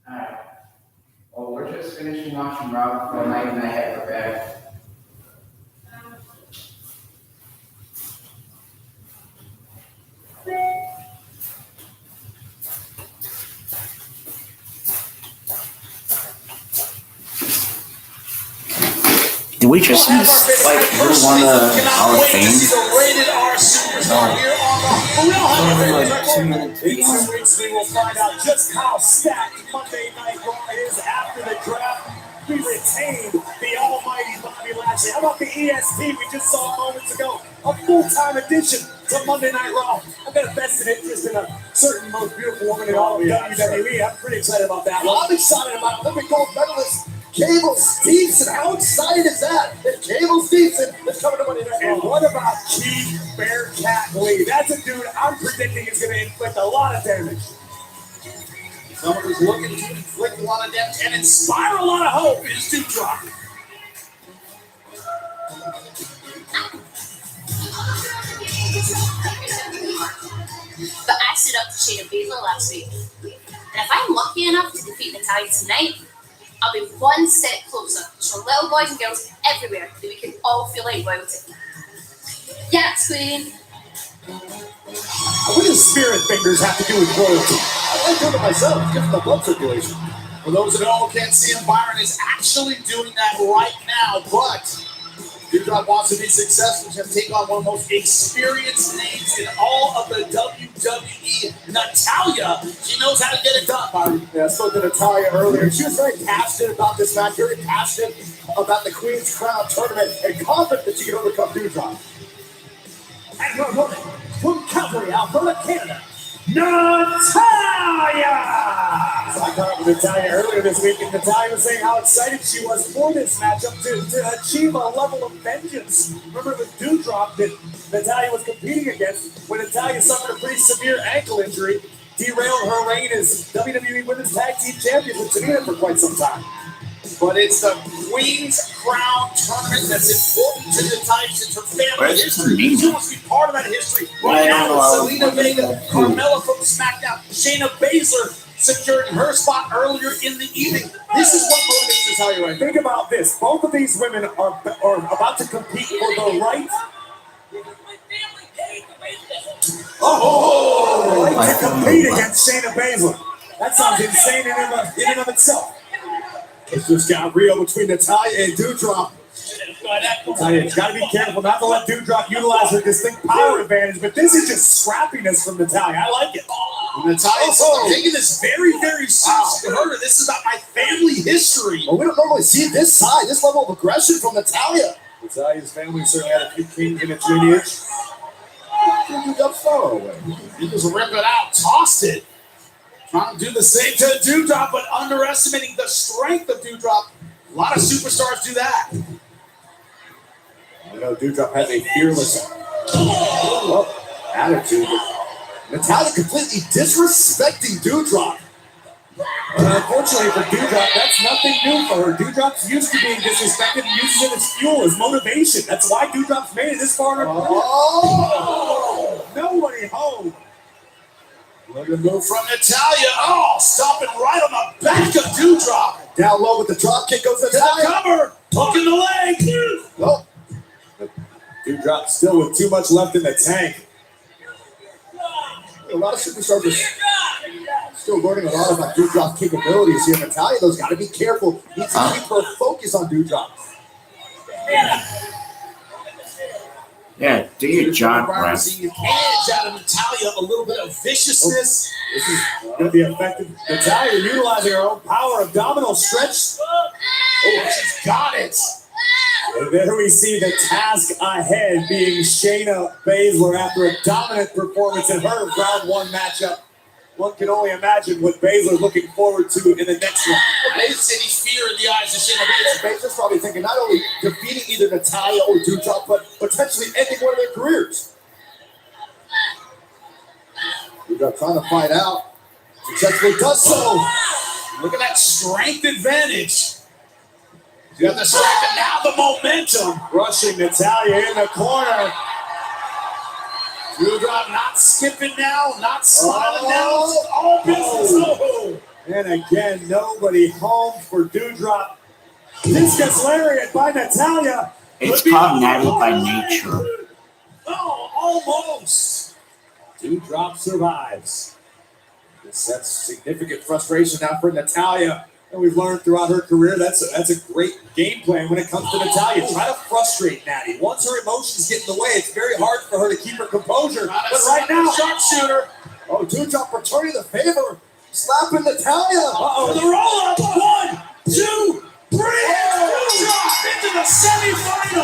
Alright. Well, we're just finishing watching Raw for the night and I head for bed. Did we just won the Hall of Fame? Like 2 minutes. In 2 weeks, we will find out just how stacked Monday Night Raw is after the draft. We retained the almighty Bobby Lashley. actually. How about the EST we just saw moments ago? A full-time addition to Monday Night Raw. I've got a vested interest in a certain most beautiful woman in all of WWE. I'm pretty excited about that. Well, I'm excited about Olympic gold medalist Cable Stevenson. How excited is that? That Cable Stevenson is coming to Monday Night Raw. And what about Keith Bearcat Lee? That's a dude I'm predicting is going to inflict a lot of damage. Someone who's looking to inflict a lot of damage and inspire a lot of hope is Doudrop. But I stood up to Shayna Baszler last week. And if I'm lucky enough to defeat Natalya tonight, I'll be one step closer to little boys and girls everywhere that we can all feel like royalty. Yes, Queen. What does spirit fingers have to do with royalty? I like doing it myself, just the blood circulation. For those that all can't see him, Byron is actually doing that right now, but Doudrop wants to be successful. He's going to take on one of the most experienced names in all of the WWE, Natalya. She knows how to get it done, Byron. Yeah, I spoke to Natalya earlier. She was very passionate about this match, very passionate about the Queen's Crown tournament, and confident that she can overcome Doudrop. And her woman from Calgary, Alberta, Canada, Natalya! So I caught up with Natalya earlier this week, and Natalya was saying how excited she was for this matchup to achieve a level of vengeance. Remember, it was Doudrop that Natalya was competing against when Natalya suffered a pretty severe ankle injury, derailed her reign as WWE Women's Tag Team Champion with Tamina for quite some time. But it's the Queen's Crown tournament that's important to Natalya since her family history. She wants to be part of that history. Right now, with Zelina Vega, Carmella from SmackDown, Shayna Baszler securing her spot earlier in the evening. This is what motivates Natalya right now. Think about this. Both of these women are about to compete for the right. To compete against Shayna Baszler. That sounds insane in and of itself. It's just got real between Natalya and Doudrop. Natalya's got to be careful not to let Doudrop utilize her distinct power advantage, but this is just scrappiness from Natalya. I like it. Natalya's taking this very, very seriously. Wow. This is about my family history. Well, we don't normally see this level of aggression from Natalya. Natalya's family certainly had a few kings in its lineage. He got far away. He just ripped it out, tossed it. Trying to do the same to Doudrop, but underestimating the strength of Doudrop. A lot of superstars do that. I know Doudrop has a fearless attitude. Natalya completely disrespecting Doudrop. Unfortunately for Doudrop, that's nothing new for her. Doudrop's used to being disrespected and uses it as fuel, as motivation. That's why Doudrop's made it this far in her career. Nobody home. Look at the move from Natalya. Oh, stopping right on the back of Doudrop. Down low with the drop kick goes Natalya. Cover. Hooking the leg. Oh. Doudrop still with too much left in the tank. A lot of superstars are still learning a lot about Doudrop's capabilities here. Natalya, though, has got to be careful. Needs to keep her focus on Doudrop. Yeah, do your job, Brad. Seeing an edge out of Natalya, a little bit of viciousness. This is going to be effective. Natalya utilizing her own power, abdominal stretch. Oh, she's got it. And there we see the task ahead being Shayna Baszler after a dominant performance in her round one matchup. One can only imagine what Baszler looking forward to in the next round. There's any fear in the eyes of Shayna Baszler. Baszler's probably thinking not only defeating either Natalya or Doudrop, but potentially ending one of their careers. Doudrop trying to fight out. Successfully does so. Look at that strength advantage. You got the strength and now the momentum. Rushing Natalya in the corner. Doudrop not skipping now, not smiling now. It's all business. Oh. And again, nobody home for Doudrop. Discus lariat by Natalya. It's called Natty by nature. Oh, almost. Doudrop survives. This sets significant frustration now for Natalya. And we've learned throughout her career that's a great game plan when it comes to Natalya. Try to frustrate Natty. Once her emotions get in the way, it's very hard for her to keep her composure. But right now, sharpshooter. Oh, Doudrop returning the favor. Slapping Natalya. Uh-oh. The roll up. 1, 2, 3. Doudrop into the semifinals.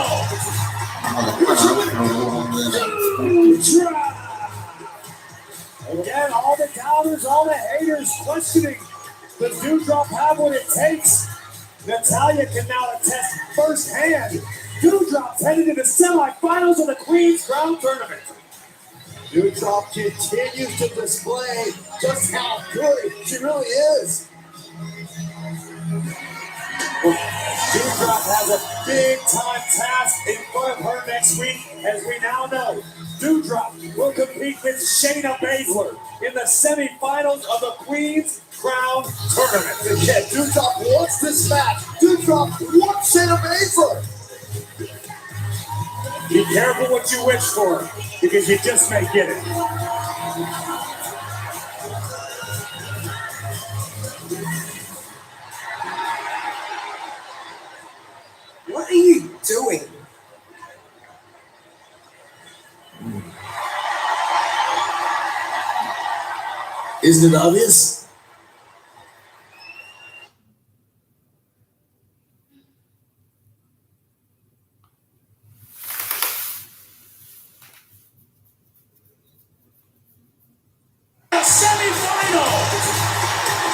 Again, all the doubters, all the haters questioning, does Doudrop have what it takes? Natalya can now attest firsthand. Doudrop's headed to the semifinals of the Queen's Crown Tournament. Doudrop continues to display just how good she really is. Doudrop has a big-time task in front of her next week, as we now know. Doudrop will compete with Shayna Baszler in the semifinals of the Queen's Crown Tournament. Yeah, Doudrop wants this match. Doudrop wants Shayna Baszler. Be careful what you wish for, because you just may get it. What are you doing? Isn't it obvious? Semifinal!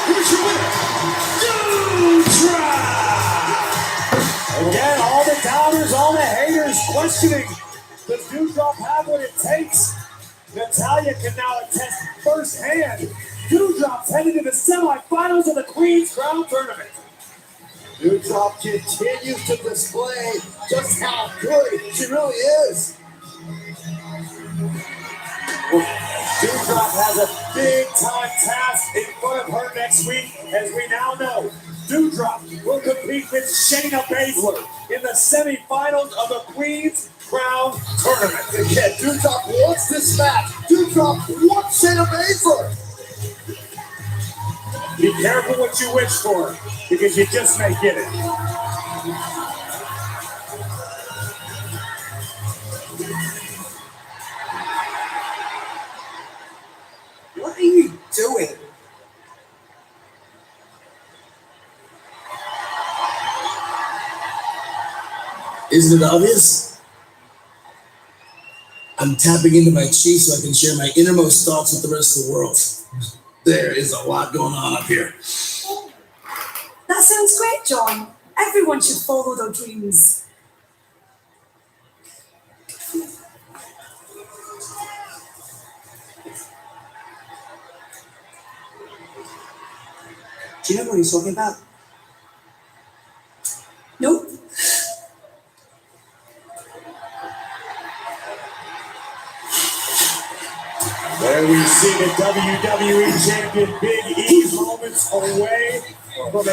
Here's your winner, Doudrop! Again, all the doubters, all the haters questioning, does Doudrop have what it takes? Natalya can now attest firsthand. Doudrop's headed to the semifinals of the Queen's Crown Tournament. Doudrop continues to display just how good she really is. Doudrop has a big-time task in front of her next week, as we now know. Doudrop will compete with Shayna Baszler in the semifinals of the Queen's Crown Tournament. Yeah, Doudrop wants this match. Doudrop wants Shayna Baszler. Be careful what you wish for, because you just may get it. What are you doing? Isn't it obvious? I'm tapping into my chi so I can share my innermost thoughts with the rest of the world. There is a lot going on up here. That sounds great, John. Everyone should follow their dreams. Do you know what he's talking about? Nope. There we see the WWE Champion Big E moments away from a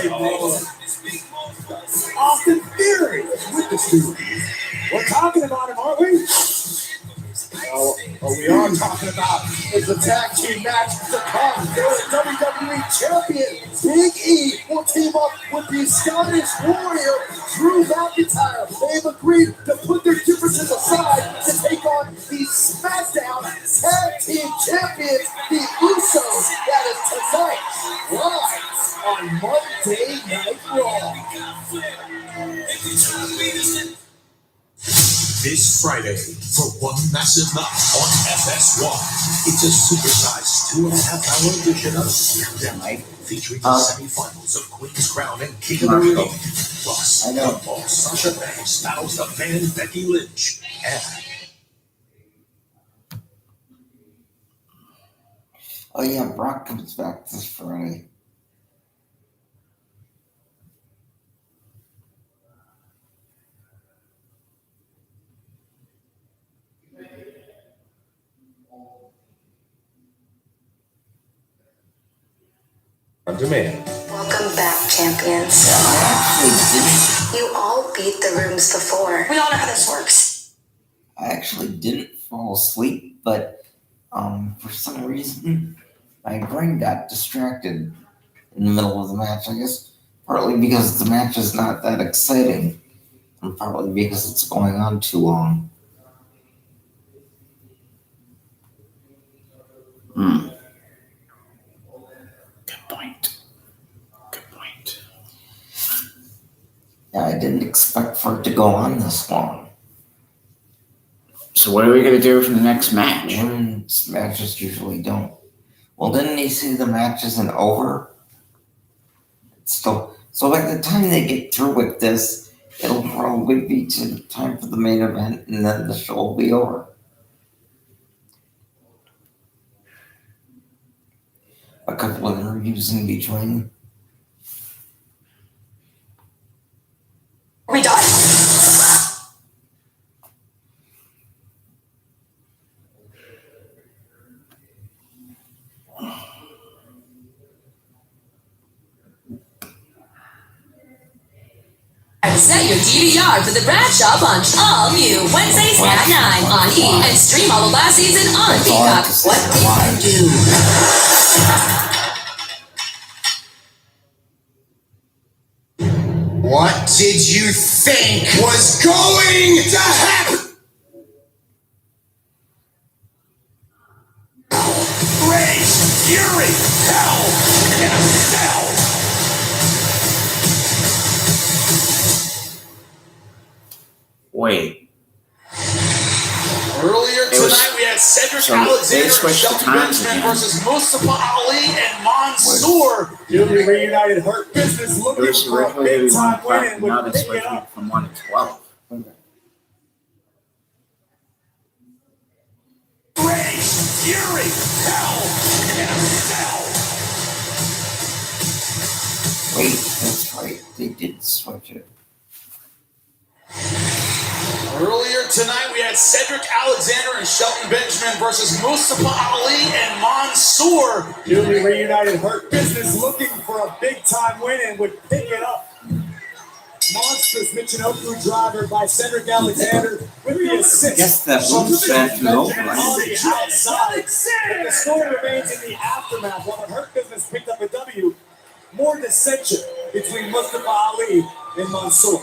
Austin Theory with the Steve. We're talking about him, aren't we? What we are talking about is the tag team match to come. The WWE Champion Big E will team up with the Scottish Warrior Drew McIntyre. They've agreed to put their differences aside to take on the SmackDown Tag Team Champions, the Usos. That is tonight, live on Monday Night Raw. This Friday, for one massive night on FS1, it's a supersized 2.5-hour edition of SmackDown, featuring the semifinals of Queen's Crown and King of the Ring. Plus, the boss Sasha Banks battles the man Becky Lynch, and Oh yeah, Brock comes back this Friday. on demand. Welcome back, champions. You all beat the rooms before. We all know how this works. I actually didn't fall asleep, but for some reason my brain got distracted in the middle of the match. I guess partly because the match is not that exciting, and partly because it's going on too long. Good point. Yeah, I didn't expect for it to go on this long. So what are we gonna do for the next match? Women's matches usually don't. Well, didn't he say the match isn't over? So by the time they get through with this, it'll probably be time for the main event, and then the show will be over. A couple of interviews in between. Are we done? Set your DVR for the Bradshaw Bunch, all new Wednesdays at 9 on E! And stream all of last season on Peacock. What did you do? What did you think was going to happen? Rage, fury, hell in a cell. Wait. Earlier tonight, we had Cedric Alexander and Shelton Benjamin versus Mustafa Ali and Mansoor. Newly reunited Hurt Business looking for a big time win Now with they're Pick It switching Up. from 1 to 12. Rage, fury, hell in a cell. Wait, that's right. They did switch it. Earlier tonight, we had Cedric Alexander and Shelton Benjamin versus Mustafa Ali and Mansoor. Newly reunited Hurt Business looking for a big time win and would pick it up. Monstrous Michinoku driver by Cedric Alexander with the assist. I guess that from moves back to the Benjamin open. on the outside. But the story remains in the aftermath. While the Hurt Business picked up a W, more dissension between Mustafa Ali and Mansoor.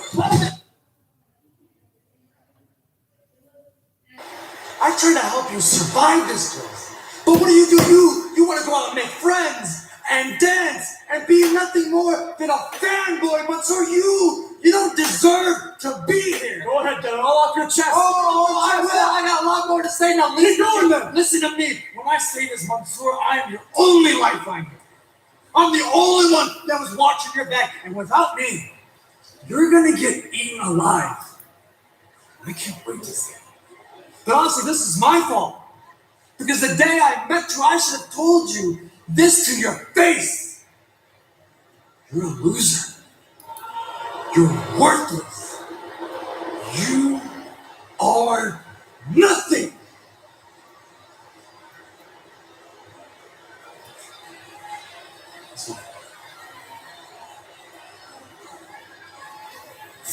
I try to help you survive this place. But what do? You want to go out and make friends and dance and be nothing more than a fanboy, Mansoor. You don't deserve to be here. Go ahead, get it all off your chest. Oh, I will. I got a lot more to say now. Keep going then. Listen to me. When I say this, Mansoor, I am your only lifeline. I'm the only one that was watching your back. And without me, you're going to get eaten alive. I can't wait to see it. But honestly, this is my fault. Because the day I met you, I should have told you this to your face. You're a loser. You're worthless. You are nothing.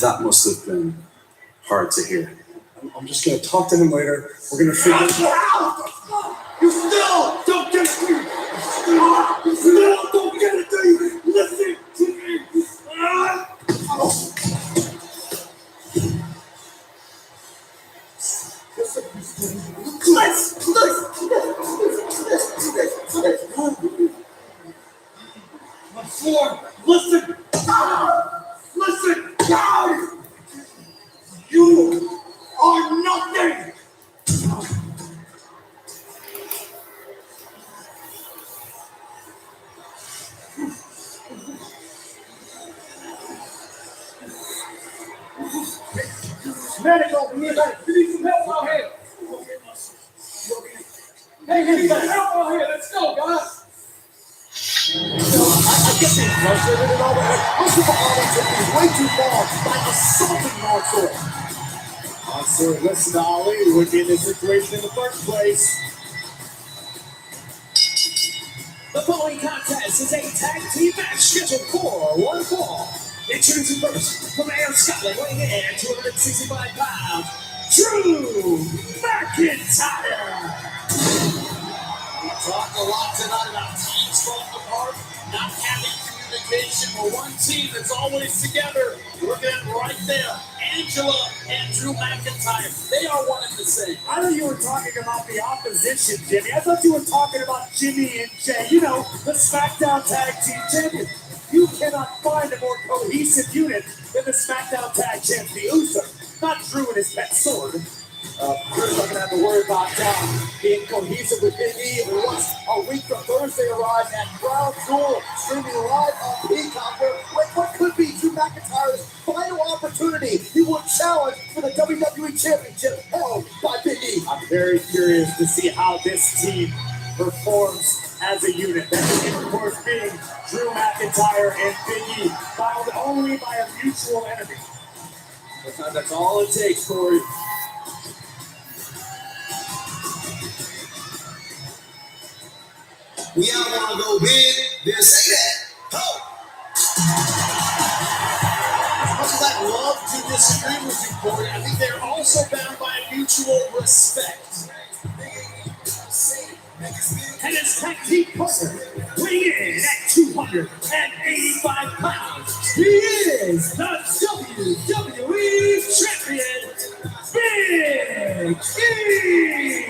That must have been hard to hear. I'm just gonna talk to him later. We're gonna figure it out. You still don't get it. You still don't get it. Listen to me. Listen. Listen. You are nothing. Medical, we need some help out here. Hey, we need some help out here. Let's go, guys. I get being frustrated and all that. Most of the audience took me way too far by assaulting Mansoor. Mansoor listened to Ali, who would be in this situation in the first place. The following contest is a tag team match scheduled for one fall. Introducing first from Ayr, Scotland, weighing in at 265 pounds, Drew McIntyre. We talked a lot tonight about teams falling apart, not having communication. We're one team that's always together. Look at right there, Angela and Drew McIntyre. They are one and the same. I thought you were talking about the opposition, Jimmy. I thought you were talking about Jimmy and Jay. You know, the SmackDown Tag Team Champions. You cannot find a more cohesive unit than the SmackDown Tag Champs, the Usos. Not Drew and his pet sword. Drew's not going to have to worry about being cohesive with Big E. Once a week from Thursday arrives at Crown Jewel, streaming live on Peacock, where what could be Drew McIntyre's final opportunity. He will challenge for the WWE Championship held by Big E. I'm very curious to see how this team performs as a unit. That team, of course, being Drew McIntyre and Big E, bound only by a mutual enemy. That's all it takes, Corey. We all want to go big, then say that. Ho! As much as I'd love to disagree with you, Corey, I think they're also bound by a mutual respect. And his tag team partner, weighing in at 285 pounds, he is the WWE Champion, Big E!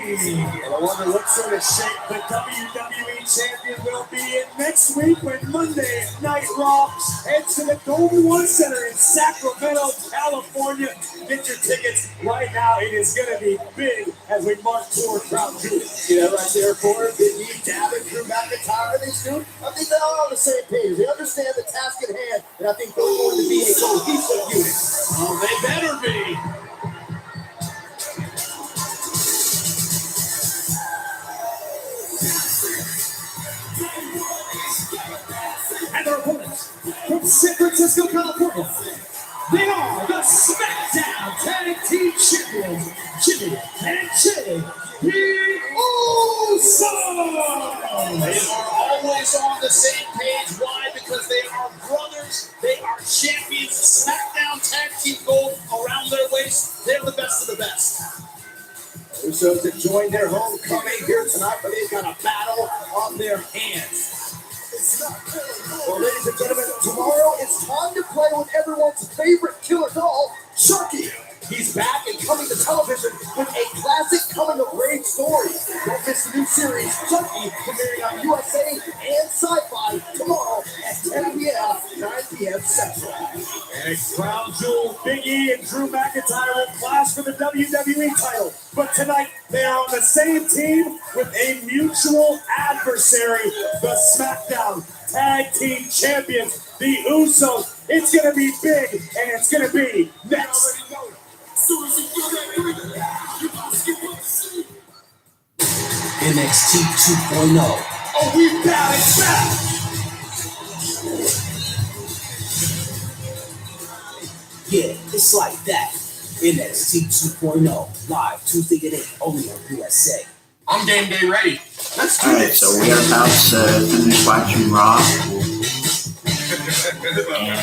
And I wonder what sort of shape the WWE Champion will be in next week when Monday Night Raw heads to the Golden One Center in Sacramento, California. Get your tickets right now. It is going to be big as we march toward Crown Jewel. See that right there, Corey? Big E, Davin, Drew McIntyre, these two. I think they're all on the same page. They understand the task at hand, and I think they're going to be a cohesive unit. Oh, they better be. And their opponents from San Francisco, California, they are the SmackDown Tag Team Champions, Jimmy and Jay Uso. They are always on the same page. Why? Because they are brothers. They are champions. SmackDown Tag Team Gold around their waist. They're the best of the best. Usos have joined their homecoming here tonight, but they've got a battle on their hands. Well, ladies and gentlemen, tomorrow it's time to play with everyone's favorite killer doll, Chucky. He's back and coming to television with a classic coming-of-age story. Don't miss the new series, Chucky, premiering on USA and Sci-Fi tomorrow at 10 p.m., 9 p.m. Central. And Crown Jewel, Big E and Drew McIntyre will clash for the WWE title. But tonight, they are on the same team with a mutual adversary, the SmackDown Tag Team Champions, the Usos. It's going to be big, and it's going to be next. NXT 2.0. Oh, we back, it's back! Yeah, it's like that. NXT 2.0, live Tuesday at 8, only on USA. I'm game day ready. Let's do Alright, this. so we are about to finish watching Raw. And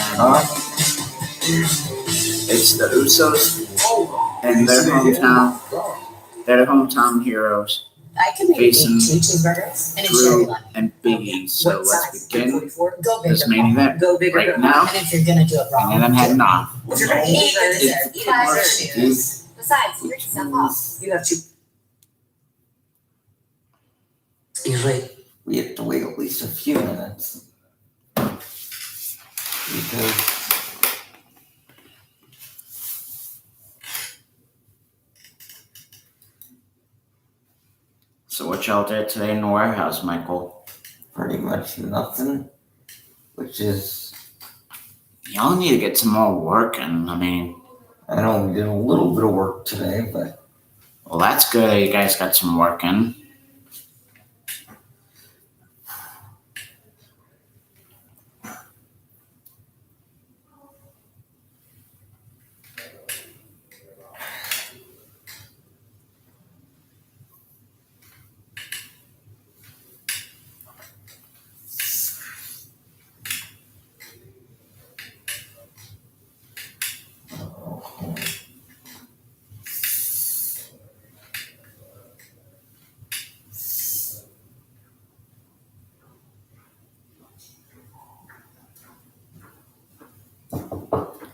it's the Usos and their hometown. They're the hometown heroes. I can make Facing 2 cheeseburgers and a cherry Drew lime. and Big E. So What let's size? begin 44? Go bigger. this main event Go bigger. right now. And if you're gonna do it wrong, And then I'm heading off. if you're gonna eat your dessert, It's eat out your commercial, shoes. Besides, you're yourself off. You have to. Usually we have to wait at least a few minutes. Because So what y'all did today in the warehouse, Michael? pretty much nothing, which is, Y'all need to get some more work in. I mean, I know we did a little bit of work today, but well, that's good. You guys got some work in.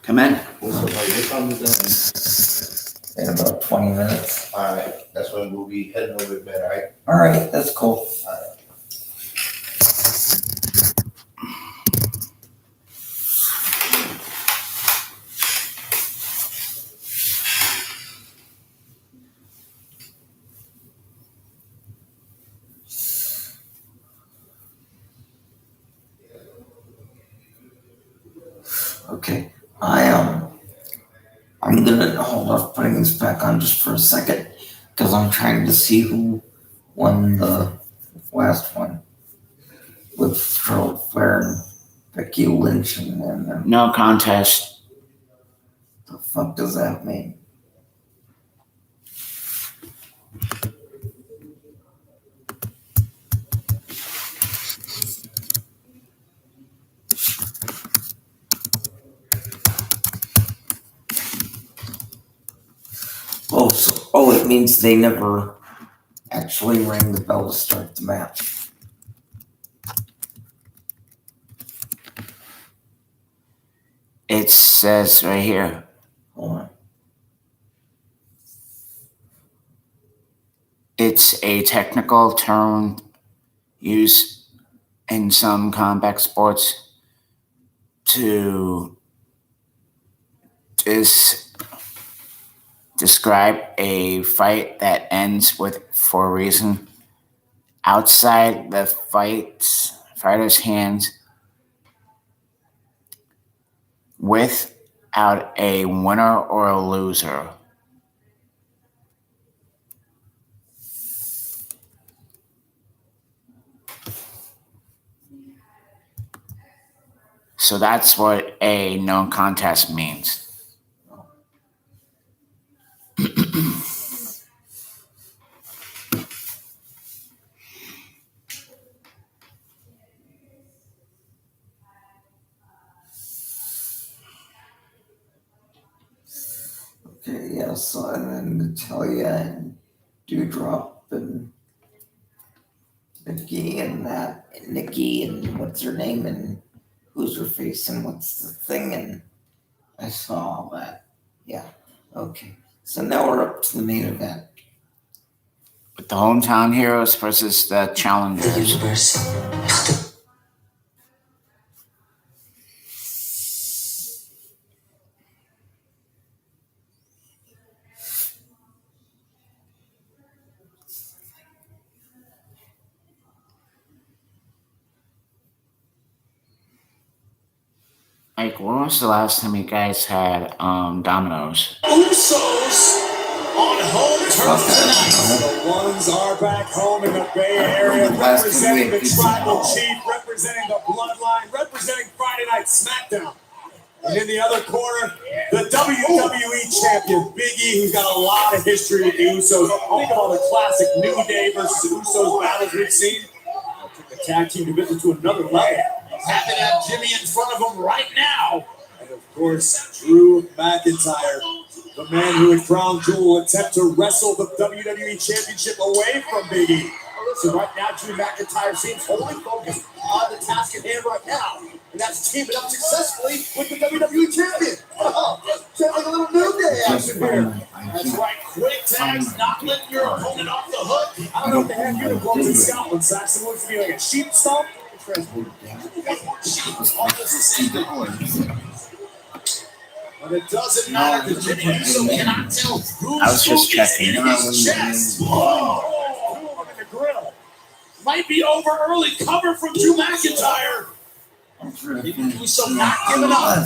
Come in. in about 20 minutes. Alright, that's when we'll be heading over to bed, alright? Alright, that's cool. Okay, I'm gonna hold off putting this back on just for a second because I'm trying to see who won the last one with Charlotte Flair and Becky Lynch and then No contest. the fuck does that mean? It means they never actually rang the bell to start the match. It says right here. Hold on. It's a technical term used in some combat sports to describe a fight that ends for a reason outside the fighter's hands without a winner or a loser. So that's what a no contest means. Okay, yeah, so and then Natalia and Dewdrop and Nikki and Nikki and what's her name and who's her face and what's the thing and I saw all that. Yeah, okay. So now we're up to the main event. With the hometown heroes versus the challengers. Like, when was the last time you guys had Domino's? Usos on home turf tonight. The ones are back home in the Bay Area, representing the tribal chief, representing the bloodline, representing Friday Night SmackDown. And in the other corner, the WWE champion, Big E, who's got a lot of history with the Usos. Think of all the classic New Day versus Usos battles we've seen. Took the tag team division to another level. Happy to have Jimmy in front of him right now. And of course, Drew McIntyre, the man who in Crown Jewel will attempt to wrestle the WWE Championship away from Big E. So right now, Drew McIntyre seems wholly focused on the task at hand right now. And that's teaming up successfully with the WWE Champion. Sounds like a little New Day action here. That's right, quick tags, not letting your opponent off the hook. I don't know if they have uniforms in Scotland, Saxon. Looks to be like a sheep stomp. But it doesn't matter because Jimmy Uso cannot tell who's I was just checking. in his chest. Whoa! In the grill. Might be over early. Cover from Drew McIntyre. Uso not giving up.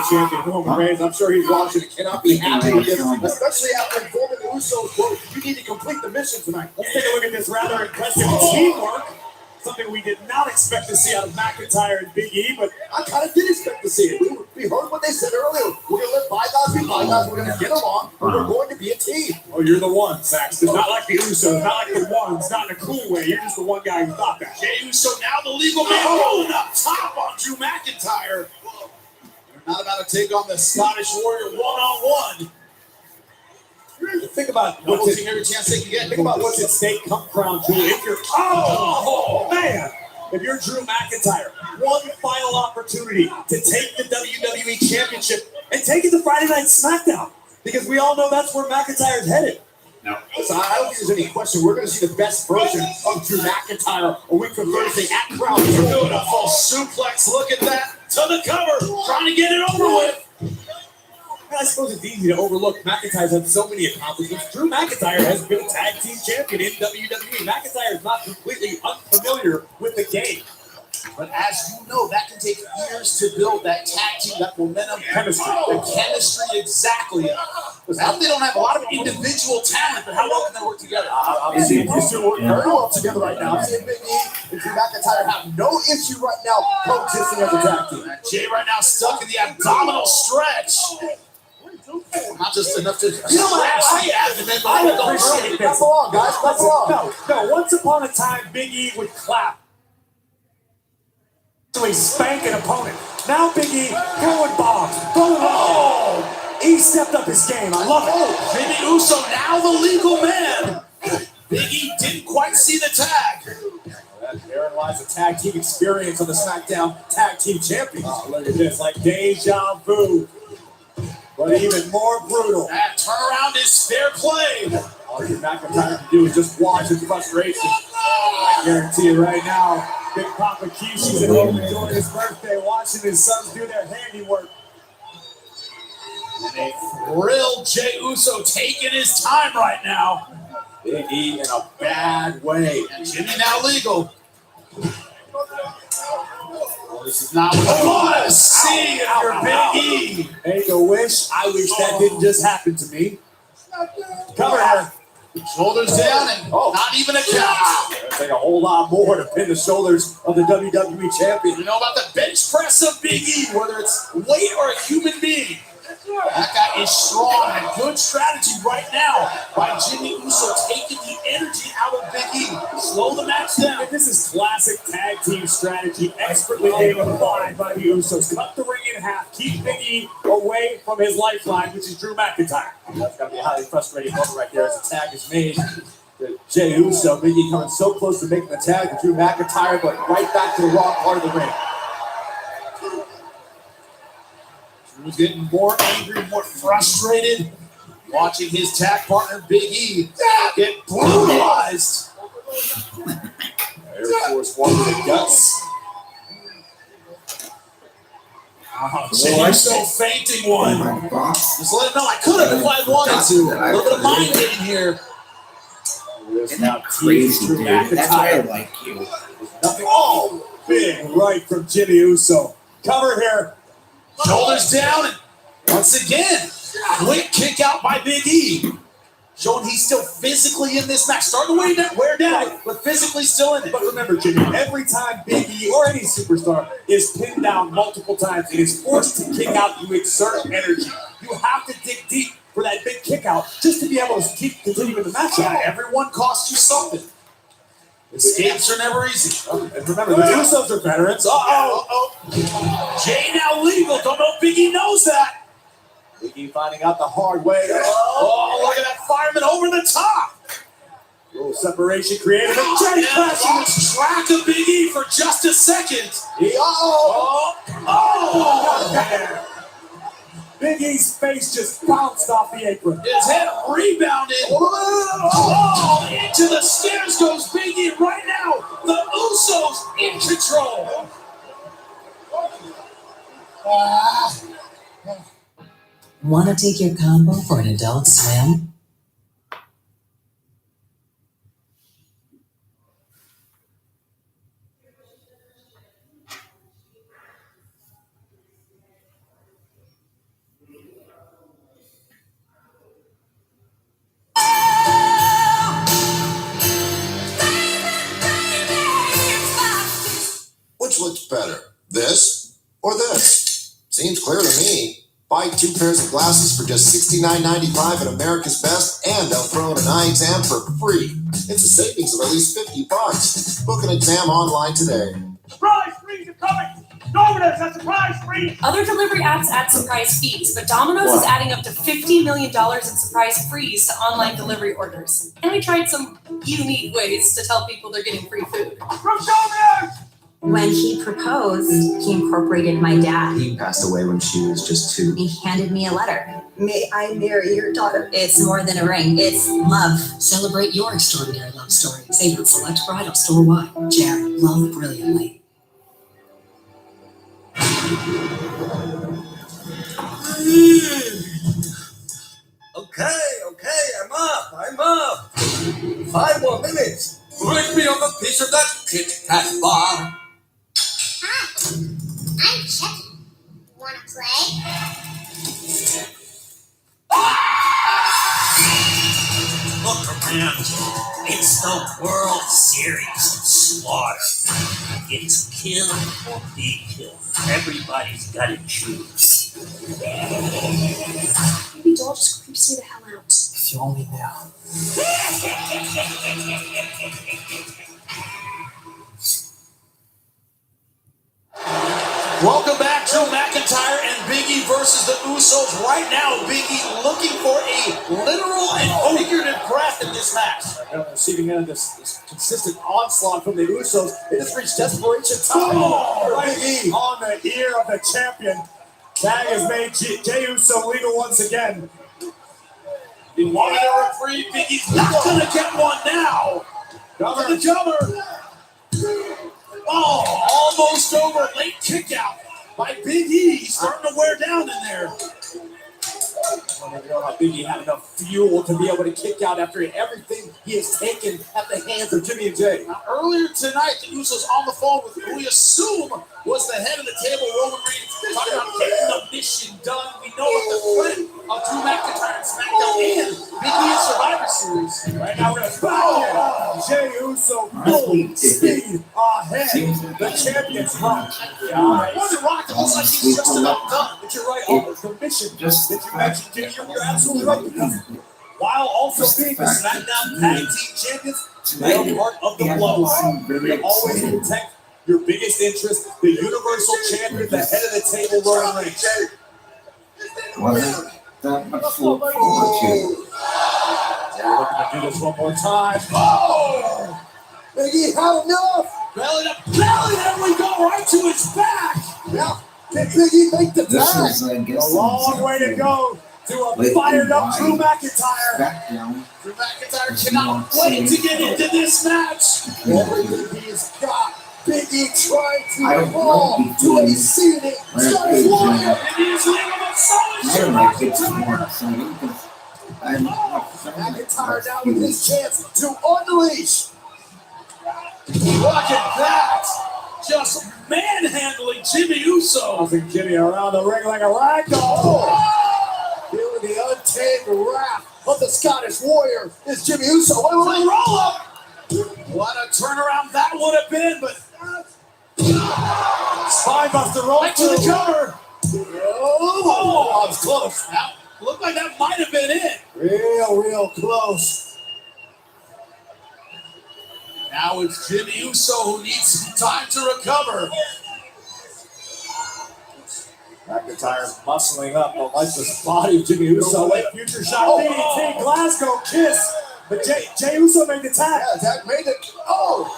Champion Roman Reigns, I'm sure he's watching and cannot be happy with this, especially after informing the Usos, quote, you need to complete the mission tonight. Let's take a look at this rather impressive teamwork. Something we did not expect to see out of McIntyre and Big E, but I kind of did expect to see it. We heard what they said earlier. We're going to let bygones be bygones. We're going to get along, but we're going to be a team. Oh, you're the one, Saxton. Not like the Usos, not like the ones, not in a cool way. You're just the one guy who thought that. Jey Uso now the legal man rolling up top on Drew McIntyre. They're not about to take on the Scottish Warrior one-on-one. Think about what's every chance they can get. Think about what's at stake come Crown Jewel. If you're man, if you're Drew McIntyre, one final opportunity to take the WWE Championship and take it to Friday Night SmackDown, because we all know that's where McIntyre's headed. No. So I don't think there's any question. We're going to see the best version of Drew McIntyre a week from Thursday at Crown Jewel. Beautiful suplex. Look at that. To the cover. Trying to get it over with. I suppose it's easy to overlook. McIntyre's had so many accomplishments. Drew McIntyre has been a tag team champion in WWE. McIntyre is not completely unfamiliar with the game. But as you know, that can take years to build that tag team, that momentum, chemistry. The chemistry, exactly. Now they don't have a lot of individual talent, but how well can they work together? I'm seeing these two work very well together right now. I'm seeing Big E and Drew McIntyre have no issue right now coexisting as a tag team. Jay right now stuck in the abdominal stretch. Not just enough to stretch the abdomen, but I appreciate it. Clap along, guys. Clap along. No, once upon a time, Big E would clap. So he spank an opponent. Now Big E throwing bombs, throwing bombs. He stepped up his game. I love it. Jimmy Uso now the legal man. Big E didn't quite see the tag. Therein lies the tag team experience of the SmackDown Tag Team Champions. Oh, look at this, like deja vu. But even more brutal. That turnaround is fair play. All Drew McIntyre can do is just watch his frustration. I guarantee you right now, Big Papa Kishi's at home enjoying his birthday, watching his sons do their handiwork. And a thrilled Jey Uso taking his time right now. Big E in a bad way. And Jimmy now legal. Well, this is not what I want to see if you're Big E. Make a wish. I wish that didn't just happen to me. Cover her. Shoulders down and not even a count. It'll take a whole lot more to pin the shoulders of the WWE Champion. You know about the bench press of Big E, whether it's weight or a human being. That guy is strong and good strategy right now by Jimmy Uso taking the energy out of Big E. Slow the match down. And this is classic tag team strategy, expertly applied by the Usos. Cut the ring in half, keep Big E away from his lifeline, which is Drew McIntyre. That's got to be a highly frustrating moment right there as the tag is made. Jey Uso, Big E coming so close to making the tag to Drew McIntyre, but right back to the wrong part of the ring. Drew's getting more angry, more frustrated, watching his tag partner Big E get brutalized. Air Force One with the guts. Jey Uso fainting one. Just let him know I could have if I wanted to. A little bit of mind getting here. Isn't that crazy, dude? That's why I like you. Nothing. Oh, big right from Jimmy Uso. Cover here. Shoulders down, and once again, quick kick out by Big E. Showing he's still physically in this match. Starting to wear down, but physically still in it. But remember, Jimmy, every time Big E or any superstar is pinned down multiple times and is forced to kick out, you exert energy. You have to dig deep for that big kick out just to be able to keep continuing the match. Yeah, everyone costs you something. Escapes are never easy. And remember, the Usos are veterans. Jay now legal. Don't know if Big E knows that. Big E finding out the hard way. Oh, look at that fireman over the top. A little separation created. Jay crashing his track of Big E for just a second. Big E's face just bounced off the apron. His head rebounded. Oh, into the stairs goes Big E right now. The Usos in control. Want to take your combo for an adult swim? Which looks better, this or this? Seems clear to me. Buy 2 pairs of glasses for just $69.95 at America's Best, and they'll throw in an eye exam for free. It's a savings of at least $50. Book an exam online today. Surprise freeze are coming! Domino's has surprise freeze! Other delivery apps add surprise fees, but Domino's is adding up to $50 million in surprise frees to online delivery orders. And we tried some unique ways to tell people they're getting free food. From Domino's! When he proposed, he incorporated my dad. He passed away when she was just 2. He handed me a letter. May I marry your daughter? It's more than a ring. It's love. Celebrate your extraordinary love story. Save at select bridal store-wide. Jared, love brilliantly. Okay, I'm up. 5 more minutes. Bring me on a piece of that Kit Kat bar. And it's the World Series of Slaughter. It's kill or be killed. Everybody's got to choose. Baby doll just creeps me the hell out. If you only knew. Welcome back, Drew McIntyre and Big E versus the Usos. Right now, Big E looking for a literal and figurative breath in this match. Receiving end of this consistent onslaught from the Usos, it has reached desperation time. Big E on the ear of the champion. Tag has made Jey Uso legal once again. He wanted a reprieve. Big E's not going to get one now. Cover the cover. Oh, almost over. Late kick out by Big E. He's starting to wear down in there. I don't know how Big E had enough fuel to be able to kick out after everything he has taken at the hands of Jimmy and Jay. Now, earlier tonight, the Usos on the phone with who we assume was the head of the table, Roman Reigns, talking about getting the mission done. We know what the threat of Drew McIntyre and SmackDown and Big E in Survivor Series. Right now, we're going to back Jey Uso full speed ahead. The champion's run. Wasn't rocked. It looks like he's just about done. But you're right, Albert. The mission that you mentioned, Jimmy, you're absolutely right. Because while also being the SmackDown Tag Team Champions, they are part of the bloodline. They always protect your biggest interest, the Universal Champion, the head of the table, Roman Reigns. Wasn't that much to look forward to. We're looking to do this one more time. Oh! Big E had enough. Belly to belly, there we go, right to his back. Yeah. Can Big E make the This tag? is, I guess, A long way to go to a fired up Drew McIntyre. Drew McIntyre cannot wait to get into this match. Everything he's got. Big E trying to fall to a seating. Scottish Warrior. I don't like it more exciting because I'm McIntyre now with his chance to unleash. Look at that. Just manhandling Jimmy Uso. Tossing Jimmy around the ring like a ragdoll. Feeling the untamed wrath of the Scottish Warrior is Jimmy Uso. Roll up. What a turnaround that would have been, but Spinebuster roll right to the cover. Oh, I was close. That looked like that might have been it. Real close. Now it's Jimmy Uso who needs some time to recover. McIntyre's muscling up the lifeless body of Jimmy Uso. Late future shot. DDT, Glasgow kiss. But Jey Uso made the tag. Yeah, that made it. Oh.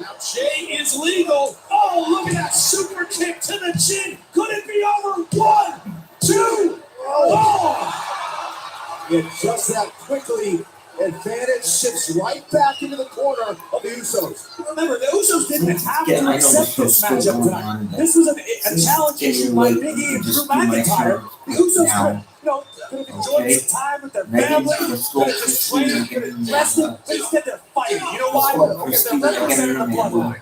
Now Jey is legal. Oh, look at that super kick to the chin. Could it be over? 1, 2. Oh. And just that quickly, advantage shifts right back into the corner of the Usos. Remember, the Usos didn't have to accept this matchup tonight. This was a challenge issued by Big E and Drew McIntyre. The Usos could have enjoyed some time with their family, could have just trained, could have rested, but instead they're fighting. You know why? Because they're representing the bloodline.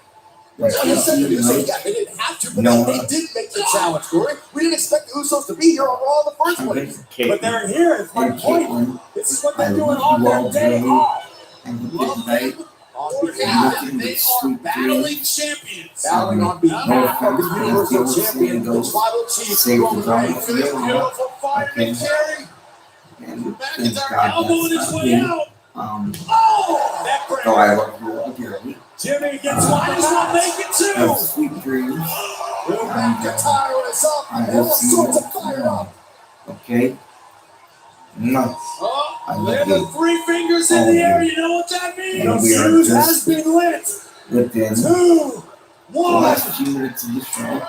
They didn't have to, but they did make the challenge, Corey. We didn't expect the Usos to be here on Raw in the first place. But they're here, is my point. This is what they're doing on their day off. They are battling champions. Battling on behalf of the Universal Champion, the Tribal Chief, Roman Reigns. Beautiful fireman carry. McIntyre elbowing his way out. That break. I love you again. Jimmy gets one, does not make it two. Have sweet dreams. Drew McIntyre is up, and all sorts of fire up. Okay. No. There's the 3 fingers in the air. You know what that means? The fuse has been lit. Within 2, the 1. last few minutes of the show.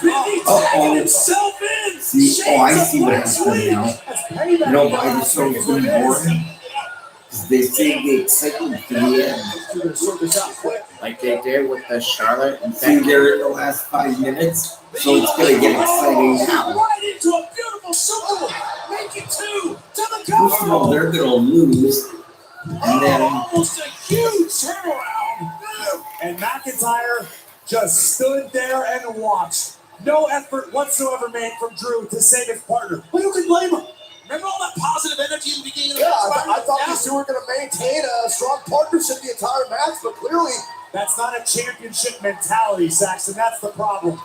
Big tagging himself in. See, I see what happened now. You know why the show is really boring? Because they save the excitement to the end. Like they did with the Charlotte and See, they're in the last 5 minutes, so it's going to get exciting now. Right into a beautiful super. Make it 2 to the First of all, cover. they're going to lose. And then Almost a huge turnaround. And McIntyre just stood there and watched. No effort whatsoever made from Drew to save his partner. But who can blame him? Remember all that positive energy in the beginning of the Yeah, match? I thought these two were going to maintain a strong partnership the entire match, but clearly That's not a championship mentality, Saxon. That's the problem.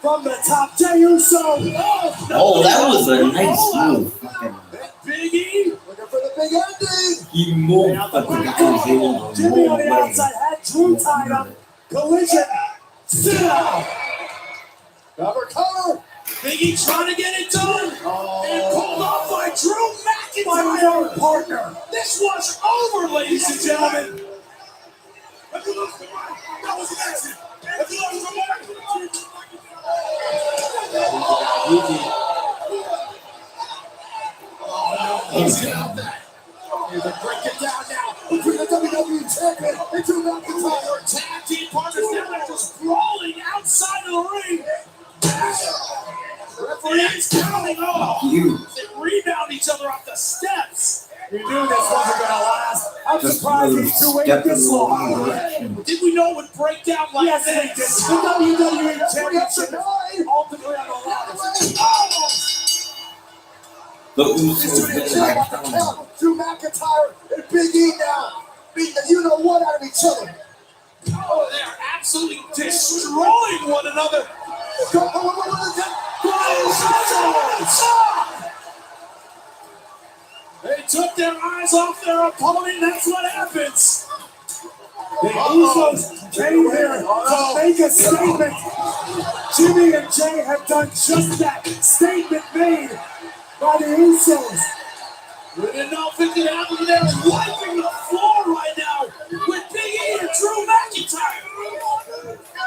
From the top, Jey Uso. Oh, that was a nice move. Big E looking for the big ending. He moved, but the guy was able to Jimmy roll on the away. outside had Drew tied up. Collision. Sit down. Cover, cover. Big E trying to get it done. And pulled off by Drew My McIntyre. own partner. This was over, ladies and gentlemen. If you look at the right, that was massive. If you look at the right, easy out that. Here's a break it down now between the WWE champion and Drew McIntyre. Tag team partners now are just brawling outside of the ring. Referees counting off. They rebound each other off the steps. We knew this wasn't going to last. I'm Just surprised these two waited this long. Did we know it would break down like Yes, they did. this? The WWE Championship is ultimately on the line. The Usos did like Drew McIntyre and Big E now beat the you know what out of each other. Oh, they are absolutely destroying one another. They took their eyes off their opponent. That's what happens. The Usos came here to make a statement. Jimmy and Jay have done just that. Statement made by the Usos. We didn't know if it could happen. They're wiping the floor right now with Big E and Drew McIntyre.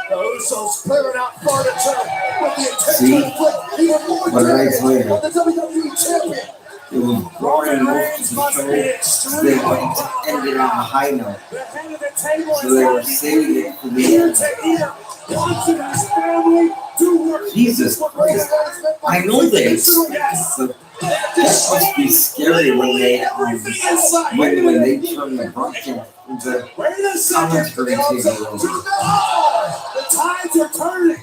The Usos clearing out furniture with the intention to inflict even more But damage later, on the WWE champion. it was boring most of the show. They wanted to end it on a high note. The head of the table So they were saving it for the ear end. to ear. Watson and his family do work. Jesus Christ. I know this. So that must be scary when they when they turn the broadcast into Wait a second. commentary table. The tides are turning.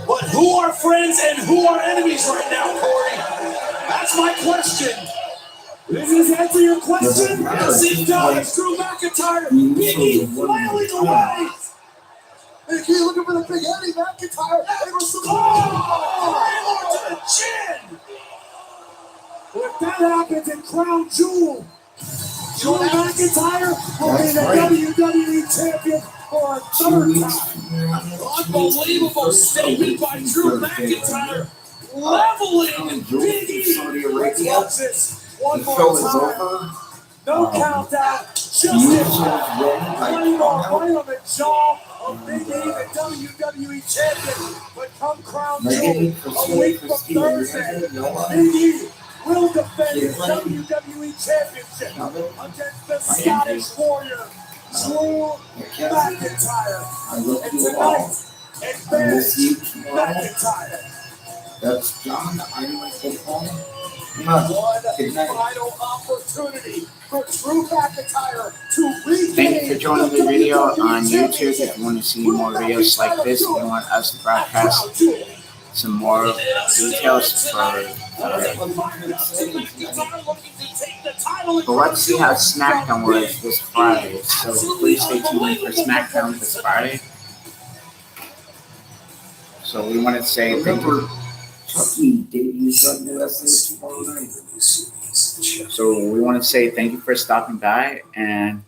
But who are friends and who are enemies right now, Corey? That's my question. Does this answer your question? Yes, it does. Drew McIntyre, Big E flailing away. Big E looking for the big Eddie McIntyre. Able to Oh, to the chin. If that happens in Crown Jewel, Drew McIntyre will be the WWE champion for a third time. Unbelievable statement by Drew McIntyre. Leveling Big E. Let's watch this one The more show is time. over. No countdown. Just in Usos time. win Right by on the jaw of Big E, the WWE champion. But come Crown Jewel, a week from Thursday, Big E will defend his WWE championship against the Scottish Warrior, Drew McIntyre. I love And you all. tonight, I will see you advantage tomorrow. McIntyre. That's John. I'm Michael Paul. one Good night. final opportunity for Drew McIntyre to regain Thank you for joining the video on YouTube. championship. If you want to see more videos like this, if you want us to broadcast some more details but let's see how SmackDown was this Friday. So please stay tuned for SmackDown this Friday. So we want to say thank you. Chucky debuts on USA tomorrow night. So we want to say thank you for stopping by, and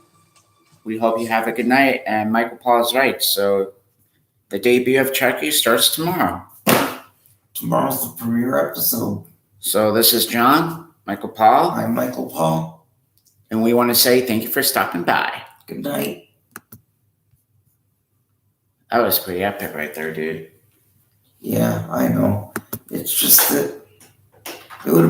we hope you have a good night. And Michael Paul is right. So the debut of Chucky starts tomorrow. Tomorrow's the premiere episode. So this is John, Michael Paul. I'm Michael Paul. And we want to say thank you for stopping by. Good night. That was pretty epic right there, dude. Yeah, I know. It's just that it would have